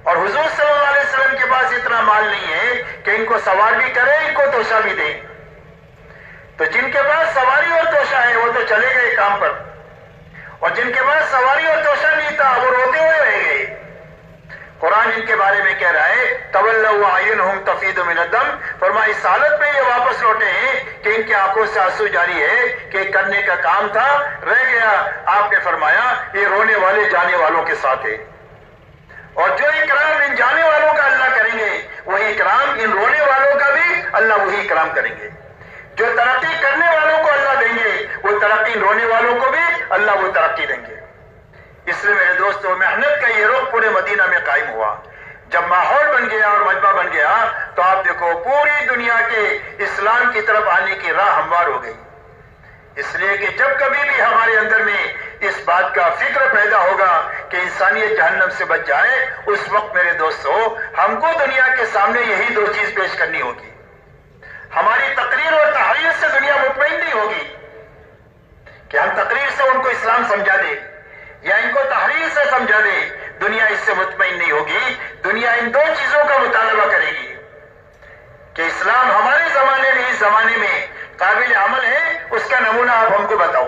اور حضور صلی اللہ علیہ وسلم کے پاس اتنا مال نہیں ہے کہ ان کو سوار بھی کرے ان کو توشہ بھی دے، تو جن کے پاس سواری اور توشہ ہے وہ تو چلے گئے کام پر، اور جن کے پاس سواری اور توشہ نہیں تھا وہ روتے ہوئے رہ گئے۔ قرآن ان کے بارے میں کہہ رہا ہے تولوا اعینہم تفیض من الدم، فرمایا اس حالت میں یہ واپس لوٹے ہیں کہ ان کی آنکھوں سے آنسو جاری ہے کہ کرنے کا کام تھا رہ گیا۔ آپ نے فرمایا یہ رونے والے جانے والوں کے ساتھ ہے، اور جو اکرام ان جانے والوں کا اللہ کریں گے وہی اکرام ان رونے والوں کا بھی اللہ وہی اکرام کریں گے۔ جو ترقی کرنے والوں کو اللہ دیں گے وہ ترقی رونے والوں کو بھی اللہ وہ ترقی دیں گے۔ اس لیے میرے دوستو محنت کا یہ رخ پورے مدینہ میں قائم ہوا۔ جب ماحول بن گیا اور مجمع بن گیا تو آپ دیکھو پوری دنیا کے اسلام کی طرف آنے کی راہ ہموار ہو گئی، اس لیے کہ جب کبھی بھی ہمارے اندر میں اس بات کا فکر پیدا ہوگا کہ انسانیت جہنم سے بچ جائے، اس وقت میرے دوستو ہم کو دنیا کے سامنے یہی دو چیز پیش کرنی ہوگی۔ ہماری تقریر اور تحریر سے دنیا مطمئن نہیں ہوگی کہ ہم تقریر سے ان کو اسلام سمجھا دیں یا ان کو تحریر سے سمجھا دیں، دنیا اس سے مطمئن نہیں ہوگی۔ دنیا ان دو چیزوں کا مطالبہ کرے گی کہ اسلام ہمارے زمانے میں اس زمانے میں قابل عمل ہے، اس کا نمونہ آپ ہم کو بتاؤ،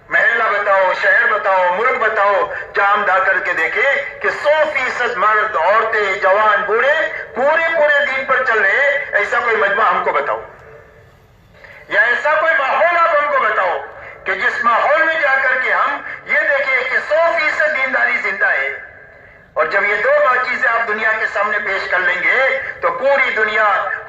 محلہ بتاؤ، شہر بتاؤ، ملک بتاؤ، جہاں ہم جا کر کے دیکھیں کہ 100% مرد عورتیں جوان بوڑھے پورے دین پر چل رہے، ایسا کوئی مجمع ہم کو بتاؤ، یا ایسا کوئی ماحول آپ ہم کو بتاؤ کہ جس ماحول میں جا کر کے ہم یہ دیکھیں کہ 100% دینداری زندہ ہے۔ اور جب یہ دو چیزیں آپ دنیا کے سامنے پیش کر لیں گے تو پوری دنیا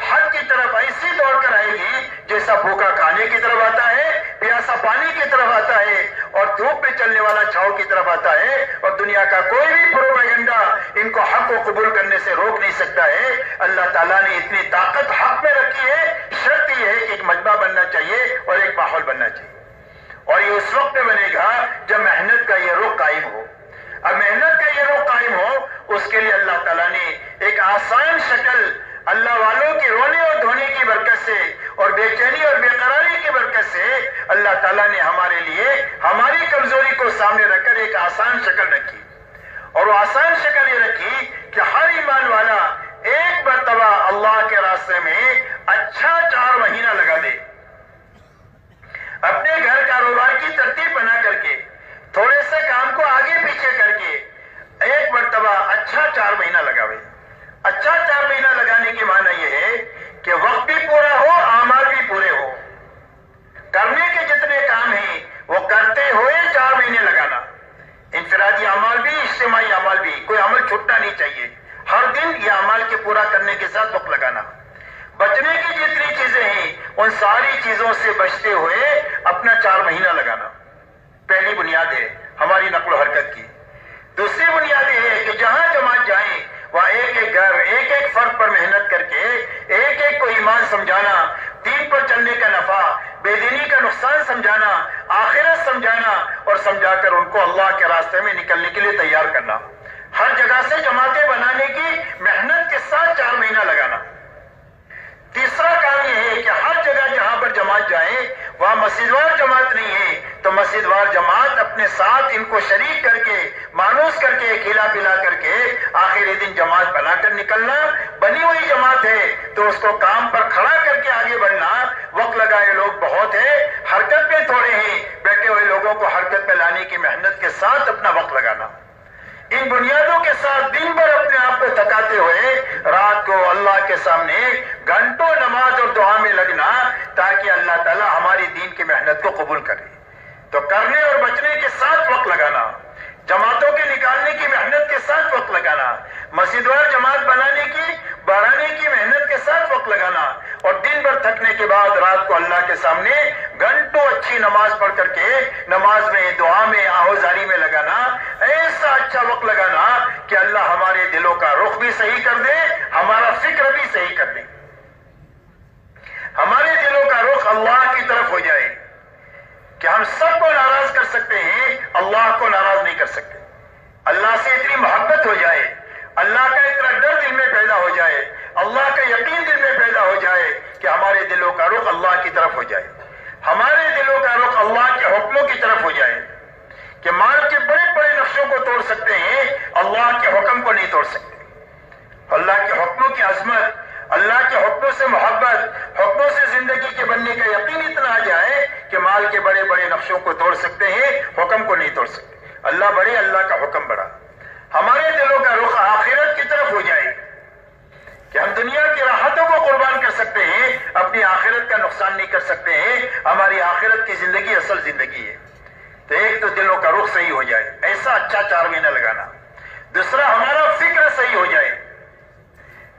حق کی طرف ایسی دوڑ کر آئے گی جیسا بھوکا کھانے کی طرف آتا ہے، پیاسا پانی کی طرف آتا ہے، اور دھوپ میں چلنے والا چھاؤں کی طرف آتا ہے، اور دنیا کا کوئی بھی پروپیگنڈا ان کو حق کو قبول کرنے سے روک نہیں سکتا ہے۔ اللہ تعالیٰ نے اتنی طاقت حق میں رکھی ہے، شرط یہ ہے کہ ایک مجمع بننا چاہیے اور ایک ماحول بننا چاہیے، اور یہ اس وقت بنے گا جب محنت کا یہ رخ قائم ہو۔ اب محنت کا یہ رخ قائم ہو اس کے لیے اللہ تعالیٰ نے ایک آسان شکل اللہ والوں کے رونے اور دھونے کی برکت سے اور بے چینی اور بے قراری کی برکت سے اللہ تعالیٰ نے ہمارے لیے ہماری کمزوری کو سامنے رکھ کر ایک آسان شکل رکھی، اور وہ آسان شکل یہ رکھی کہ ہر ایمان والا ایک مرتبہ اللہ کے راستے میں اچھا 4 مہینہ لگا دے، اپنے گھر کاروبار کی ترتیب بنا کر کے تھوڑے سے کام کو آگے پیچھے کر کے ایک مرتبہ اچھا 4 مہینہ لگاوے۔ اچھا 4 مہینہ لگانے کی معنی یہ ہے کہ وقت بھی پورا ہو، اعمال بھی پورے ہو، کرنے کے جتنے کام ہیں وہ کرتے ہوئے 4 مہینے لگانا، انفرادی اعمال بھی اجتماعی اعمال بھی، کوئی عمل چھوٹنا نہیں چاہیے، ہر دن یہ اعمال کے پورا کرنے کے ساتھ وقت لگانا، بچنے کی جتنی چیزیں ہیں ان ساری چیزوں سے بچتے ہوئے اپنا 4 مہینہ لگانا۔ پہلی بنیاد ہے ہماری نقل و حرکت کی۔ دوسری بنیاد یہ ہے کہ جہاں جماعت جائیں وہاں ایک ایک گھر ایک ایک فرد پر محنت کر کے ایک ایک کو ایمان سمجھانا، دین پر چلنے کا نفع، بے دینی کا نقصان سمجھانا، آخرت سمجھانا، اور سمجھا کر ان کو اللہ کے راستے میں نکلنے کے لیے تیار کرنا، ہر جگہ سے جماعتیں بنانے کی محنت کے ساتھ 4 مہینہ لگانا۔ تیسرا کام یہ ہے کہ ہر جگہ جہاں پر جماعت جائیں وہاں مسجد وار جماعت نہیں ہے تو مسجد وار جماعت اپنے ساتھ ان کو شریک کر کے مانوس کر کے کھلا پلا کر کے آخری دن جماعت بنا کر نکلنا۔ بنی ہوئی جماعت ہے تو اس کو کام پر کھڑا کر کے آگے بڑھنا۔ وقت لگائے لوگ بہت ہیں، حرکت میں تھوڑے ہیں، بیٹھے ہوئے لوگوں کو حرکت میں لانے کی محنت کے ساتھ اپنا وقت لگانا۔ ان بنیادوں کے ساتھ دن بھر اپنے آپ کو تھکاتے ہوئے رات کو اللہ کے سامنے گھنٹوں نماز اور دعا میں لگنا تاکہ اللہ تعالی ہماری دین کی محنت کو قبول کرے۔ تو کرنے اور بچنے کے ساتھ وقت لگانا، جماعتوں کے نکالنے کی محنت کے ساتھ وقت لگانا، مسجد وار جماعت بنانے کی بڑھانے کی محنت کے ساتھ وقت لگانا، اور دن بھر تھکنے کے بعد رات کو اللہ کے سامنے گھنٹوں اچھی نماز پڑھ کر کے نماز میں، دعا میں، آہوزاری میں لگانا، ایسا اچھا وقت لگانا کہ اللہ ہمارے دلوں کا رخ بھی صحیح کر دے، ہمارا فکر بھی صحیح کر دے، ہمارے دلوں کا رخ اللہ کی طرف ہو جائے کہ ہم سب کو ناراض کر سکتے ہیں، اللہ کو ناراض نہیں کر سکتے، اللہ سے اتنی محبت ہو جائے، اللہ کا اتنا ڈر دل میں پیدا ہو جائے، اللہ کا یقین دل میں پیدا ہو جائے کہ ہمارے دلوں کا رخ اللہ کی طرف ہو جائے، ہمارے دلوں کا رخ اللہ کے حکموں کی طرف ہو جائے کہ مال کے بڑے بڑے نقشوں کو توڑ سکتے ہیں، اللہ کے حکم کو نہیں توڑ سکتے، اللہ کے حکموں کی عظمت، اللہ کے حکموں سے محبت، حکموں سے زندگی کے بننے کا یقین اتنا آ جائے کہ مال کے بڑے بڑے نقشوں کو توڑ سکتے ہیں، حکم کو نہیں توڑ سکتے، اللہ بڑے، اللہ کا حکم بڑا، ہمارے دلوں کا رخ آخرت کی طرف ہو جائے کہ ہم دنیا کی راحتوں کو قربان کر سکتے ہیں، اپنی آخرت کا نقصان نہیں کر سکتے ہیں، ہماری آخرت کی زندگی اصل زندگی ہے، تو ایک تو دلوں کا رخ صحیح ہو جائے، ایسا اچھا 4 مہینہ لگانا، دوسرا ہمارا فکر صحیح ہو جائے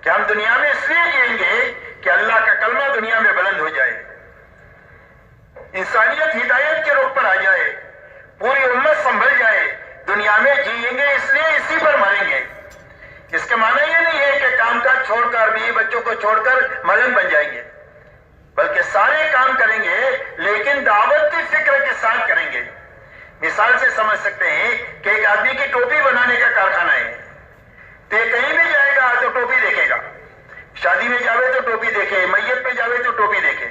کہ ہم دنیا میں اس لیے جئیں گے کہ اللہ کا کلمہ دنیا میں بلند ہو جائے، انسانیت ہدایت کے رخ پر آ جائے، پوری امت سنبھل جائے، دنیا میں جئیں گے اس لیے اسی پر مریں گے، اس کا معنی یہ نہیں ہے کہ کام کاج چھوڑ کر، بیوی بچوں کو چھوڑ کر ملنگ بن جائیں گے، بلکہ سارے کام کریں گے لیکن دعوت کی فکر کے ساتھ کریں گے۔ مثال سے سمجھ سکتے ہیں کہ ایک آدمی کی ٹوپی بنانے کا کارخانہ ہے، تو کہیں بھی جائے گا تو ٹوپی دیکھے گا، شادی میں جاوے تو ٹوپی دیکھے، میت پہ جاوے تو ٹوپی دیکھے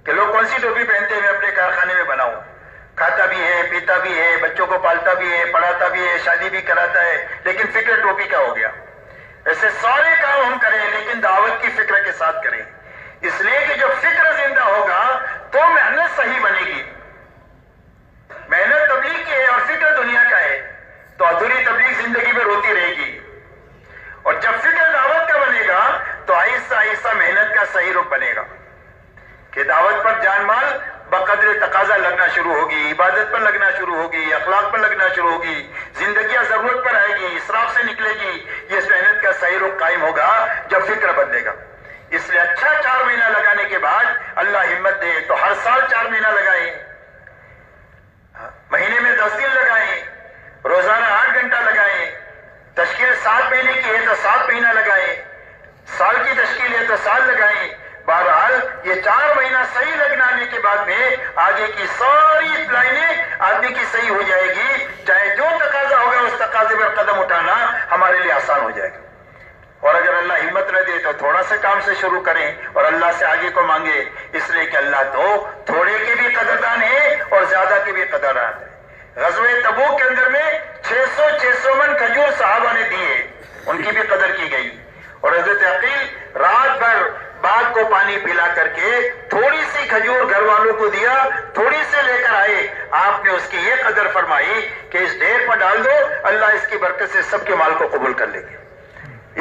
کہ لوگ کون سی ٹوپی پہنتے ہیں، میں اپنے کارخانے میں بناؤں، کھاتا بھی ہے، پیتا بھی ہے، بچوں کو پالتا بھی ہے، پڑھاتا بھی ہے، شادی بھی کراتا ہے، لیکن فکر ٹوپی کا ہو گیا۔ ایسے سارے کام ہم کریں لیکن دعوت کی فکر کے ساتھ کریں، اس لیے کہ جب فکر زندہ ہوگا تو محنت صحیح بنے گی، محنت تبلیغ کی ہے اور فکر دنیا کا ہے تو ادھوری تبلیغ زندگی میں روتی رہے گی، اور جب فکر دعوت کا بنے گا تو آہستہ آہستہ محنت کا صحیح رخ بنے گا کہ دعوت پر جان مال بقدر تقاضا لگنا شروع ہوگی، عبادت پر لگنا شروع ہوگی، اخلاق پر لگنا شروع ہوگی، زندگیاں ضرورت پر آئے گی، اسراف سے نکلے گی، یہ محنت کا صحیح رخ قائم ہوگا جب فکر بدلے گا۔ اس لیے اچھا 4 مہینہ لگانے کے بعد اللہ ہمت دے تو ہر سال 4 مہینہ لگائیں، مہینے میں 10 دن لگائیں، روزانہ 8 گھنٹہ لگائیں، تشکیل 7 مہینے کی ہے تو 7 مہینہ لگائیں، سال کی تشکیل ہے تو سال لگائیں، بہرحال یہ 4 مہینہ صحیح لگنے کے بعد میں آگے کی ساری لائنیں آدمی کی صحیح ہو جائے گی، چاہے جو تقاضا ہوگا اس تقاضے پر قدم اٹھانا ہمارے لیے آسان ہو جائے گا۔ اور اگر اللہ ہمت نہ دے تو تھوڑا سے کام سے شروع کریں اور اللہ سے آگے کو مانگے، اس لیے کہ اللہ تو تھوڑے کے بھی قدردان ہے اور زیادہ کے بھی قدردان ہے۔ غزوہ تبوک کے اندر میں 600 من کھجور صحابہ نے دیے، ان کی بھی قدر کی گئی، اور حضرت عقیل رات بھر باغ کو پانی پلا کر کے تھوڑی سی کھجور گھر والوں کو دیا، تھوڑی سے لے کر آئے، آپ نے اس کی یہ قدر فرمائی کہ اس ڈھیر پر ڈال دو، اللہ اس کی برکت سے سب کے مال کو قبول کر لے گے۔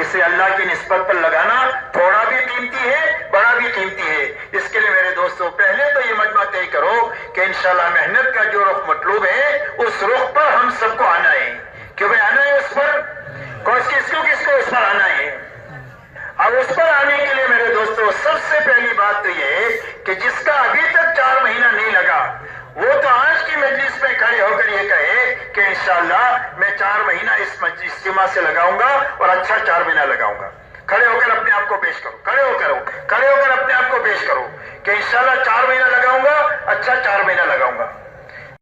اسے اللہ کی نسبت پر لگانا تھوڑا بھی قیمتی ہے، بڑا بھی قیمتی ہے۔ اس کے لیے میرے دوستوں پہلے تو یہ مجمع طے کرو کہ انشاءاللہ محنت کا جو رخ مطلوب ہے اس رخ پر ہم سب کو آنا ہے، کہ بھائی آنا ہے اس پر، کس کو اس پر آنا ہے۔ اب اس پر آنے کے لیے میرے دوستوں سب سے پہلی بات تو یہ ہے کہ جس کا ابھی تک 4 مہینہ نہیں لگا وہ تو آج کی مجلس میں کھڑے ہو کر یہ کہے کہ انشاءاللہ میں 4 مہینہ اس اجتماع سے لگاؤں گا اور اچھا 4 مہینہ لگاؤں گا۔ کھڑے ہو کر اپنے آپ کو پیش کرو، کھڑے ہو کر اپنے آپ کو پیش کرو کہ انشاءاللہ 4 مہینہ لگاؤں گا، اچھا 4 مہینہ لگاؤں گا۔